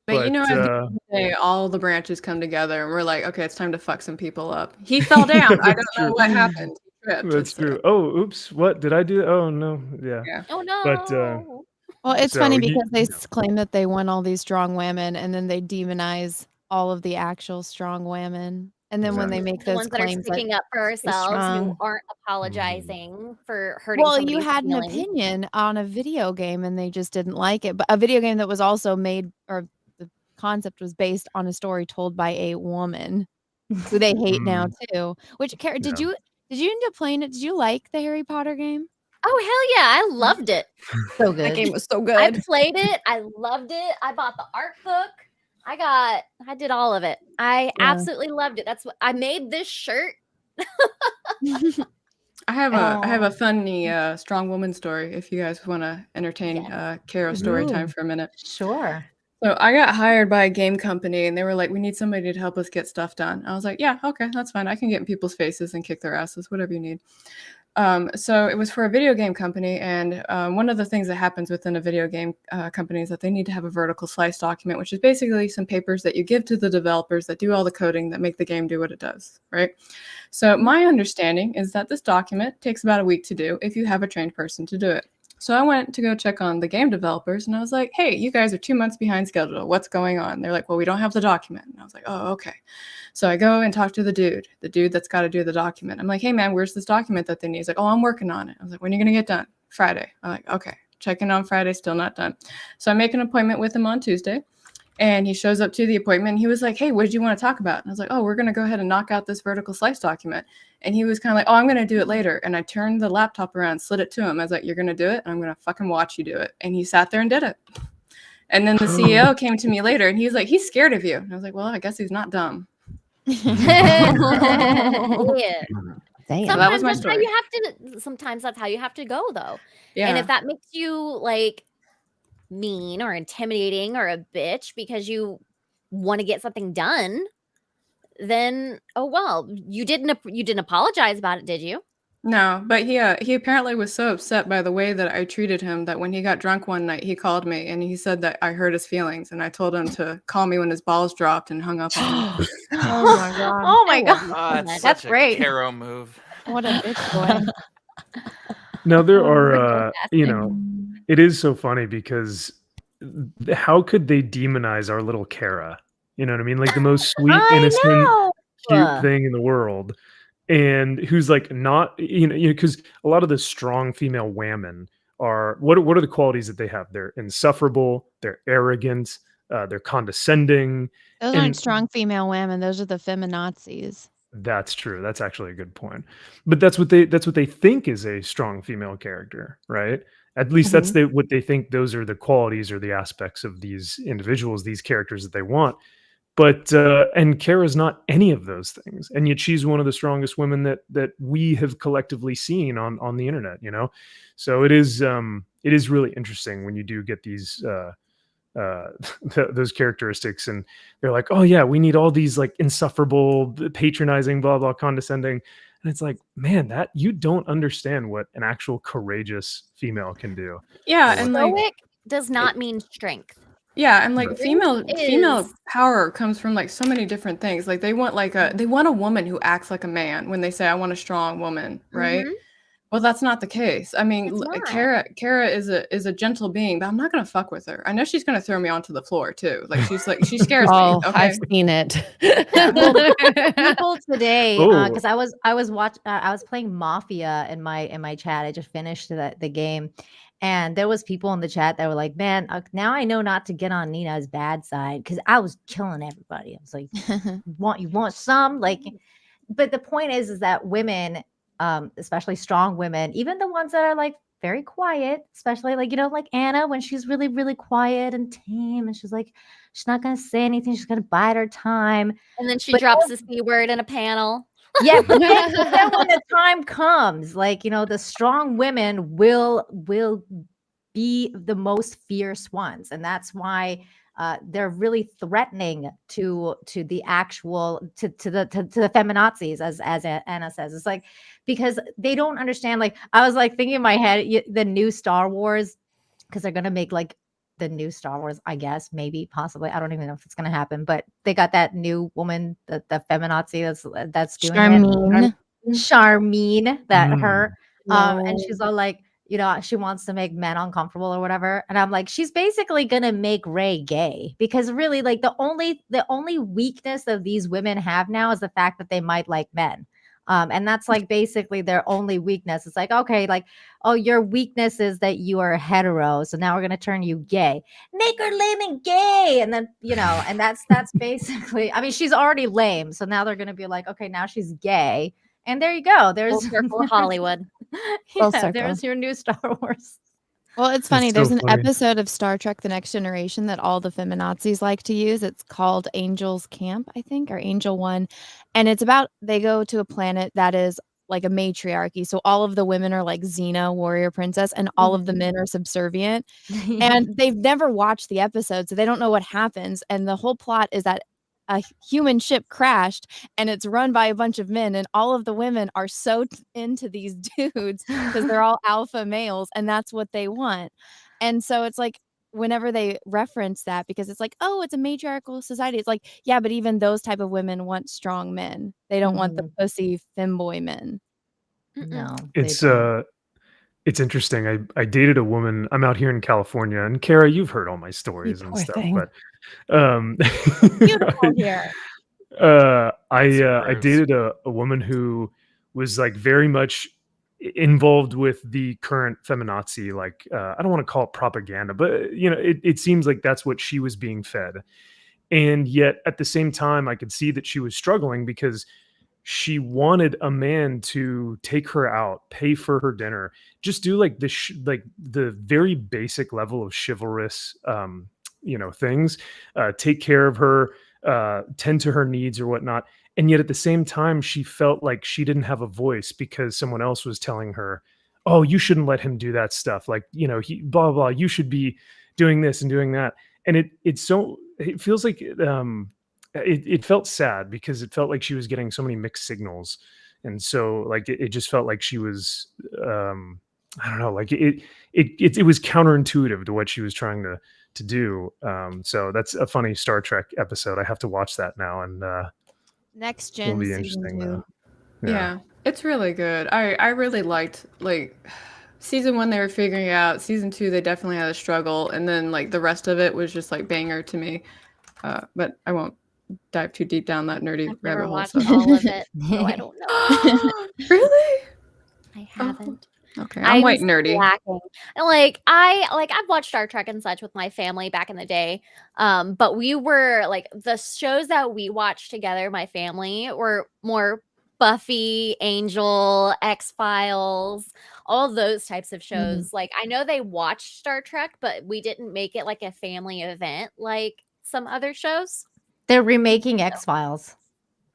But you know, at the end of the day, all the branches come together, and we're like, okay, it's time to fuck some people up. He fell down. I don't know what happened. He tripped. That's true. Oh, oops. What did I do? Oh no. Yeah. Oh no. But Well, it's so funny you- because they claim that they want all these strong women, and then they demonize all of the actual strong women. And then when they make The those ones that are claims, like, sticking up for "Be ourselves, who strong." aren't apologizing for hurting Well, you somebody's had an feelings. opinion on a video game, and they just didn't like it. But a video game that was also made, or the concept was based on a story told by a woman, who they hate now too. Which, Kara, did you end up playing it? Did you like the Harry Potter game? Oh hell yeah, I loved it. So That good. game was so I good. played it. I loved it. I bought the art book. I did all of it. I absolutely loved it. That's what I made this shirt. I have a funny strong woman story if you guys want to entertain Kara story time Ooh. for a minute. Sure. So I got hired by a game company and they were like, we need somebody to help us get stuff done. I was like, yeah, okay, that's fine. I can get in people's faces and kick their asses, whatever you need. So it was for a video game company, and one of the things that happens within a video game company is that they need to have a vertical slice document, which is basically some papers that you give to the developers that do all the coding that make the game do what it does, right? So my understanding is that this document takes about a week to do if you have a trained person to do it. So I went to go check on the game developers, and I was like, hey, you guys are 2 months behind schedule. What's going on? They're like, well, we don't have the document. And I was like, oh, okay. So I go and talk to the dude that's got to do the document. I'm like, hey, man, where's this document that they need? He's like, oh, I'm working on it. I was like, when are you going to get done? Friday. I'm like, okay. Checking on Friday, still not done. So I make an appointment with him on Tuesday. And he shows up to the appointment. And he was like, hey, what did you want to talk about? And I was like, oh, we're going to go ahead and knock out this vertical slice document. And he was kind of like, oh, I'm going to do it later. And I turned the laptop around, slid it to him. I was like, you're going to do it? And I'm going to fucking watch you do it. And he sat there and did it. And then the CEO came to me later and he's like, he's scared of you. And I was like, well, I guess he's not dumb. Yeah. Damn. So that was my Sometimes that's how story. you have to. Sometimes that's how you have to go, though. Yeah. And if that makes you like mean or intimidating or a bitch because you want to get something done, then oh well, you didn't apologize about it, did you? No, but he apparently was so upset by the way that I treated him that when he got drunk one night, he called me and he said that I hurt his feelings, and I told him to call me when his balls dropped and hung up on me. Oh my god. Oh my god. It's That's such a great. Caro move. What a bitch boy. Now there Oh, are, it is so funny because how could they demonize our little Kara? You know what I mean? Like the most sweet, I innocent, know. cute thing in the world, and who's like not, because a lot of the strong female women are what are the qualities that they have? They're insufferable, they're arrogant, they're condescending. Those and aren't strong female women. Those are the feminazis. That's true. That's actually a good point. But that's what they think is a strong female character, right? At least that's what they think those are the qualities or the aspects of these individuals, these characters that they want. But and Kara's not any of those things. And yet she's one of the strongest women that we have collectively seen on the internet, So it is really interesting when you do get these those characteristics, and they're like, oh yeah, we need all these like insufferable, patronizing, blah blah, condescending, and it's like, man, that you don't understand what an actual courageous female can do. Yeah, and like Stoic does not mean strength. yeah, and like female is- power comes from like so many different things. Like they want a woman who acts like a man when they say I want a strong woman, right? Mhm. Well, that's not the case. I mean, It's not. Kara is a gentle being, but I'm not gonna fuck with her. I know she's gonna throw me onto the floor too. Like she scares Oh, me. Okay. I've seen it. People today, Oh. because I was playing Mafia in my chat. I just finished the game, and there was people in the chat that were like, "Man, now I know not to get on Nina's bad side because I was killing everybody." I was like, "You want some?" Like, but the point is that women, especially strong women, even the ones that are like very quiet, especially like like Anna when she's really really quiet and tame, and she's like she's not gonna say anything, she's gonna bide her time. And then she But drops the C word in a panel. Yeah, but then when the time comes, like the strong women will be the most fierce ones, and that's why they're really threatening to the actual to the feminazis, as Anna says. It's like because they don't understand. Like I was like thinking in my head, the new Star Wars, because they're gonna make like the new Star Wars, I guess, maybe, possibly. I don't even know if it's gonna happen, but they got that new woman, the feminazi that's doing Charmine. it. Charmine, that Mm. her. And No. she's all like, she wants to make men uncomfortable or whatever. And I'm like, she's basically gonna make Rey gay, because really, like, the only weakness that these women have now is the fact that they might like men. And that's like basically their only weakness. It's like, okay, like, oh, your weakness is that you are hetero, so now we're gonna turn you gay. Make her lame and gay, and then and that's basically. I mean, she's already lame, so now they're gonna be like, okay, now she's gay, and there you go. Full There's circle Hollywood. Full yeah, circle. there's your new Star Wars. Well, it's That's funny. so There's an funny. episode of Star Trek: The Next Generation that all the feminazis like to use. It's called Angel's Camp, I think, or Angel One. And it's about they go to a planet that is like a matriarchy. So all of the women are like Xena, warrior princess, and all of the men are subservient. And they've never watched the episode, so they don't know what happens. And the whole plot is that a human ship crashed and it's run by a bunch of men, and all of the women are so into these dudes because they're all alpha males and that's what they want. And so it's like whenever they reference that, because it's like, oh, it's a matriarchal society, it's like, yeah, but even those type of women want strong men. They don't want the pussy femboy men. No, It's interesting. I dated a woman. I'm out here in California, and Kara, you've heard all my stories and poor stuff, thing. but Beautiful here. I dated a woman who was like very much involved with the current feminazi. Like I don't want to call it propaganda, but it seems like that's what she was being fed. And yet at the same time, I could see that she was struggling because she wanted a man to take her out, pay for her dinner, just do like the very basic level of chivalrous, things, take care of her, tend to her needs or whatnot. And yet at the same time, she felt like she didn't have a voice because someone else was telling her, oh, you shouldn't let him do that stuff. Like, he blah, blah, blah, you should be doing this and doing that. And it feels like, it felt sad because it felt like she was getting so many mixed signals. And so like, it just felt like she was, I don't know, like it was counterintuitive to what she was trying to do. So that's a funny Star Trek episode. I have to watch that now. And, Next it'll Gen be season interesting. 2. Yeah, it's really good. I really liked like season 1 they were figuring it out. Season 2 they definitely had a struggle, and then like the rest of it was just like banger to me. But I won't dive too deep down that nerdy I've rabbit never hole. watched So. all of it, so I don't know. Really? I haven't. Okay, I'm white nerdy. Slacking. And I've watched Star Trek and such with my family back in the day. But we were like the shows that we watched together, my family, were more Buffy, Angel, X-Files, all those types of shows. Like I know they watched Star Trek, but we didn't make it like a family event like some other shows. They're remaking X-Files.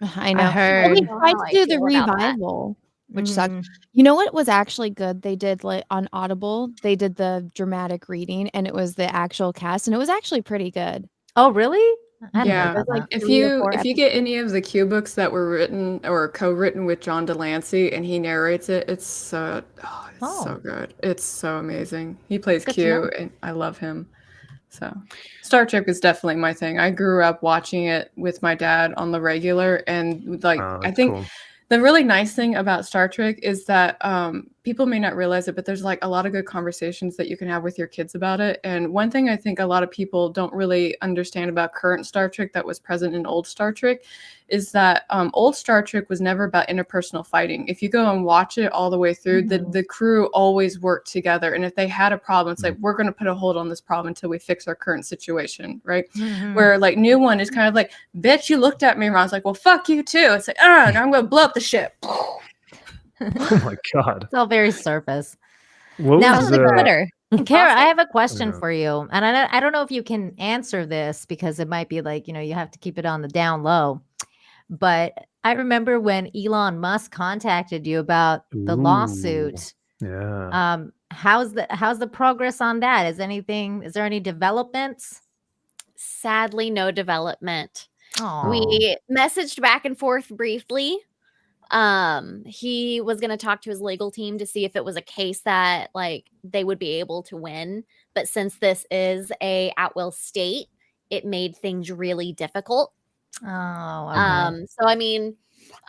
I know. I heard. Well, they I don't know tried how to I do the feel about that. revival, which sucked. You know what was actually good? They did like on Audible, they did the dramatic reading, and it was the actual cast, and it was actually pretty good. Oh, really? I hadn't heard Yeah, about that. if 3 or you 4 if you get any of the Q books that were written or co-written with John Delancey and he narrates it, it's so good. It's so amazing. He plays Good to Q know. and I love him. So Star Trek is definitely my thing. I grew up watching it with my dad on the regular, and like I That's think cool. the really nice thing about Star Trek is that people may not realize it, but there's like a lot of good conversations that you can have with your kids about it. And one thing I think a lot of people don't really understand about current Star Trek that was present in old Star Trek is that old Star Trek was never about interpersonal fighting. If you go and watch it all the way through, the crew always worked together. And if they had a problem, it's like, we're going to put a hold on this problem until we fix our current situation, right? Where like new one is kind of like, bitch, you looked at me wrong. It's like, well, fuck you too. It's like, now I'm going to blow up the ship. Oh my God. It's all very surface. What Now, was Twitter. Kara, I have a question know. for you. And I don't know if you can answer this because it might be like, you have to keep it on the down low. But I remember when Elon Musk contacted you about the lawsuit. Yeah. How's the progress on that? Is there any developments? Sadly, no development. Aw. We messaged back and forth briefly. He was going to talk to his legal team to see if it was a case that like they would be able to win, but since this is a at-will state, it made things really difficult. Oh, okay. So I mean,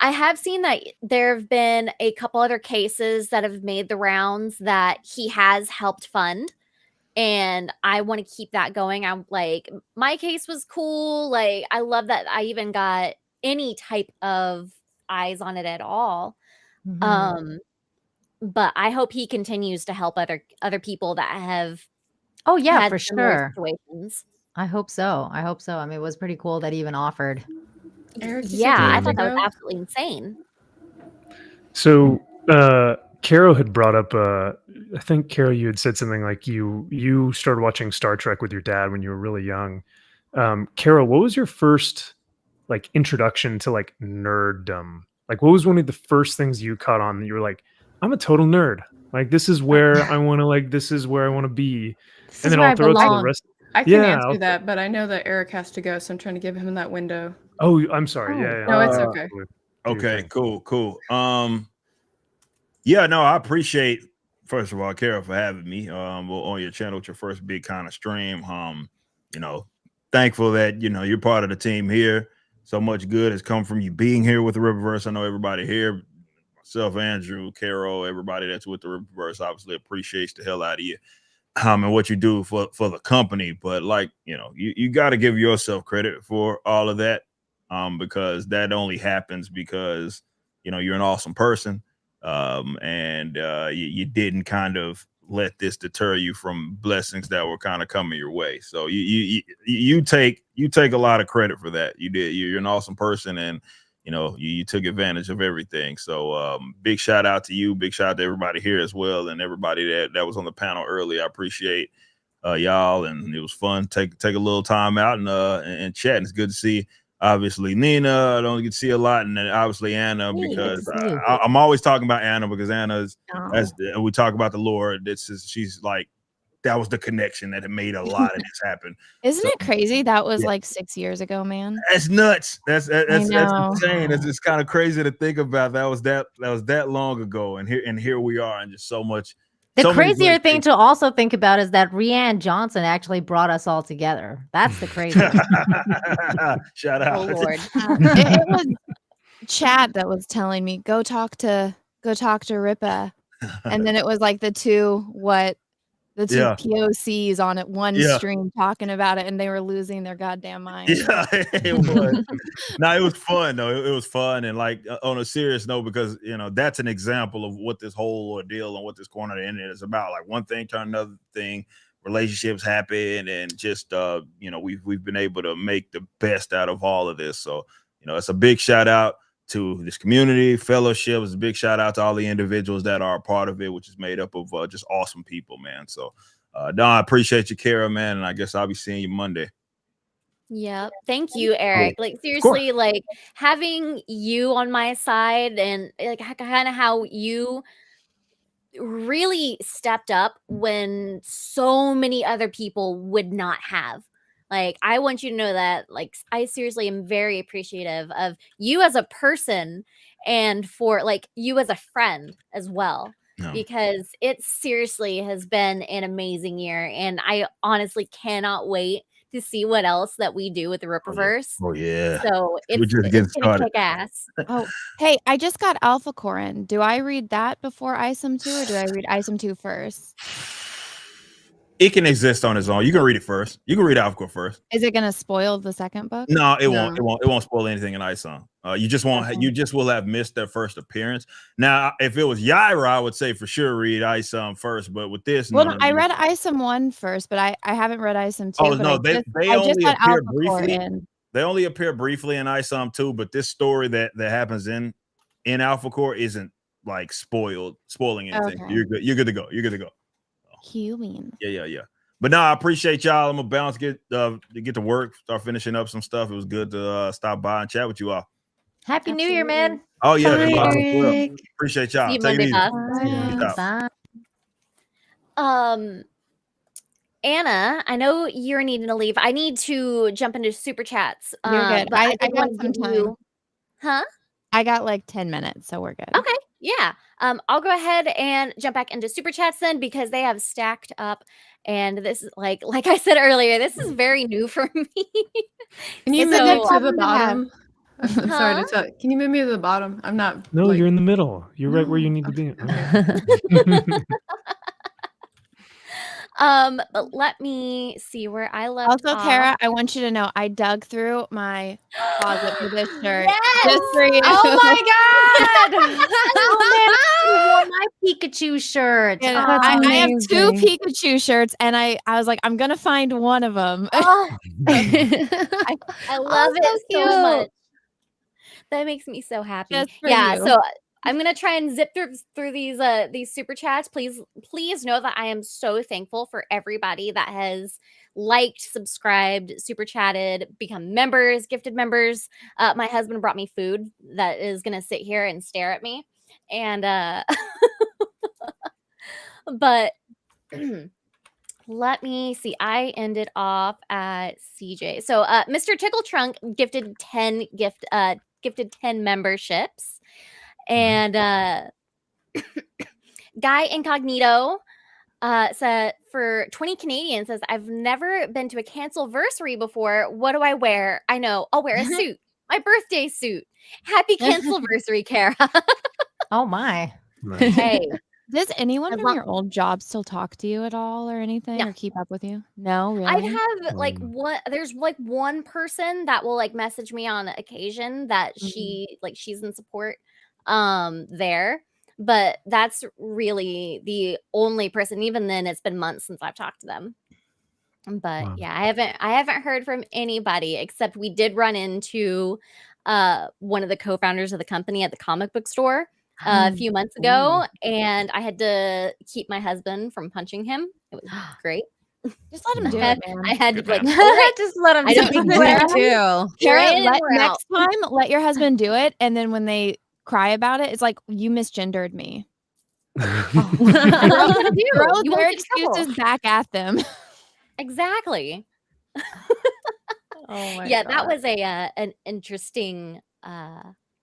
I have seen that there have been a couple other cases that have made the rounds that he has helped fund, and I want to keep that going. I'm like, my case was cool. Like, I love that I even got any type of eyes on it at all. Mhm. But I hope he continues to help other people that have Oh yeah, had for similar sure. situations. I hope so. I hope so. I mean, it was pretty cool that he even offered. Eric, you Yeah, I said you thought that was go. absolutely insane. So, Caro had brought up, I think Caro, you had said something like you started watching Star Trek with your dad when you were really young. Caro, what was your first like introduction to like nerddom? Like, what was one of the first things you caught on that you were like, I'm a total nerd. Like, this is where I want to this is where I want to be. This And is then where I'll I throw it to the belong. rest. I can Yeah. answer that, but I know that Eric has to go, so I'm trying to give him that window. Oh, I'm sorry. Oh. Yeah. No, it's Uh, okay. Do your Okay, thing. cool. Yeah, no, I appreciate first of all, Carol, for having me on your channel with your first big kind of stream. You know, thankful that you're part of the team here. So much good has come from you being here with the Riververse. I know everybody here, myself, Andrew, Carol, everybody that's with the Riververse, obviously appreciates the hell out of you. And what you do for the company, but like you got to give yourself credit for all of that, because that only happens because you're an awesome person, and you didn't kind of let this deter you from blessings that were kind of coming your way. So you take a lot of credit for that. You did. You're an awesome person, and you took advantage of everything. So big shout out to you. Big shout out to everybody here as well, and everybody that was on the panel early. I appreciate y'all, and it was fun. Take a little time out and chat. And it's good to see. Obviously, Nina, I don't get to see a lot, and then obviously Anna, Hey, good to because see you. I'm always talking about Anna because Anna's Oh. we talk about the Lord. She's like that was the connection that had made a lot of this happen. Isn't So, it crazy? That was yeah. like 6 years ago, man. That's nuts. That's know. insane. It's kind of crazy to think about. That was that long ago, and here we are, and just so much. The so many crazier great thing things. to also think about is that Rianne Johnson actually brought us all together. That's the crazy. Shout out. Oh Lord. It was Chad that was telling me go talk to Ripa, and then it was like the two Yeah. POCs on it one Yeah. stream talking about it, and they were losing their goddamn minds. Yeah, it was. No, it was fun though. It was fun, and like on a serious note, because that's an example of what this whole ordeal and what this corner of the internet is about. Like one thing turned another thing, relationships happen, and just we've been able to make the best out of all of this. So it's a big shout out to this community fellowship. It's a big shout out to all the individuals that are a part of it, which is made up of just awesome people, man. So Don, I appreciate you, Kara, man, and I guess I'll be seeing you Monday. Yeah. Thank you, Eric. Like seriously, like having you on my side and like kind of how you really stepped up when so many other people would not have. Like, I want you to know that, like, I seriously am very appreciative of you as a person and for like you as a friend as well. No. Because it seriously has been an amazing year. And I honestly cannot wait to see what else that we do with the Ripperverse. Oh yeah. So We're just getting it's gonna started. kick ass. Oh, hey, I just got Alpha Core in. Do I read that before ISOM 2 or do I read ISOM 2 first? It can exist on its own. You can read it first. You can read Alpha first. Is it gonna spoil the second book? No, it won't. It won't spoil anything in ISOM. You just won't. Okay. You just will have missed their first appearance. Now, if it was Yaira, I would say for sure read ISOM first. But with this, Well, no. I read ISOM 1 first, but I haven't read ISOM 2. Oh but no, they I just only got appear Alpha Core briefly. in. They only appear briefly in ISOM 2, but this story that happens in Alpha Core isn't like spoiling anything. Okay. You're good. You're good to go. You're good to go. Human. Yeah. But no, I appreciate y'all. I'm gonna bounce, get to work, start finishing up some stuff. It was good to stop by and chat with you all. Happy New Year, man. Oh yeah, Bye, y'all. Eric. Appreciate y'all. See you Take it Monday, easy. boss. Peace out. Bye. Anna, I know you're needing to leave. I need to jump into super chats. You're good. But I did got wanna some give time. you- Huh? I got like 10 minutes, so we're good. Okay. Yeah. I'll go ahead and jump back into super chats then because they have stacked up. And this is like I said earlier, this is very new for me. Can you It's a move good me to problem the to have. bottom? I'm sorry to tell. Can you move me to the bottom? I'm not. No, like, you're in the middle. You're right where you need to be. Alright. But let me see where I left Also, off. Kara, I want you to know I dug through my closet for this shirt Yes! just for you. Oh my god! Oh man, I wore my Pikachu shirt. And Aw. I have 2 amazing. Pikachu shirts, and I was like, I'm gonna find one of them. Oh, I love so it so cute. much. That makes me so happy. Just for Yeah, you. so I'm gonna try and zip through these super chats. Please know that I am so thankful for everybody that has liked, subscribed, super chatted, become members, gifted members. My husband brought me food that is gonna sit here and stare at me, and but. Let me see. I ended off at CJ. So Mr. Tickle Trunk gifted 10 memberships. And Guy Incognito said for 20 Canadian says, I've never been to a Cancel-versary before. What do I wear? I know. I'll wear a suit. My birthday suit. Happy Cancel-versary, Kara. Oh my. Hey. Does anyone As from long- your old job still talk to you at all or anything No. or keep up with you? No, really? I have like there's like one person that will like message me on occasion that she's in support there, but that's really the only person. Even then it's been months since I've talked to them. But Wow. yeah, I haven't heard from anybody except we did run into one of the co-founders of the company at the comic book store a few months ago, and I had to keep my husband from punching him. It was great. Just let him do I it, man. had to Good like man. all right, Just let him I don't do do it. it. too. You're Kara, in, we're out. next time, let your husband do it, and then when they cry about it, it's like you misgendered me. What are you gonna do? Throw You their won't get in trouble. excuses back at them. Exactly. Oh my Yeah, God. that was an interesting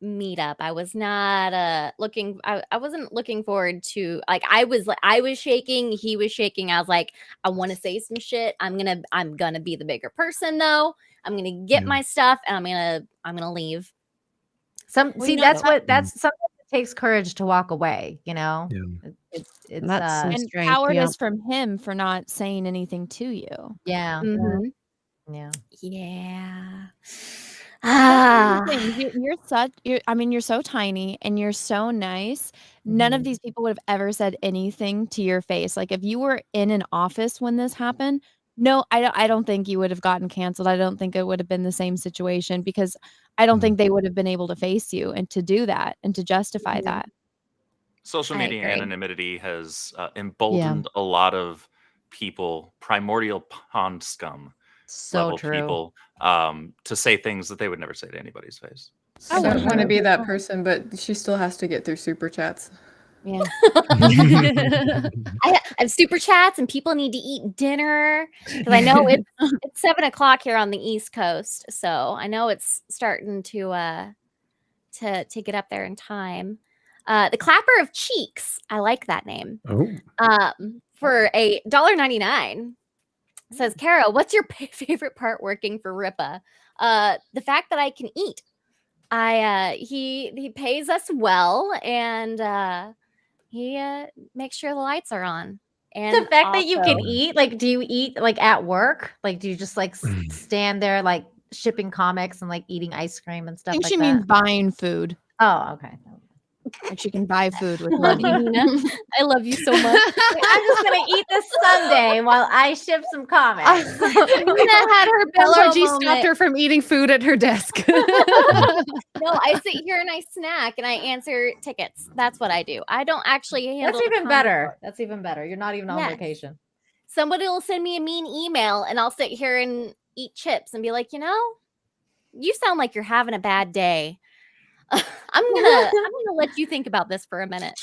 meetup. I was not looking I wasn't looking forward to like I was shaking, he was shaking. I was like, I want to say some shit. I'm gonna be the bigger person though. I'm gonna get my stuff and I'm gonna leave. See, no, that's no. what that's something that takes courage to walk away, you know? Yeah. It's That's some And strength. cowardice from him for not saying anything to you. yeah. Mhm. Yeah. Yeah. That's the Ah. thing. You're so tiny and you're so nice. None of these people would have ever said anything to your face. Like if you were in an office when this happened, no, I don't think you would have gotten canceled. I don't think it would have been the same situation because I don't think they would have been able to face you and to do that and to justify that. Social I media agree. anonymity has emboldened a lot of people, primordial pond scum So level true. people, to say things that they would never say to anybody's face. I don't want to be that person, but she still has to get through super chats. Yeah. I have super chats and people need to eat dinner because I know it's 7:00 here on the East Coast, so I know it's starting to get up there in time. The Clapper of Cheeks, I like that name. Oh. For a $1.99 says, Kara, what's your favorite part working for Ripa? The fact that I can eat. He pays us well and he makes sure the lights are on. And The fact that you can also- eat, like, do you eat like at work? Like, do you just like stand there like shipping comics and like eating ice cream and I stuff think like she that? means buying food. Oh, okay. Like she can buy food with Love money. you, Nina. I love you so much. I'm just gonna eat this sundae while I ship some comics. Nina had her bimbo Allergy moment. stopped her from eating food at her desk. No, I sit here and I snack and I answer tickets. That's what I do. I don't actually handle. That's even better. That's even better. You're not even on Yes. vacation. Somebody will send me a mean email and I'll sit here and eat chips and be like, you sound like you're having a bad day. I'm gonna let you think about this for a minute.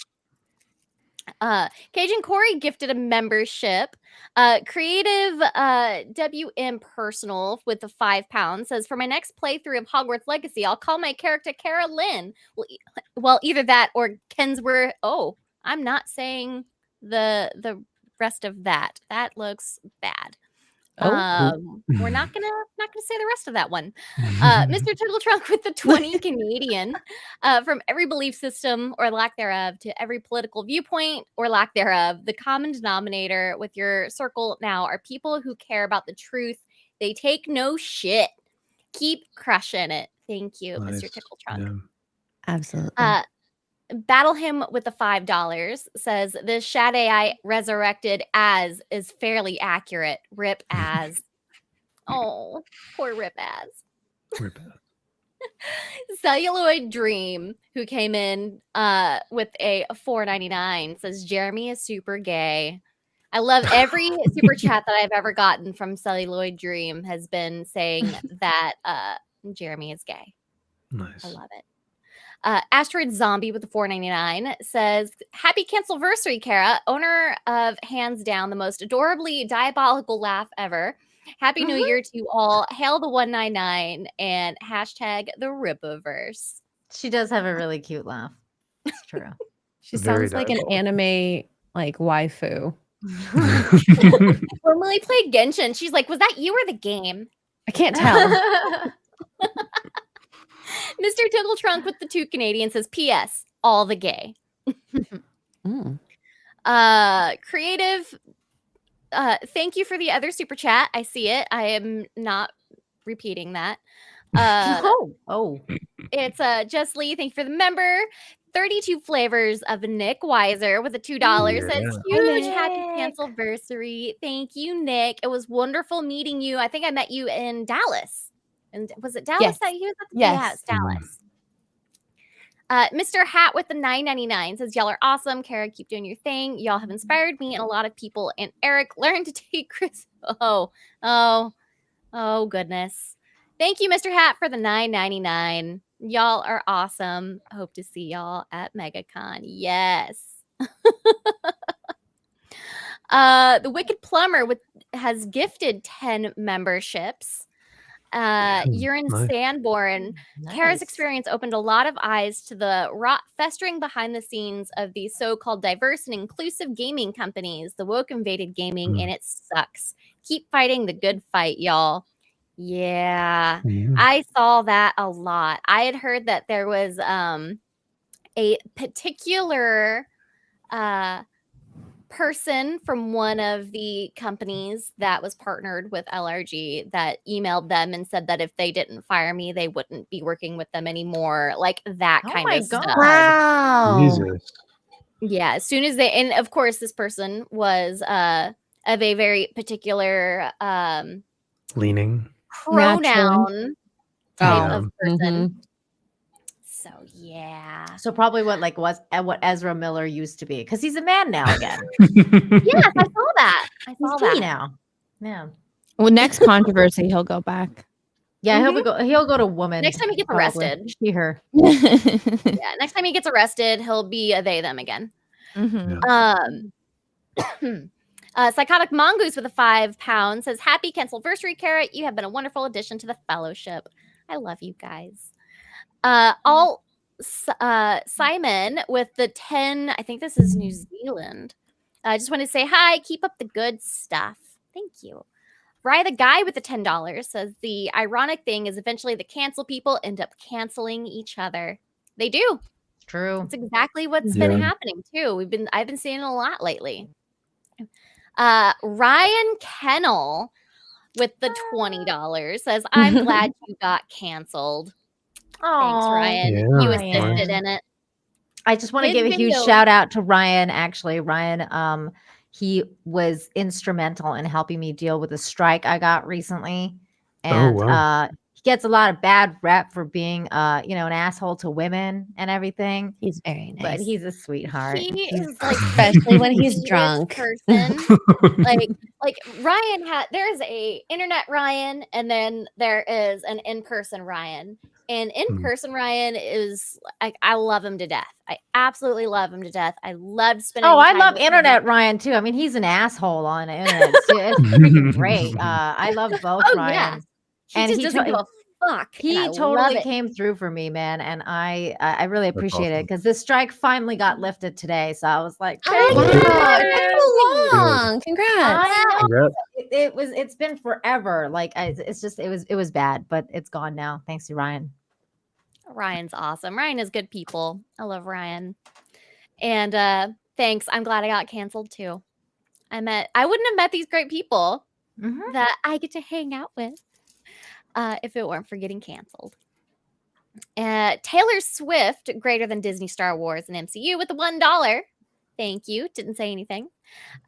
Cajun Corey gifted a membership. Creative WM Personal with the £5 says, for my next playthrough of Hogwarts Legacy, I'll call my character Cara Lynne. Well, either that or Kensworth. Oh, I'm not saying the rest of that. That looks bad. We're not gonna say the rest of that one. Mr. Turtle Trunk with the 20 Canadian. From every belief system or lack thereof to every political viewpoint or lack thereof, the common denominator with your circle now are people who care about the truth. They take no shit. Keep crushing it. Thank you, Mr. Tickle Trunk. Absolutely. Battle him with the $5 says the Shad AI resurrected as is fairly accurate. Rip as. Oh, poor Rip as. Rip as. Celluloid Dream, who came in with a $4.99, says Jeremy is super gay. I love every super chat that I've ever gotten from Celluloid Dream has been saying that Jeremy is gay. Nice. I love it. Asteroid Zombie with the $4.99 says, happy Cancel-versary, Cara, owner of hands down the most adorably diabolical laugh ever. Happy New Year to you all. Hail the 199 and hashtag the Ripaverse. She does have a really cute laugh. It's true. She Very sounds like an diabolical. anime like waifu. When we played Genshin, she's like, was that you or the game? I can't tell. Mr. Tickle Trunk with the 2 Canadian says, P.S. All the gay. Creative. Thank you for the other super chat. I see it. I am not repeating that. It's Just Lee. Thank you for the member. 32 flavors of Nick Weiser with a $2. Says huge happy Cancel-versary. Thank you, Nick. It was wonderful meeting you. I think I met you in Dallas. And was it Dallas that you was at? Yeah, it's Dallas. Mr. Hat with the $9.99 says, y'all are awesome. Cara, keep doing your thing. Y'all have inspired me and a lot of people. And Eric, learn to take Chris. Oh, goodness. Thank you, Mr. Hat, for the $9.99. Y'all are awesome. Hope to see y'all at MegaCon. Yes. The Wicked Plumber has gifted 10 memberships. Urine Sanborn. Cara's experience opened a lot of eyes to the rot festering behind the scenes of these so-called diverse and inclusive gaming companies. The woke invaded gaming and it sucks. Keep fighting the good fight, y'all. Yeah, I saw that a lot. I had heard that there was a particular person from one of the companies that was partnered with LRG that emailed them and said that if they didn't fire me, they wouldn't be working with them anymore. Like that kind of stuff. Wow. Jesus. Yeah, as soon as they, and of course, this person was of a very particular Leaning. pronoun type of person. So yeah. So probably what Ezra Miller used to be, because he's a man now again. Yes, I saw that. I saw He's that gay now. Yeah. Well, next controversy, he'll go back. Yeah, he'll go to woman. Next time he gets probably. arrested. She, her. Yeah, next time he gets arrested, he'll be a they, them again. Psychotic Mongoose with a £5 says, happy Cancel-versary, Cara. You have been a wonderful addition to the fellowship. I love you guys. Simon with the 10, I think this is New Zealand. I just want to say hi. Keep up the good stuff. Thank you. Rye the guy with the $10 says the ironic thing is eventually the cancel people end up canceling each other. They do. True. It's exactly what's been happening too. I've been seeing it a lot lately. Ryan Kennel with the $20 says, I'm glad you got canceled. Thanks, Ryan. Yeah. You assisted in it. I just want to give a huge shout out to Ryan. Actually, Ryan, he was instrumental in helping me deal with a strike I got recently, and he gets a lot of bad rep for being, an asshole to women and everything. He's very nice, but he's a sweetheart. He is like, especially when he's drunk. Person. like Ryan there's a internet Ryan, and then there is an in-person Ryan. And in person, Ryan is I love him to death. I absolutely love him to death. I loved spending. Oh, I time love with him. internet Ryan too. I mean, he's an asshole on the internet. It's freaking great. I love both Oh Ryan. yeah, he And just doesn't give a fuck. And I he love totally it. came through for me, man, and I really That's appreciate it awesome. because this strike finally got lifted today. So I was like, Oh, thank wow. you, It took so Ryan. long. Congrats. I know. Congrats. It's been forever. Like it's just it was bad, but it's gone now. Thanks to Ryan. Ryan's awesome. Ryan is good people. I love Ryan. And thanks. I'm glad I got canceled too. I wouldn't have met these great people that I get to hang out with if it weren't for getting canceled. Taylor Swift, greater than Disney, Star Wars, and MCU with the $1. Thank you. Didn't say anything.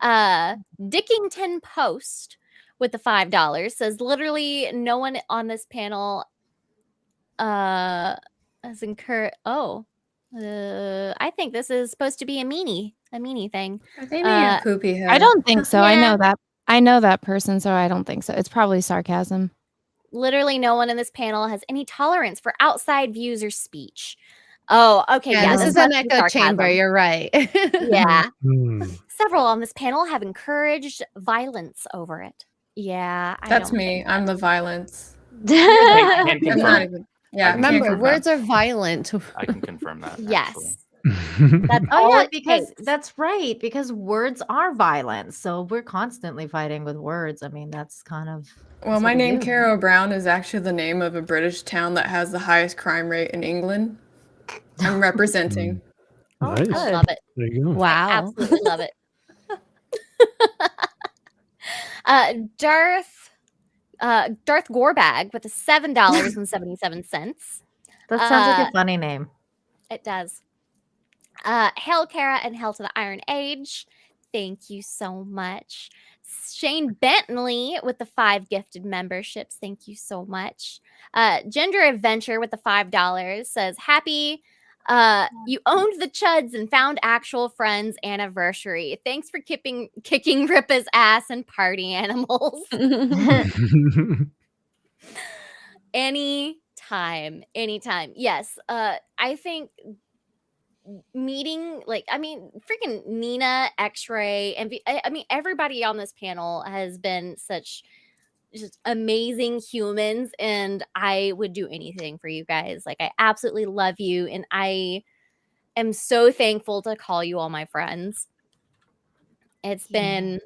Dickington Post with the $5 says literally no one on this panel has incurred. I think this is supposed to be a meanie thing. They mean a poopy head. I don't think so. I Yeah. know that. I know that person, so I don't think so. It's probably sarcasm. Literally no one in this panel has any tolerance for outside views or speech. Oh, okay. Yeah, Yeah, this is an must be echo chamber. sarcasm. You're right. Yeah. Hmm. Several on this panel have encouraged violence over it. Yeah. That's me. I'm the violence. Can't I'm confirm. not even. Yeah, I can't Remember, confirm. words are violent. I can confirm that. Yes. That's Oh all yeah, it because takes. that's right. Because words are violence, so we're constantly fighting with words. I mean, that's kind of. Well, that's my what we name, do. Caro Brown, is actually the name of a British town that has the highest crime rate in England. I'm representing. Nice. I love it. There you go. I Wow. absolutely love it. Darth Gorebag with the $7.77. That sounds like a funny name. It does. Hail Kara and Hail to the Iron Age. Thank you so much. Shane Bentley with the 5 gifted memberships. Thank you so much. Gender Adventure with the $5 says, happy you owned the chuds and found actual friends anniversary. Thanks for kicking Rippa's ass and party animals. Anytime. Yes. I think meeting freaking Nina, X-Ray, and I mean everybody on this panel has been such just amazing humans, and I would do anything for you guys. Like, I absolutely love you, and I am so thankful to call you all my friends. It's been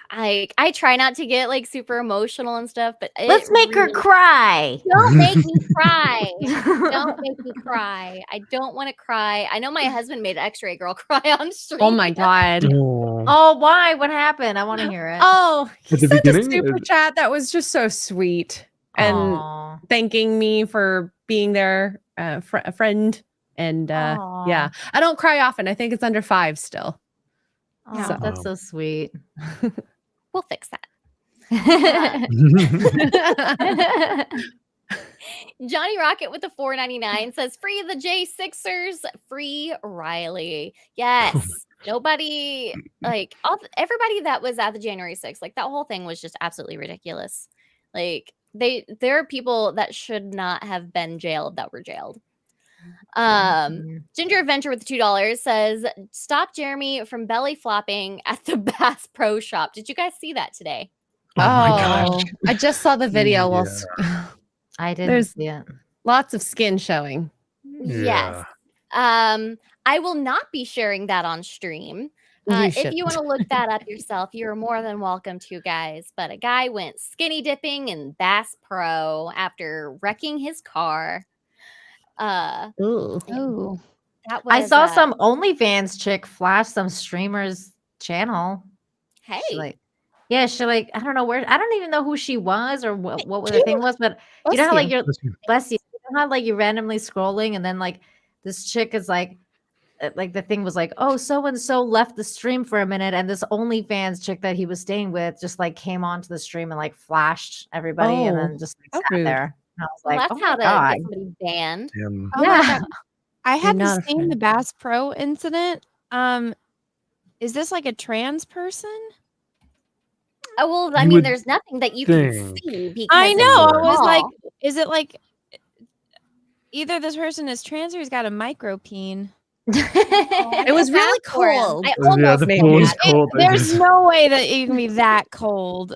I try not to get like super emotional and stuff, but Let's make her cry. Don't make me cry. Don't make me cry. I don't want to cry. I know my husband made X-Ray Girl cry on stream. Oh my god. Oh, why? What happened? I want to hear it. Oh, he At the sent a beginning, super chat that was just so sweet and Aw. thanking me for being there, a friend. And yeah, I don't cry often. I think it's under 5 still. Oh, So- that's so sweet. We'll fix that. Johnny Rocket with the $4.99 says, free the J6ers, free Riley. Yes. Nobody, like, everybody that was at the January 6th, like, that whole thing was just absolutely ridiculous. Like, there are people that should not have been jailed that were jailed. Ginger Adventure with the $2 says, stop Jeremy from belly flopping at the Bass Pro Shop. Did you guys see that today? Oh my gosh. I just saw the video. Well, I didn't there's see it. lots of skin showing. Yes. I will not be sharing that on stream. If you shouldn't. want to look that up yourself, you're more than welcome to, guys. But a guy went skinny dipping in Bass Pro after wrecking his car. Ooh. That I was, saw some OnlyFans chick flash some streamer's channel. Hey. She like, I don't know where, I don't even know who she was or what the thing was, but you know how like you're, bless you, you know how like you're randomly scrolling and then like this chick is like the thing was like, oh, so-and-so left the stream for a minute and this OnlyFans chick that he was staying with just like came onto the stream and like flashed everybody and then just like, sat there. And I was Well, like, that's oh how my to God. get somebody banned. Oh my Yeah. God. I You're had not the a same friend. the Bass Pro incident. Is this like a trans person? Oh, well, I You mean, would there's nothing that you can think. see because I it's know. I was small. like, is it like Either this person is trans or he's got a micro peen. It was really cold. I Yeah, almost the made pool is that. cold. I There's just- no way that you can be that cold.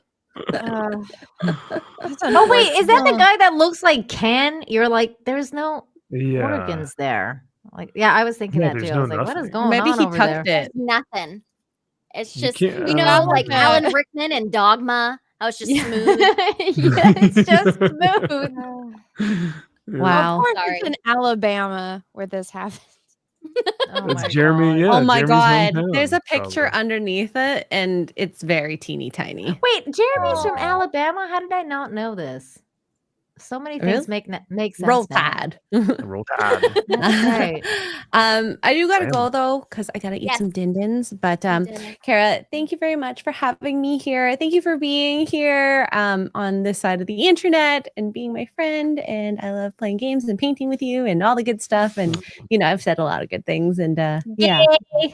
That's Oh wait, is that the unfortunate. guy that looks like Ken? You're like, there's no Yeah. organs there. Like, yeah, I was thinking Yeah, that too. there's I no was like, what is nothing. going Maybe on he over there? tucked There's it. nothing. It's You just, can't- you know, like like Alan that. Rickman and Dogma. How it's just Yeah. smooth. Yeah, it's just smooth. Yeah. Wow. Of course, Sorry. it's in Alabama where this happened. Oh That's my Jeremy. God. Yeah, Oh my Jeremy's God. hometown, There's a picture probably. underneath it and it's very teeny tiny. Wait, Jeremy's from Aw. Alabama. How did I not know this? So many Really? things make sense Roll now. Tide. Roll Tide. That's right. I do gotta Damn. go though, because I gotta eat Yes. some din-dins. But Din-din. Kara, thank you very much for having me here. Thank you for being here on this side of the internet and being my friend. And I love playing games and painting with you and all the good stuff. And you know, I've said a lot of good things. And yeah. Yay. I love you.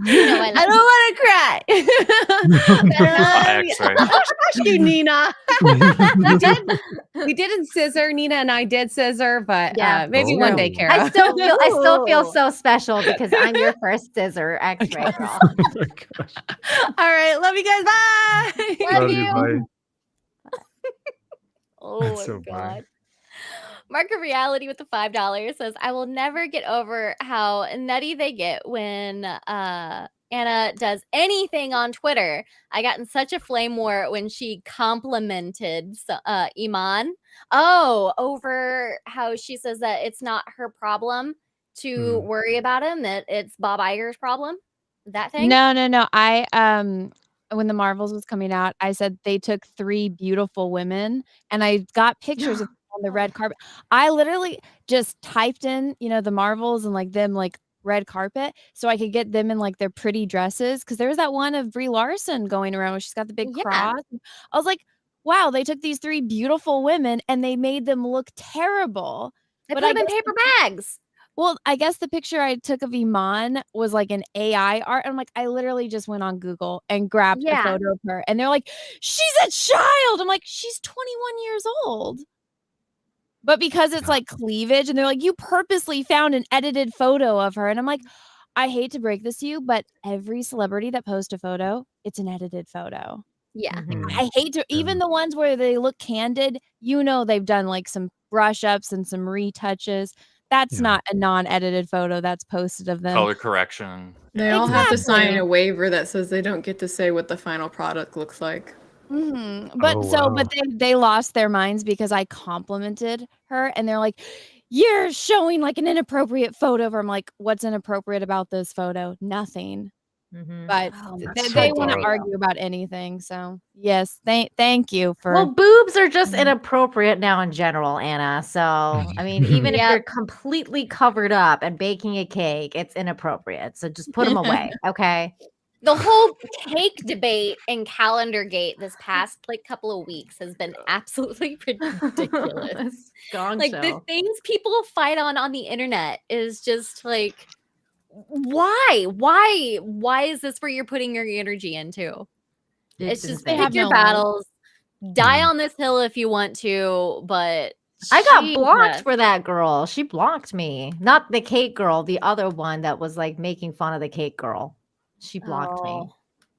You know I I love don't want to cry. I love you. X-ray. Oh, shush you, Nina. we didn't scissor. Nina and I did scissor, but Yeah. maybe one day, Oh. Kara. I still feel Ooh. so special because I'm your first scissor X-ray girl. Oh my gosh. All right, love you guys. Bye. Love Love you. you, bye. Oh That's my so funny. God. Mark of Reality with the $5 says, I will never get over how nutty they get when Anna does anything on Twitter. I got in such a flame war when she complimented Iman. Oh, over how she says that it's not her problem to worry about him, that it's Bob Iger's problem. That thing? No. I when the Marvels was coming out, I said they took 3 beautiful women, and I got pictures of them on the red carpet. I literally just typed in, you know, the Marvels and like them like red carpet, so I could get them in like their pretty dresses. Because there was that one of Brie Larson going around where she's got the big Yeah. cross. I was like, wow, they took these 3 beautiful women and they made them look terrible. They But put I them in guess paper bags. Well, I guess the picture I took of Iman was like an AI art. I'm like, I literally just went on Google and grabbed a Yeah. photo of her. And they're like, she's a child. I'm like, she's 21 years old. But because it's like cleavage, and they're like, you purposely found an edited photo of her. And I'm like, I hate to break this to you, but every celebrity that posts a photo, it's an edited photo. Yeah. I hate to, even the ones where they look candid, you know, they've done like some brush ups and some retouches. That's not a non-edited photo that's posted of them. Color correction. They all have to sign Exactly. a waiver that says they don't get to say what the final product looks like. But Oh, so, wow. but they lost their minds because I complimented her, and they're like, "You're showing like an inappropriate photo of her." I'm like, "What's inappropriate about this photo? Nothing." Mhm. But Oh, That's they so want to dark. argue about anything. So yes, thank you for. Well, boobs are just inappropriate now in general, Anna. So, I mean, even if Yep. you're completely covered up and baking a cake, it's inappropriate. So just put them away, okay? The whole cake debate in Calendar Gate this past like couple of weeks has been absolutely ridiculous. It's gong Like the show. things people fight on the internet is just like, why is this where you're putting your energy into? It's just insane. pick your no life. battles, die on this hill if you want to, but I got blocked Jesus. for that girl. She blocked me. Not the cake girl, the other one that was like making fun of the cake girl. She blocked me. Oh,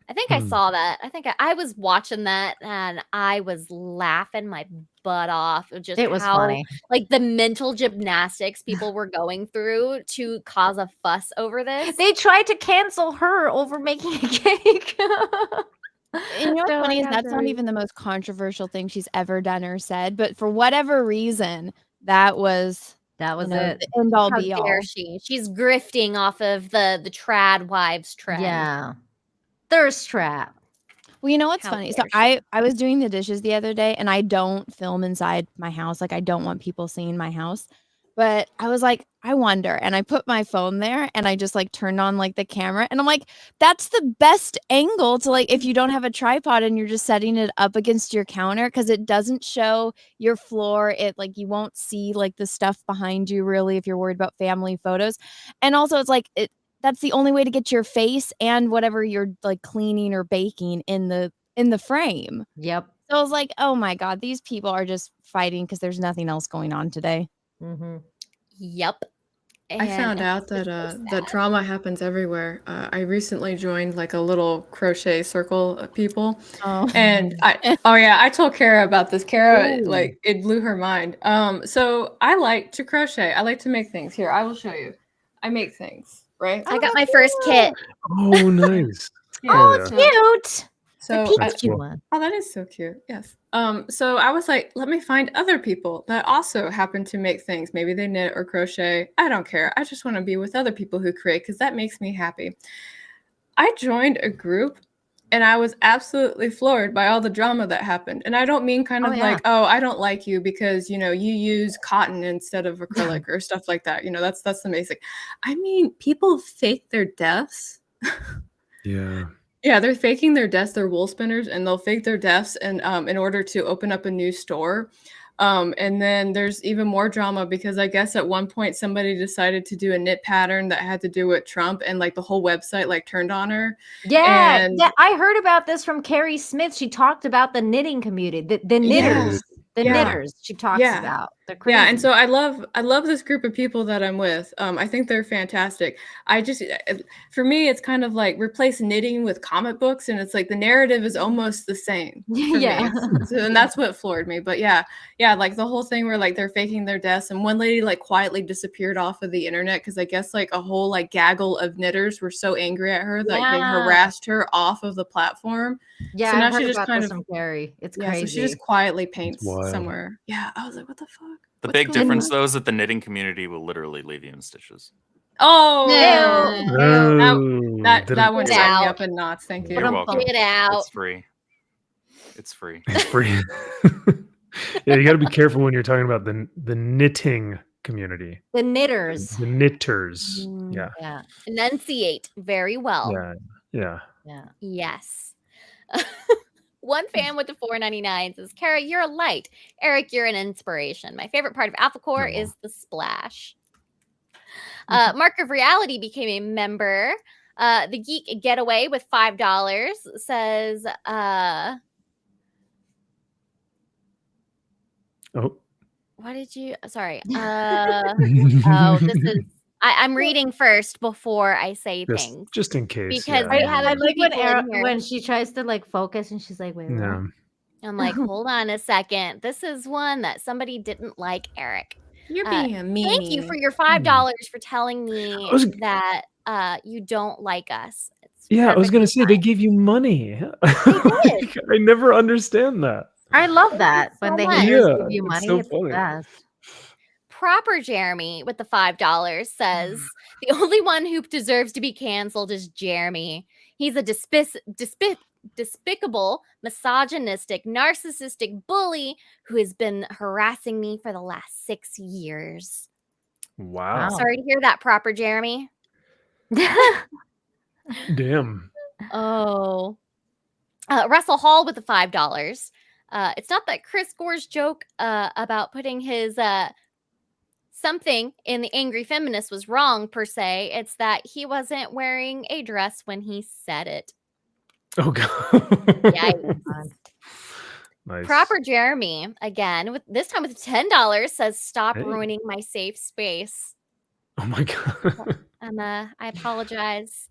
I think I saw that. I think I was watching that and I was laughing my butt off. Just It was how, funny. like the mental gymnastics people were going through to cause a fuss over this. They tried to cancel her over making a cake. And you know what's They're funny is like, that's not "Sorry." even the most controversial thing she's ever done or said. But for whatever reason, that was That was you know, it. the end all How be all. dare she? She's grifting off of the trad wives trend. Yeah. Thirst trap. Well, you know what's How funny? So dare I was doing the dishes the other day, and I don't film inside my house. Like I don't want people seeing my house. But I was like, I wonder. And I put my phone there and I just like turned on like the camera. And I'm like, that's the best angle to like if you don't have a tripod and you're just setting it up against your counter because it doesn't show your floor. It like you won't see like the stuff behind you really if you're worried about family photos. And also it's like that's the only way to get your face and whatever you're like cleaning or baking in the frame. Yep. So I was like, oh my God, these people are just fighting because there's nothing else going on today. Yep. I found out that that drama happens everywhere. I recently joined like a little crochet circle of people, and I told Kara about this. Kara, like, it blew her mind. So I like to crochet. I like to make things. Here, I will show you. I make things, right? I got my first kit. Oh, nice. Oh, cute. So Pikachu one. Oh, that is so cute. Yes. So I was like, let me find other people that also happen to make things. Maybe they knit or crochet. I don't care. I just want to be with other people who create because that makes me happy. I joined a group and I was absolutely floored by all the drama that happened. And I don't mean kind of like, oh, I don't like you because, you use cotton instead of acrylic or stuff like that. That's the basic. I mean, people fake their deaths. Yeah. Yeah, they're faking their deaths. They're wool spinners, and they'll fake their deaths and in order to open up a new store. And then there's even more drama because I guess at one point somebody decided to do a knit pattern that had to do with Trump, and like the whole website like turned on her. Yeah, And I heard about this from Carrie Smith. She talked about the knitting community, the knitters. Knitters she talks about. They're crazy. Yeah, and so I love this group of people that I'm with. I think they're fantastic. For me, it's kind of like replace knitting with comic books, and it's like the narrative is almost the same. Yeah. And that's what floored me. But yeah, like the whole thing where like they're faking their deaths, and one lady like quietly disappeared off of the internet because I guess like a whole like gaggle of knitters were so angry at her that they harassed her off of the platform. Yeah, so now I heard she just about kind this of from Carrie. It's So crazy. she just quietly paints wild. somewhere. Yeah, I was like, what the fuck? The What's big going difference, on? though, is that the knitting community will literally leave you in stitches. Oh, Oh, that one Get tied me out. up in knots. Thank you. You're welcome. Get out. It's free. It's free. It's free. Yeah, you got to be careful when you're talking about the knitting community. The knitters. The knitters. Yeah. Yeah. Enunciate very well. Yeah. Yes. One fan with the $4.99 says, Kara, you're a light. Eric, you're an inspiration. My favorite part of Alpha Core is the splash. Mark of Reality became a member. The Geek Getaway with $5 says, what did you, sorry. This is, I'm reading first before I say things. Just in case. Because we have I a like few people in here. when she tries to like focus and she's like, wait, what? Yeah. I'm like, hold on a second. This is one that somebody didn't like, Eric. You're being a meanie. Thank you for your $5 for telling me that you don't like us. It's I was going to say, they fine. gave you money. They did. I never understand that. I love that when they much. give Yeah, you it's money. so It's funny. the best. Proper Jeremy with the $5 says the only one who deserves to be canceled is Jeremy. He's a despicable, misogynistic, narcissistic bully who has been harassing me for the last 6 years. Wow. Sorry to hear that, Proper Jeremy. Damn. Oh. Russell Hall with the $5. It's not that Chris Gore's joke about putting his something in the Angry Feminist was wrong per se. It's that he wasn't wearing a dress when he said it. Oh, God. Yikes. Nice. Proper Jeremy, again, with this time with $10, says, stop Hey. ruining my safe space. Oh, my God. I apologize.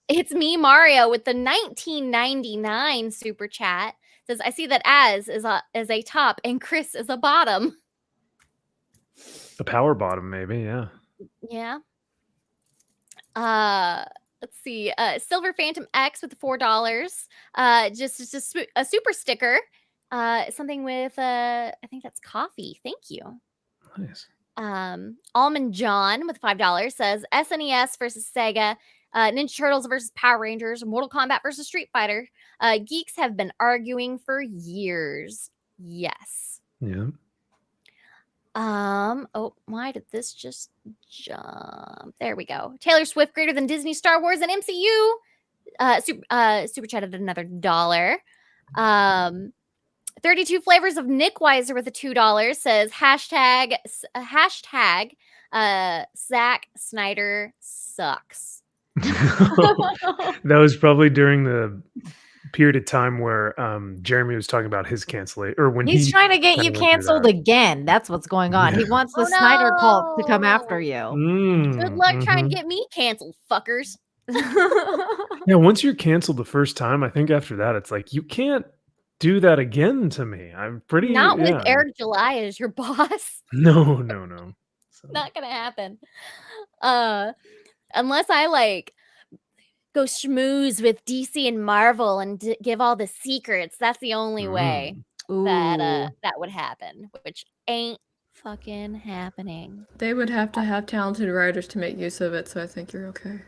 It's me, Mario, with the $19.99 super chat. Says, I see that Az is a top and Chris is a bottom. The power bottom, maybe. Yeah. Yeah. Let's see. Silver Phantom X with the $4. Just a super sticker. Something with I think that's coffee. Thank you. Nice. Almond John with $5 says SNES versus Sega, Ninja Turtles versus Power Rangers, Mortal Kombat versus Street Fighter. Geeks have been arguing for years. Yes. Yeah. Oh, why did this just jump? There we go. Taylor Swift greater than Disney, Star Wars, and MCU. Super chatted another $1. 32 flavors of Nick Weiser with a $2 says hashtag Zack Snyder sucks. That was probably during the period of time where Jeremy was talking about his cancellation, or when He's he trying to get kinda you went through canceled that. again. That's what's going on. He Yeah. wants the Oh Snyder cult to come after no! you. Good luck trying to Mhm. get me canceled, fuckers. Yeah, once you're canceled the first time, I think after that, it's like, you can't do that again to me. I'm pretty Not with yeah. Eric July as your boss. No, no, no. So Not gonna happen. Unless I like go schmooze with DC and Marvel and give all the secrets. That's the only way that Ooh. that would happen, which ain't fucking happening. They would have to have talented writers to make use of it, so I think you're okay.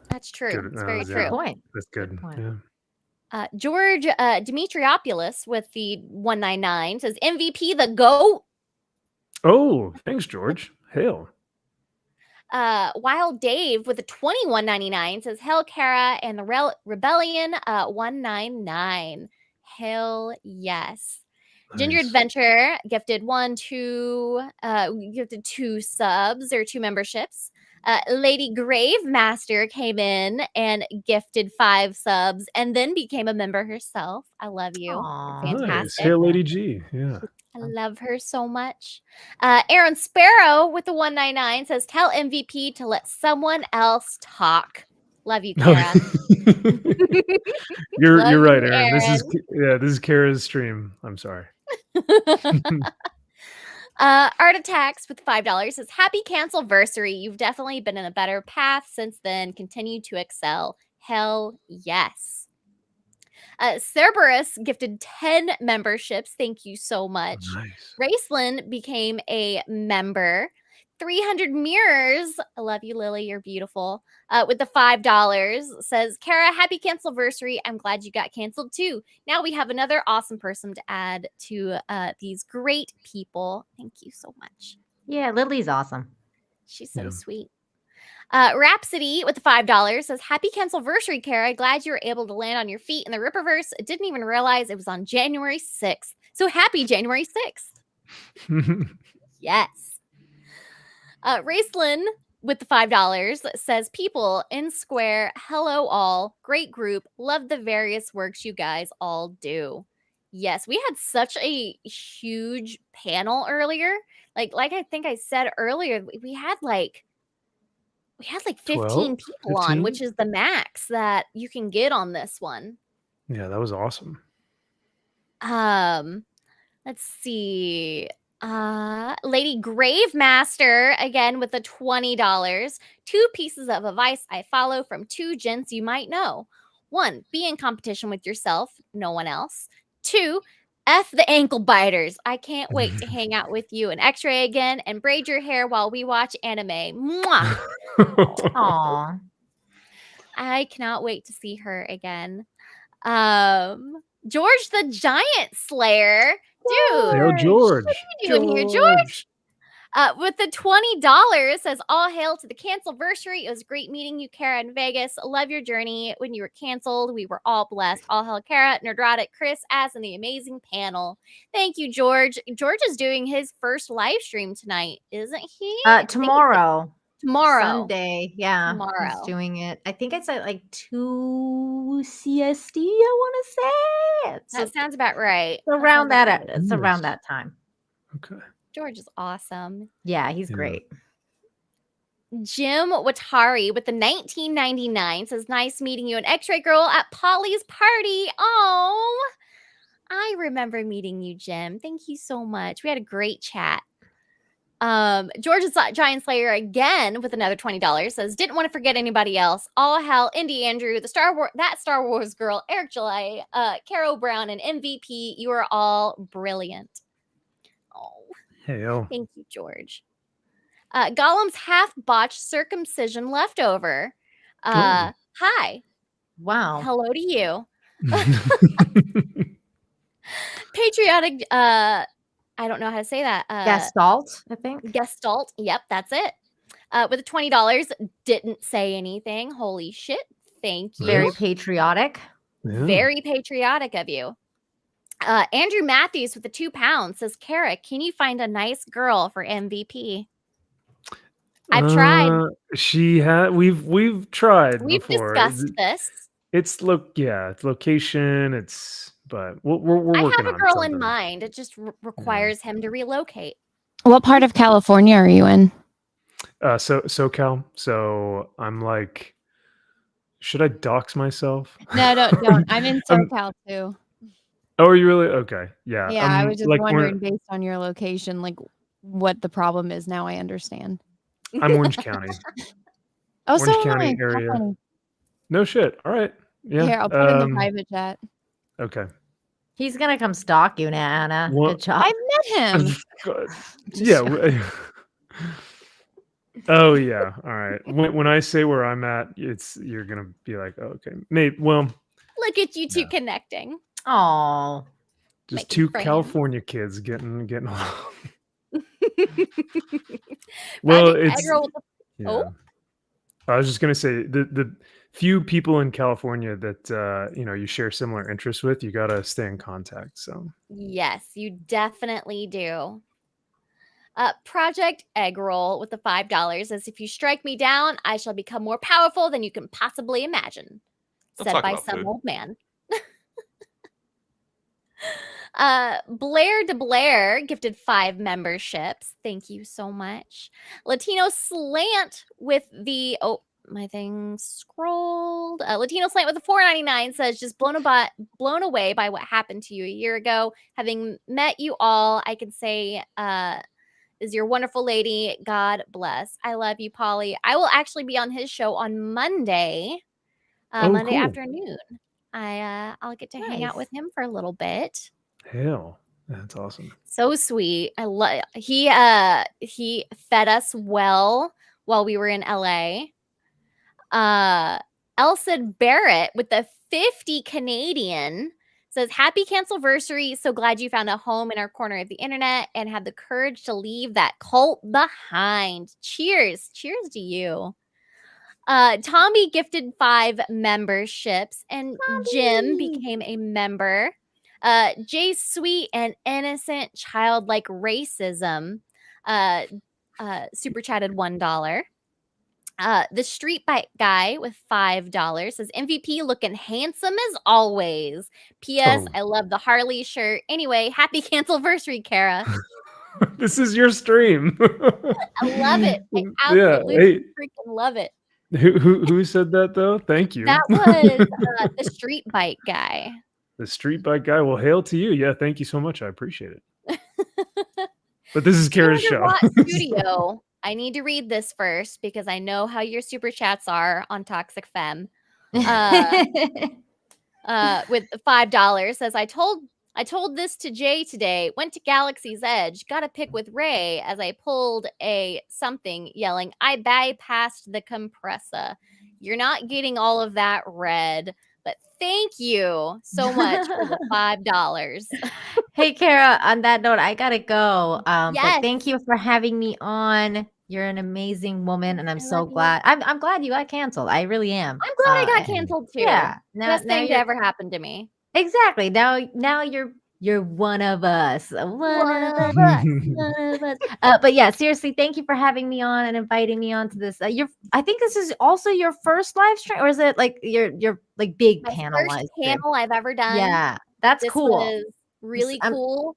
That's true. good. It's very Yeah, true. Point. that's good. point. Yeah. George Dimitriopoulos with the 199 says MVP the GOAT. Oh, thanks, George. Hail. Wild Dave with a 21.99 says Hell Kara and the Rebellion 199. Hell yes. Ginger Nice. Adventure gifted gifted 2 subs or 2 memberships. Lady Grave Master came in and gifted 5 subs and then became a member herself. I love you. Aw. You're Nice. fantastic. Hail, Lady G. Yeah. I love her so much. Aaron Sparrow with the 199 says, tell MVP to let someone else talk. Love you, Kara. You're Love right, you, Aaron. This Aaron. is Kara's stream. I'm sorry. Art Attacks with $5 says, happy Cancel-versary. You've definitely been in a better path since then. Continue to excel. Hell yes. Cerberus gifted 10 memberships. Thank you so much. Nice. Raceland became a member. 300 mirrors. I love you, Lily. You're beautiful. With the $5 says, Kara, happy Cancel-versary. I'm glad you got canceled too. Now we have another awesome person to add to these great people. Thank you so much. Yeah, Lily's awesome. She's so sweet. Rhapsody with the $5 says, happy Cancel-versary, Kara. Glad you were able to land on your feet in the Ripperverse. I didn't even realize it was on January 6th. So happy January 6th. Yes. Raceland with the $5 says, people in Square, hello all. Great group. Love the various works you guys all do. Yes, we had such a huge panel earlier. Like I think I said earlier, we had like 15 12? people on, which 15? is the max that you can get on this one. Yeah, that was awesome. Let's see. Lady Gravemaster again with the $20. 2 pieces of advice I follow from 2 gents you might know. 1, be in competition with yourself, no one else. 2, F the ankle biters. I can't wait to hang out with you in X-ray again and braid your hair while we watch anime. Mwah! Aw. I cannot wait to see her again. George the Giant Slayer. Dude, Hail, George. what are you doing here, George? With the $20 says, all hail to the Cancel-versary. It was great meeting you, Kara, in Vegas. Love your journey. When you were canceled, we were all blessed. All hail, Kara, Nerdrotic, Chris, as in the amazing panel. Thank you, George. George is doing his first live stream tonight, isn't he? Tomorrow. Tomorrow. Sunday. Yeah. Tomorrow. He's doing it. I think it's at like 2 CST, I want to say. That sounds about right. It's around that. It's around that time. Okay. George is awesome. Yeah, he's great. Jim Watari with the 1999 says, nice meeting you, an X-ray girl at Polly's party. Oh, I remember meeting you, Jim. Thank you so much. We had a great chat. George's Giant Slayer again with another $20 says, didn't want to forget anybody else. All hell, Indy Andrew, the Star Wars girl, Eric July, Caro Brown, and MVP. You are all brilliant. Oh, Hail. thank you, George. Gollum's half-botched circumcision leftover. Hi. Wow. Hello to you. Patriotic, I don't know how to say that. Gestalt, I think. Gestalt. Yep, that's it. With the $20, didn't say anything. Holy shit. Thank you. Very patriotic. Yeah. Very patriotic of you. Andrew Matthews with the £2 says, Kara, can you find a nice girl for MVP? I've tried. We've tried We've before. discussed this. It's location. But we're I working have a on girl in something. mind. It just requires him to relocate. What part of California are you in? SoCal. So I'm like, should I dox myself? No, don't. I'm in I'm- SoCal too. Oh, are you really? Okay. Yeah. Yeah, I was just like wondering based on your location, like what the problem is. Now I understand. I'm Orange County. Oh, Orange so am County I. How area. funny. No shit. All right. Yeah. Here, I'll put in the private chat. Okay. He's gonna come stalk you now, Anna. What- Good job. I've met him. God. Yeah. Oh yeah. All right. When I say where I'm at, you're gonna be like, oh, okay, maybe. Well, Look at you two connecting. Oh, just Making two friends. California kids getting along. Well, Project it's. Egg Roll with the- Yeah. Oh, I was just gonna say the few people in California that you share similar interests with, you gotta stay in contact. So yes, you definitely do. Project Egg Roll with the $5 says, if you strike me down, I shall become more powerful than you can possibly imagine. Don't Said talk by about some food. old man. Blair to Blair gifted 5 memberships. Thank you so much. Latino Slant with the my thing scrolled. Latino Slant with the $4.99 says, just blown away by what happened to you a year ago. Having met you all, I can say is your wonderful lady. God bless. I love you, Polly. I will actually be on his show on Monday. Monday cool. afternoon. I'll get to hang out Nice. with him for a little bit. hell, that's awesome. So sweet. I love he fed us well while we were in LA. Elsa Barrett with the 50 Canadian says, happy Cancel-versary. So glad you found a home in our corner of the internet and had the courage to leave that cult behind. Cheers. Cheers to you. Tommy gifted 5 memberships and Jim became a member. Jay Sweet and Innocent Childlike Racism super chatted $1. The Street Bike Guy with $5 says, MVP looking handsome as always. P.S. Oh. I love the Harley shirt. Anyway, happy Cancel-versary, Kara. This is your stream. I love it. I Yeah. absolutely Hey, freaking love it. who said that though? Thank you. That was the Street Bike Guy. The street bike guy. Well, hail to you. Yeah, thank you so much. I appreciate it. But this is Kara's show. Studio. I need to read this first because I know how your super chats are on Toxic Femme. With $5 says, I told this to Jay today. Went to Galaxy's Edge. Got a pic with Ray as I pulled a something yelling, I bypassed the compressor. You're not getting all of that red, but thank you so much for the $5. Hey, Kara, on that note, I gotta go. But Yes. thank you for having me on. You're an amazing woman, and I'm so love you. glad. I'm glad you got canceled. I really am. I'm glad I got canceled too. Yeah. Best thing to ever happen to me. Exactly. Now you're one of us. One of us. One of us. But yeah, seriously, thank you for having me on and inviting me onto this. I think this is also your first live stream, or is it like your like big My panel first live stream? panel I've ever done. Yeah, that's This cool. was really cool.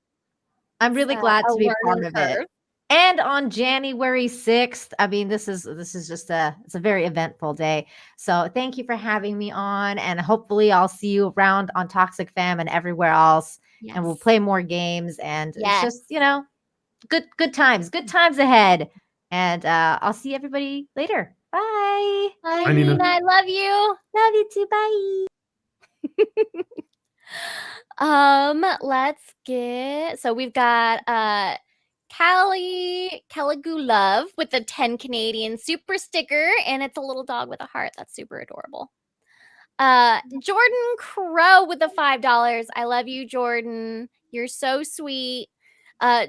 I'm really glad a to be part learning of it. curve. And on January 6th, I mean, this is just it's a very eventful day. So thank you for having me on, and hopefully I'll see you around on Toxic Fam and everywhere else. Yes. And we'll play more games, and Yes. it's just good times ahead. And I'll see everybody later. Bye. Bye, Bye, Nina. Nina. I love you. Love you too. Bye. Let's get so we've got Callie Love with the 10 Canadian super sticker, and it's a little dog with a heart. That's super adorable. Jordan Crow with the $5. I love you, Jordan. You're so sweet.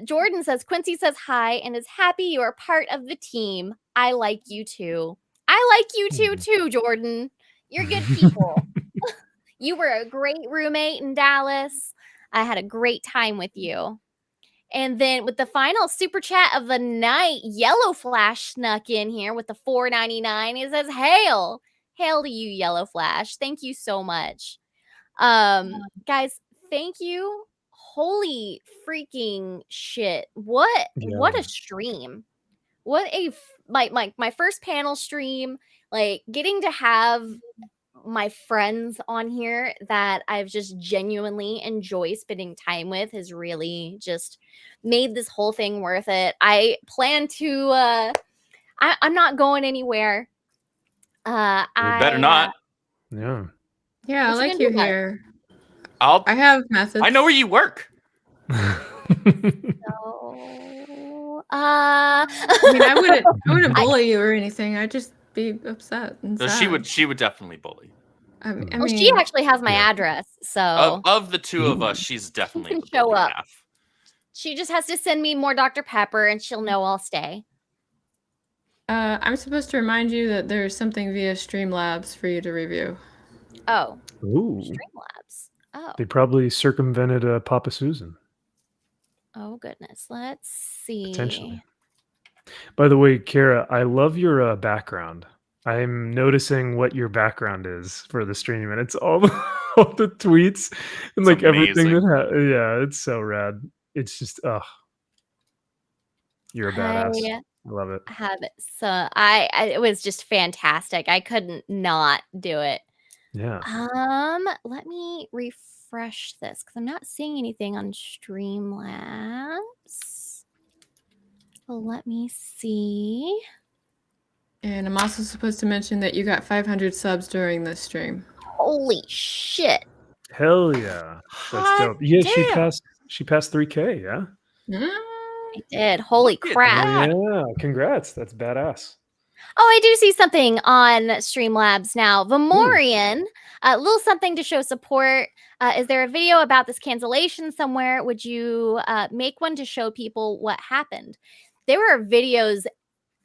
Jordan says, Quincy says hi and is happy you are part of the team. I like you too. I like you too, Jordan. You're good people. You were a great roommate in Dallas. I had a great time with you. And then with the final super chat of the night, Yellow Flash snuck in here with the $4.99. It says, Hail Hail to you, Yellow Flash. Thank you so much. Guys, thank you. Holy freaking shit. What a stream. What a my first panel stream, like getting to have my friends on here that I've just genuinely enjoy spending time with has really just made this whole thing worth it. I plan to I'm not going anywhere. Better not. Yeah. Yeah, I What you like gonna you do about it? here. I have methods. I know where you work. So, I mean, I wouldn't bully you or anything. I'd just be upset and So sad. she would definitely bully. I well, mean, she actually has my address, so Of the two of us, she's definitely can the show bully up. half. She just has to send me more Dr. Pepper, and she'll know I'll stay. I'm supposed to remind you that there's something via Streamlabs for you to review. Oh, Ooh. Streamlabs. Oh, They probably circumvented Papa Susan. oh goodness. Let's see. Potentially. By the way, Kara, I love your background. I'm noticing what your background is for the stream, and it's all all the tweets and It's like everything amazing. that yeah, it's so rad. It's just you're a badass. I love it. I have it. So it was just fantastic. I couldn't not do it. Yeah. Let me refresh this because I'm not seeing anything on Streamlabs. Let me see. And I'm also supposed to mention that you got 500 subs during this stream. Holy shit. Hell yeah. That's Hot dope. Yeah, damn. she passed 3K, yeah? I did. Holy crap. Yeah, congrats. That's badass. Oh, I do see something on Streamlabs now. Vamorian, a little something to show support. Is there a video about this cancellation somewhere? Would you make one to show people what happened? There were videos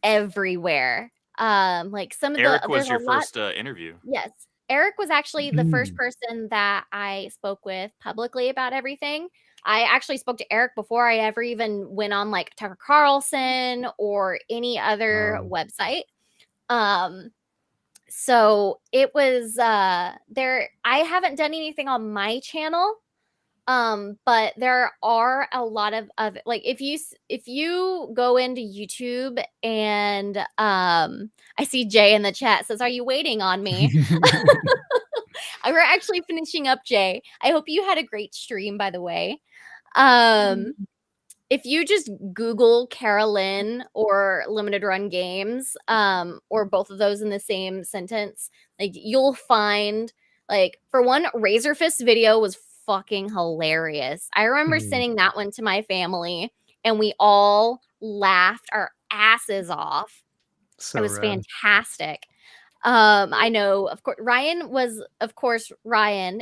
everywhere. Like some of Eric the was there's your a lot. first interview. Yes. Eric was actually the first person that I spoke with publicly about everything. I actually spoke to Eric before I ever even went on like Tucker Carlson or any other website. So it was there. I haven't done anything on my channel. But there are a lot of like if you go into YouTube and I see Jay in the chat says, "Are you waiting on me?" We're actually finishing up, Jay. I hope you had a great stream, by the way. If you just Google Carolyn or Limited Run Games, or both of those in the same sentence, like you'll find, like, for one, Razor Fist video was fucking hilarious. I remember sending that one to my family, and we all laughed our asses off. So it was rad. fantastic. I know, of course, Ryan was,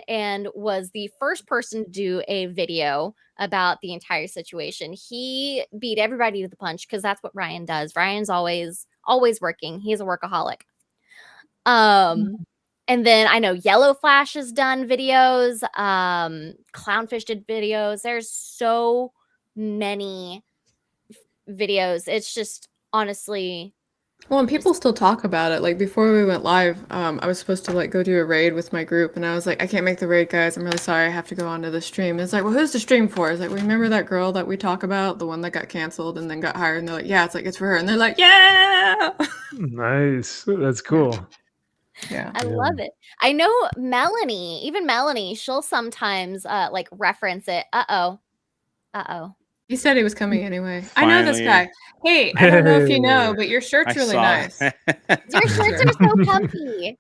and was the first person to do a video about the entire situation. He beat everybody to the punch because that's what Ryan does. Ryan's always working. He's a workaholic. And then I know Yellow Flash has done videos. Clownfish did videos. There's so many videos. It's just honestly. Well, and people still talk about it. Like before we went live, I was supposed to like go do a raid with my group, and I was like, I can't make the raid, guys. I'm really sorry. I have to go onto the stream. And it's like, well, who's the stream for? It's like, remember that girl that we talk about, the one that got canceled and then got hired? And they're like, yeah, it's like it's for her. And they're like, yeah. Nice. That's cool. Yeah, I love it. I know Melanie, even Melanie, she'll sometimes like reference it. Uh-oh. He said he was coming anyway. I know this guy. Hey, I don't know if you know, but your shirt's really nice. Your shirts are so comfy.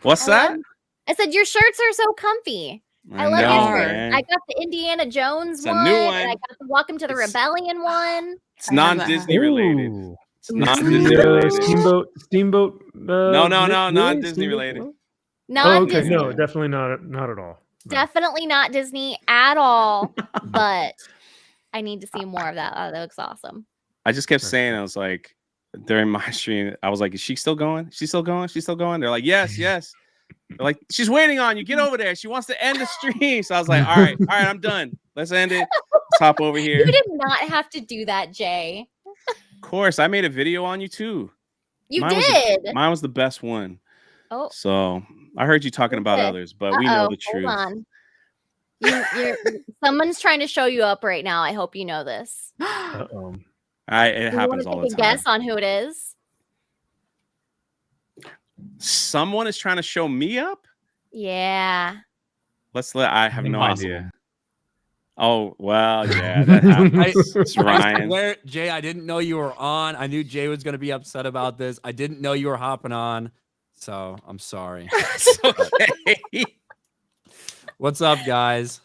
What's that? I said your shirts are so comfy. I love your shirt. I got the Indiana Jones one. new And one. I got the Welcome to the Rebellion one. It's non-Disney related. Ooh. It's non-Disney related. Steamboat. No, not really? Disney related. Not okay. Disney. No, definitely not at all. Definitely not Disney at all. But I need to see more of that. Oh, that looks awesome. I just kept saying, I was like, during my stream, I was like, is she still going? She's still going? She's still going? They're like, yes. They're like, she's waiting on you. Get over there. She wants to end the stream. So I was like, all right, I'm done. Let's end it. Let's hop over here. You did not have to do that, Jay. Of course, I made a video on you too. You did. Mine was the best one. Oh, So I heard you talking who's about this? others, but we know the Hold truth. on. Someone's trying to show you up right now. I hope you know this. Uh-oh. It Do you want happens to all take the a time. guess on who it is? Someone is trying to show me up. Yeah. I have no Impossible. idea. Oh, well, yeah, that happens. It's I Ryan. swear, Jay, I didn't know you were on. I knew Jay was going to be upset about this. I didn't know you were hopping on. So I'm sorry. It's okay. What's up, guys?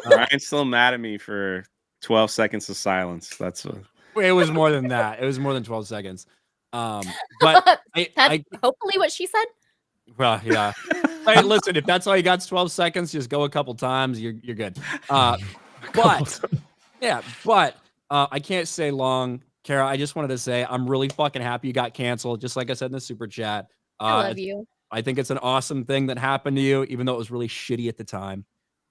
Ryan's still mad at me for 12 seconds of silence. That's what. It was more than that. It was more than 12 seconds. But That's hopefully what she said. well, yeah. Hey, listen, if that's all you got, 12 seconds, just go a couple times. You're good. But yeah, but I can't stay long. Kara, I just wanted to say I'm really fucking happy you got canceled. Just like I said in the super chat. I love you. I think it's an awesome thing that happened to you, even though it was really shitty at the time.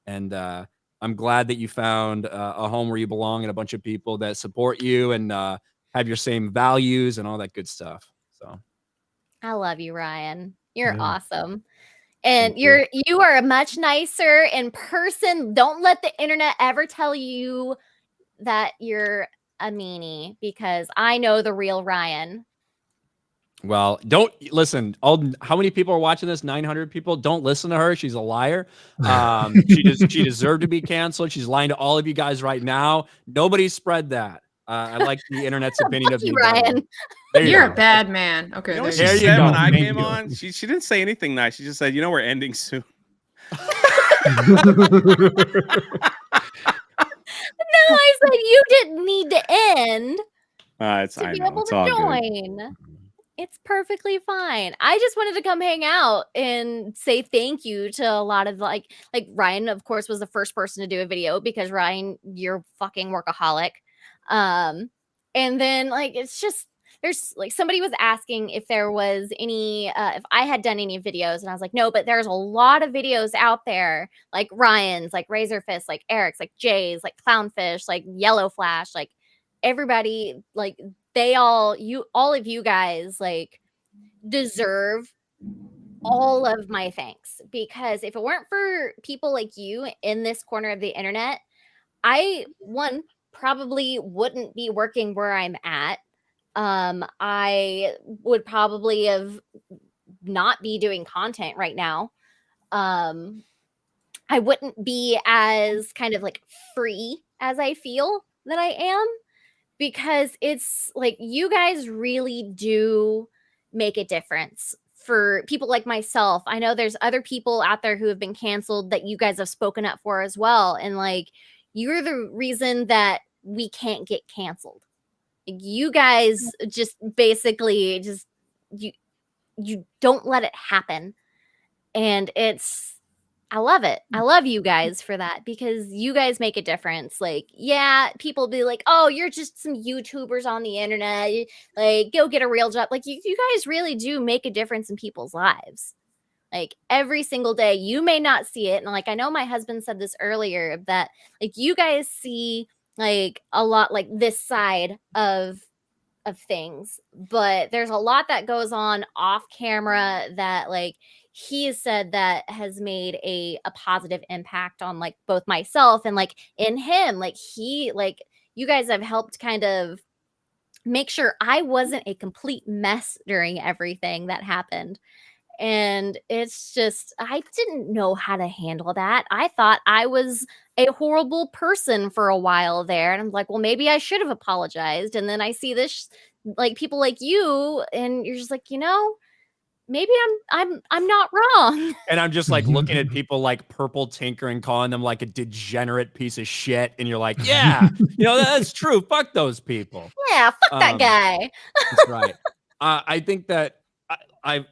And I'm glad that you found a home where you belong and a bunch of people that support you and have your same values and all that good stuff. So I love you, Ryan. You're Yeah. awesome. And you are much nicer in person. Don't let the internet ever tell you that you're a meanie, because I know the real Ryan. well, don't listen. How many people are watching this? 900 people. Don't listen to her. She's a liar. She deserved to be canceled. She's lying to all of you guys right now. Nobody spread that. I like the internet's opinion of Fuck you, me better. Ryan. There you You're go. a bad man. Okay. You know what she There you said go. when I Thank came you. on? She didn't say anything nice. She just said, we're ending soon. No, I said you didn't need to end I to be know. able It's to all good. join. It's perfectly fine. I just wanted to come hang out and say thank you to a lot of like Ryan, of course, was the first person to do a video, because Ryan, you're fucking workaholic. And then it's just, there's somebody was asking if there was any if I had done any videos, and I was like, no, but there's a lot of videos out there, like Ryan's, like Razor Fist, like Eric's, like Jay's, like Clownfish, like Yellow Flash, like everybody, like all of you guys deserve all of my thanks, because if it weren't for people like you in this corner of the internet, I probably wouldn't be working where I'm at. I would probably have not be doing content right now. I wouldn't be as kind of free as I feel that I am, because it's you guys really do make a difference for people like myself. I know there's other people out there who have been canceled that you guys have spoken up for as well. And you're the reason that we can't get canceled. You guys just basically you don't let it happen. And I love it. I love you guys for that, because you guys make a difference. Yeah, people be like, oh, you're just some YouTubers on the internet. Go get a real job. You guys really do make a difference in people's lives. Every single day. You may not see it. And I know my husband said this earlier, that you guys see a lot this side of things, but there's a lot that goes on off camera that he has said that has made a positive impact on both myself and in him. You guys have helped kind of make sure I wasn't a complete mess during everything that happened. And it's just, I didn't know how to handle that. I thought I was a horrible person for a while there. And I'm like, well, maybe I should have apologized. And then I see this, people like you, and you're just maybe I'm not wrong. And I'm just looking at people like Purple Tinker and calling them a degenerate piece of shit. And you're like, yeah, that's true. Fuck those people. Yeah, fuck that guy. That's right. I think that I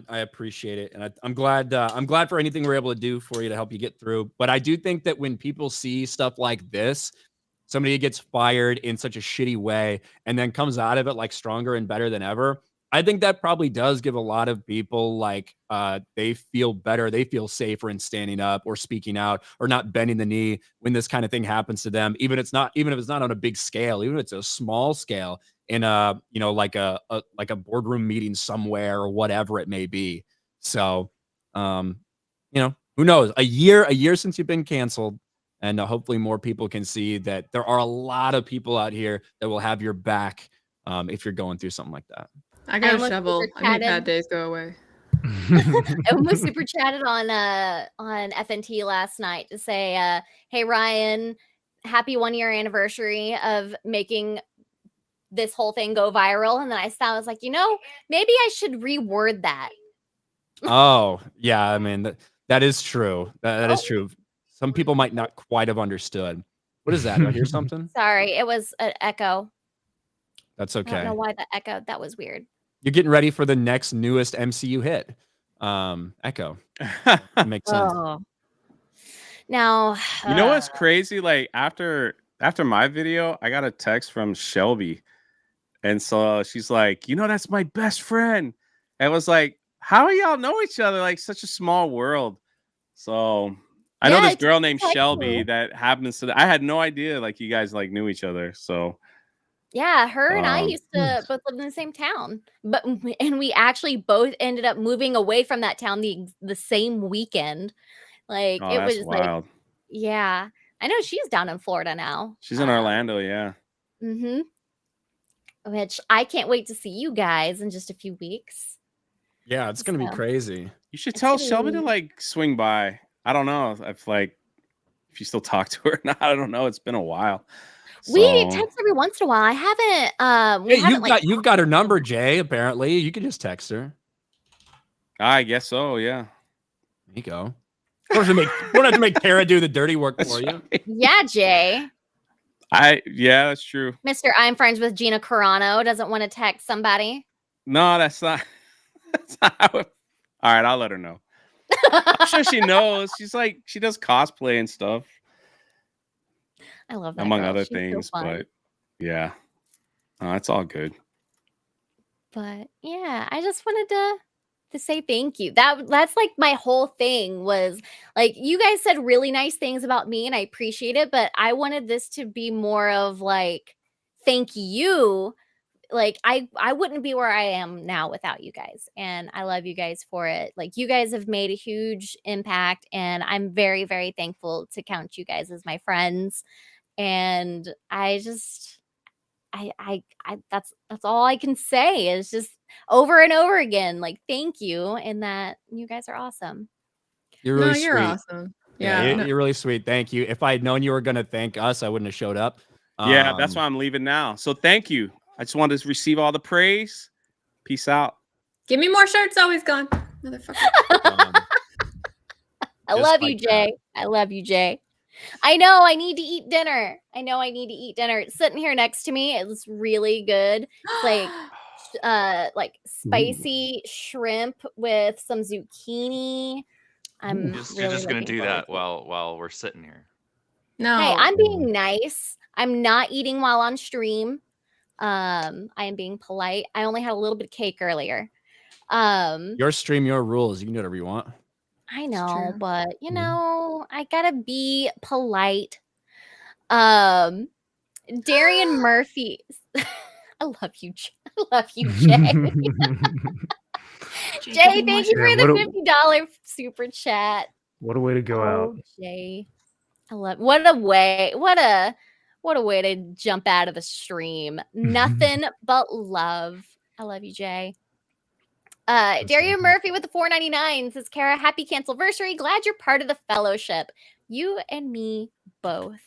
appreciate it, and I'm glad for anything we're able to do for you to help you get through. But I do think that when people see stuff like this, somebody gets fired in such a shitty way and then comes out of it stronger and better than ever, I think that probably does give a lot of people they feel better, they feel safer in standing up or speaking out or not bending the knee when this kind of thing happens to them, even if it's not on a big scale, even if it's a small scale in a a boardroom meeting somewhere or whatever it may be. So, you know, who knows? A year since you've been canceled, and hopefully more people can see that there are a lot of people out here that will have your back if you're going through something like that. I got a almost shovel. super I made bad chatted. days go away. I almost super chatted on FNT last night to say, hey Ryan, happy 1-year anniversary of making this whole thing go viral. And then I was like, you know, maybe I should reword that. Oh, yeah. I mean, that is true. That is true. Some people might not quite have understood. What is that? Do I hear something? Sorry, it was an echo. That's I don't okay. know why that echoed. That was weird. You're getting ready for the next newest MCU hit. Echo. Makes sense. Oh. Now, you know what's crazy? Like after my video, I got a text from Shelby. And so she's like, you know, that's my best friend. And I was like, how do y'all know each other? Like such a small world. So I know this girl named Shelby that happens to. I had no idea like you guys like knew each other. So yeah, her and I used to both live in the same town, and we actually both ended up moving away from that town the same weekend. Like it was wild. like, yeah, I know she's down in Florida now. She's in Orlando, yeah. Mm-hmm. Which I can't wait to see you guys in just a few weeks. Yeah, it's gonna be crazy. You should tell Shelby to like swing by. I don't know if you still talk to her or not. I don't know. It's been a while. We text every once in a while. I haven't. You've got her number, Jay. Apparently, you can just text her. I guess so. Yeah. There you go. We don't have to make Kara do the dirty work for you. Yeah, Jay. Yeah, that's true. Mr. I'm friends with Gina Carano doesn't want to text somebody. No, that's not. That's not how it, all right, I'll let her know. I'm sure she knows. She's like she does cosplay and stuff. I love that. Among girl. other She's so things, fun. but yeah, it's all good. But yeah, I just wanted to say thank you. That's like my whole thing was like you guys said really nice things about me and I appreciate it, but I wanted this to be more of like thank you. Like I wouldn't be where I am now without you guys, and I love you guys for it. Like you guys have made a huge impact, and I'm very, very thankful to count you guys as my friends. And I that's all I can say is just over and over again, like thank you, and that you guys are awesome. You're really sweet. You're awesome. Yeah, you're really sweet. Thank you. If I had known you were gonna thank us, I wouldn't have showed up. Yeah, that's why I'm leaving now. So thank you. I just wanted to receive all the praise. Peace out. Give me more shirts. Always gone, motherfucker. I love you, Jay. I love you, Jay. I know I need to eat dinner. It's sitting here next to me. It's really good. It's like spicy shrimp with some zucchini. You're just gonna do that while we're sitting here. No. Hey, I'm being nice. I'm not eating while on stream. I am being polite. I only had a little bit of cake earlier. Your stream, your rules. You can do whatever you want. I know, but you know, I gotta be polite. Darian Murphy. I love you, I love you, Jay. Jay, thank you for the $50 super chat. What a way to go out. Jay. I love what a way to jump out of the stream. Nothing but love. I love you, Jay. Darian Murphy with the $4.99 says, Kara, happy Cancel-versary. Glad you're part of the fellowship. You and me both.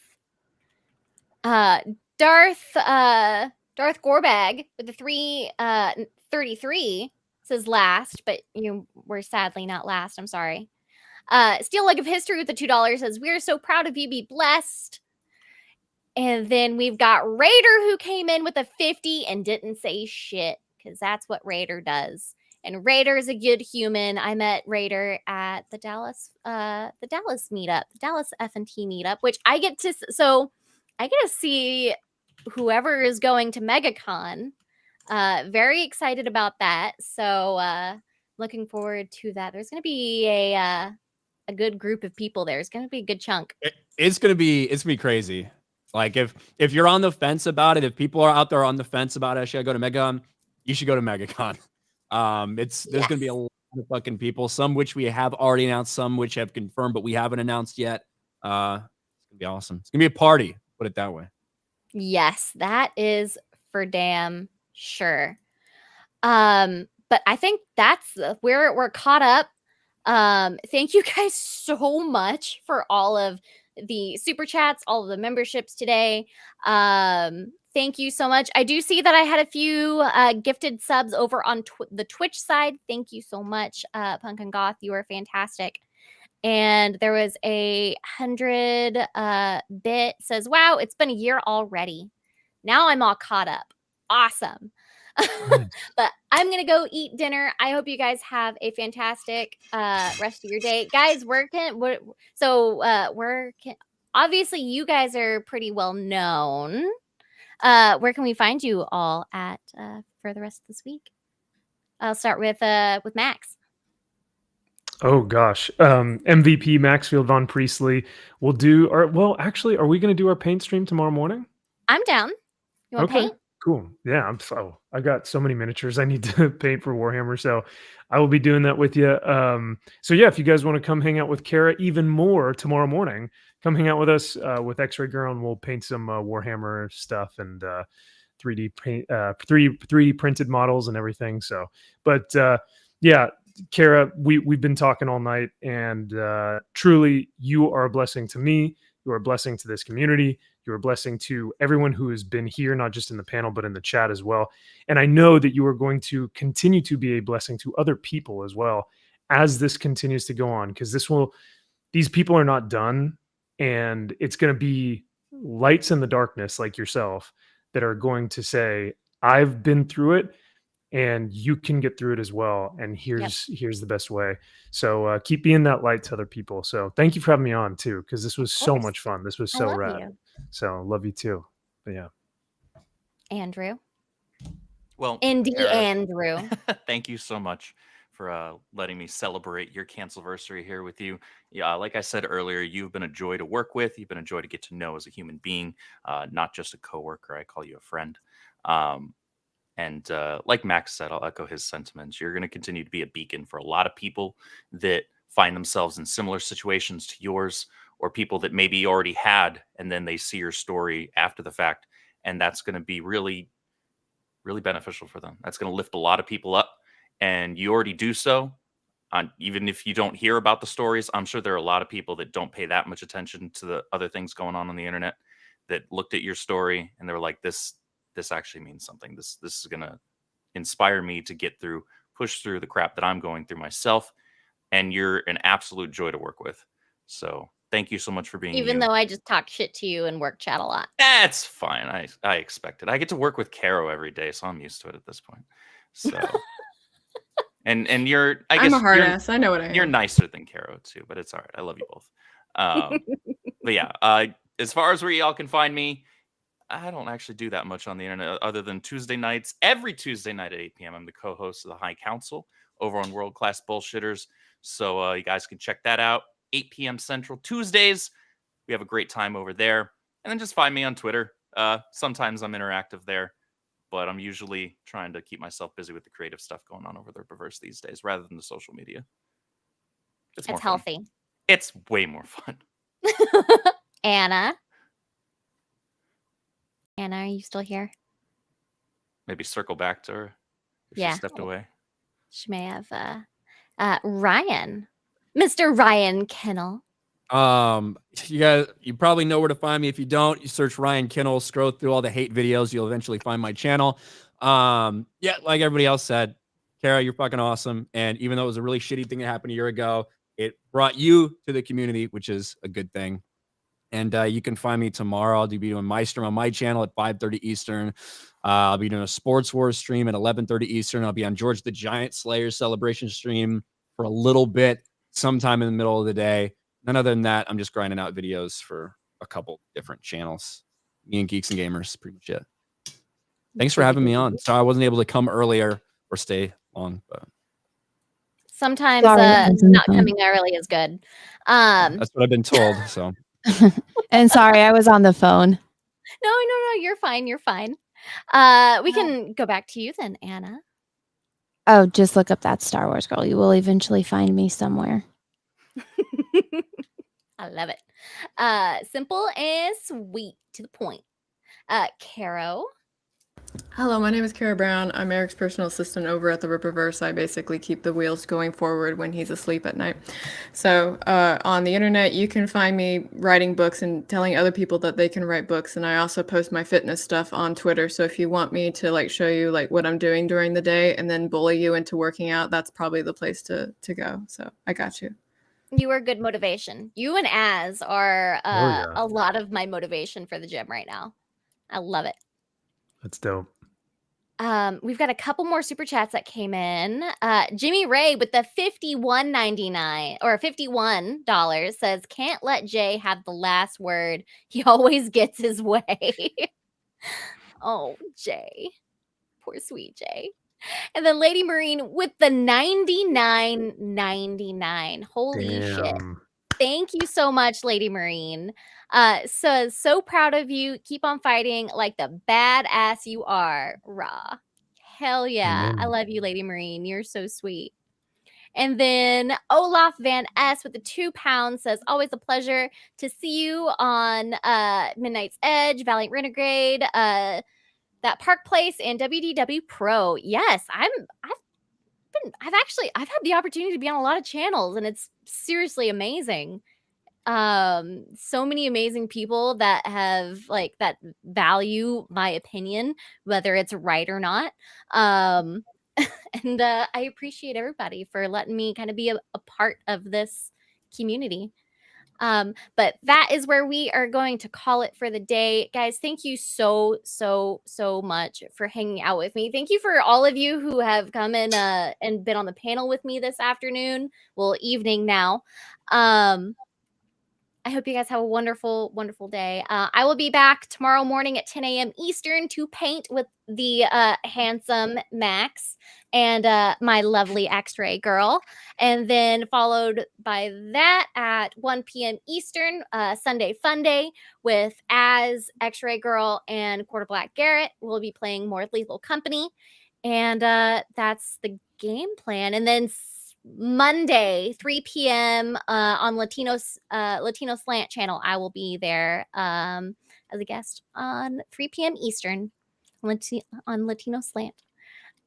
Darth Gorbag with the 333 says last, but we're sadly not last. I'm sorry. Steel Leg of History with the $2 says, we are so proud of you. Be blessed. And then we've got Raider who came in with a 50 and didn't say shit because that's what Raider does. And Raider is a good human. I met Raider at the Dallas meetup, the Dallas FNT meetup, which I get to see whoever is going to MegaCon. Very excited about that. So looking forward to that. There's going to be a good group of people there. It's going to be a good chunk. It's gonna be crazy. Like if you're on the fence about it, if people are out there on the fence about it, should I go to MegaCon? You should go to MegaCon. There's gonna be a lot of fucking people, some which we have already announced, some which have confirmed, but we haven't announced yet. It's gonna be awesome. It's gonna be a party, put it that way. Yes, that is for damn sure. But I think that's we're caught up. Thank you guys so much for all of the super chats, all of the memberships today. Thank you so much. I do see that I had a few gifted subs over on the Twitch side. Thank you so much, Punk and Goth. You are fantastic. And there was a 100 bit says, wow, it's been a year already. Now I'm all caught up. Awesome. But I'm gonna go eat dinner. I hope you guys have a fantastic rest of your day, guys. Obviously you guys are pretty well known. Where can we find you all at for the rest of this week? I'll start with Max. Oh gosh, MVP Maxfield Von Priestley. We'll do our. Well, actually, are we going to do our paint stream tomorrow morning? I'm down. You want to paint? Cool. Yeah, I've got so many miniatures I need to paint for Warhammer, so I will be doing that with you. So yeah, if you guys want to come hang out with Kara even more tomorrow morning, come hang out with us with X-Ray Girl, and we'll paint some Warhammer stuff and 3D paint, 3D printed models and everything. So, but yeah, Kara, we've been talking all night, and truly, you are a blessing to me. You are a blessing to this community. You're a blessing to everyone who has been here, not just in the panel, but in the chat as well. And I know that you are going to continue to be a blessing to other people as well as this continues to go on, because these people are not done, and it's going to be lights in the darkness like yourself that are going to say, I've been through it, and you can get through it as well. And here's the best way. So keep being that light to other people. So thank you for having me on too, because this was so much fun. This was so rad. You. So love you too. But yeah. Andrew. Well, Indy Kara, Andrew. thank you so much for letting me celebrate your Cancel-versary here with you. Yeah, like I said earlier, you've been a joy to work with. You've been a joy to get to know as a human being, not just a coworker. I call you a friend. And like Max said, I'll echo his sentiments. You're going to continue to be a beacon for a lot of people that find themselves in similar situations to yours, or people that maybe already had, and then they see your story after the fact. And that's going to be really, really beneficial for them. That's going to lift a lot of people up. And you already do so. Even if you don't hear about the stories, I'm sure there are a lot of people that don't pay that much attention to the other things going on the internet that looked at your story and they were like, this actually means something. This is going to inspire me to push through the crap that I'm going through myself. And you're an absolute joy to work with. So thank you so much for being Even though I just talk shit to you and work chat a lot. That's fine. I expect it. I get to work with Caro every day, so I'm used to it at this point. So and you're I'm a hard ass. I know what I am. You're nicer than Caro too, but it's all right. I love you both. But yeah, as far as where y'all can find me, I don't actually do that much on the internet other than Tuesday nights. Every Tuesday night at 8 p.m. I'm the co-host of the High Council over on World Class Bullshitters. So you guys can check that out. 8 p.m. Central Tuesdays. We have a great time over there. And then just find me on Twitter. Sometimes I'm interactive there, but I'm usually trying to keep myself busy with the creative stuff going on over there Perverse these days rather than the social media. It's more healthy. Fun. It's way more fun. Anna, are you still here? Maybe circle back to her. If she stepped away. She may have. Ryan, Mr. Ryan Kennel. You guys, you probably know where to find me. If you don't, you search Ryan Kennel, scroll through all the hate videos. You'll eventually find my channel. Yeah, like everybody else said, Kara, you're fucking awesome. And even though it was a really shitty thing that happened a year ago, it brought you to the community, which is a good thing. And you can find me tomorrow. I'll be doing my stream on my channel at 5:30 Eastern. I'll be doing a Sports Wars stream at 11:30 Eastern. I'll be on George the Giant Slayer celebration stream for a little bit, sometime in the middle of the day. And other than that, I'm just grinding out videos for a couple different channels. Me and Geeks and Gamers, pretty much it. Thanks for having me on. Sorry I wasn't able to come earlier or stay long, but sometimes not coming early is good. That's what I've been told. So. And sorry, I was on the phone. No, you're fine. You're fine. We can go back to you then, Anna. Oh, just look up that Star Wars girl. You will eventually find me somewhere. I love it. Simple and sweet, to the point. Caro. Hello, my name is Kara Brown. I'm Eric's personal assistant over at the Ripperverse. I basically keep the wheels going forward when he's asleep at night. So on the internet, you can find me writing books and telling other people that they can write books. And I also post my fitness stuff on Twitter. So if you want me to like show you like what I'm doing during the day and then bully you into working out, that's probably the place to go. So I got you. You are good motivation. You and Az are yeah. a lot of my motivation for the gym right now. I love it. That's dope. We've got a couple more super chats that came in. Jimmy Ray with the $51.99 or $51 says, "Can't let Jay have the last word. He always gets his way." Oh, Jay. Poor sweet Jay. And then Lady Marine with the $99.99. Holy shit. Damn. Thank you so much, Lady Marine. So proud of you. Keep on fighting like the badass you are. Rah. Hell yeah. I love you, Lady Marine. You're so sweet. And then Olaf Van S with the £2 says, "Always a pleasure to see you on Midnight's Edge, Valiant Renegade, that Park Place, and WDW Pro." Yes, I've had the opportunity to be on a lot of channels, and it's seriously amazing. So many amazing people that have like that value my opinion, whether it's right or not. And I appreciate everybody for letting me kind of be a part of this community. But that is where we are going to call it for the day. Guys, thank you so much for hanging out with me. Thank you for all of you who have come in and been on the panel with me this afternoon. Well, evening now. I hope you guys have a wonderful, wonderful day. I will be back tomorrow morning at 10 a.m. Eastern to paint with the handsome Max and my lovely X-Ray girl. And then followed by that at 1 p.m. Eastern, Sunday Funday with Az, X-Ray girl, and Quarter Black Garrett. We'll be playing more Lethal Company. And that's the game plan. And then Monday, 3 p.m. On Latino Slant channel. I will be there as a guest on 3 p.m. Eastern on Latino Slant.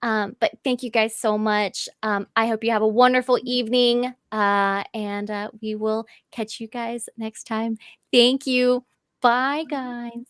But thank you guys so much. I hope you have a wonderful evening, and we will catch you guys next time. Thank you. Bye, guys.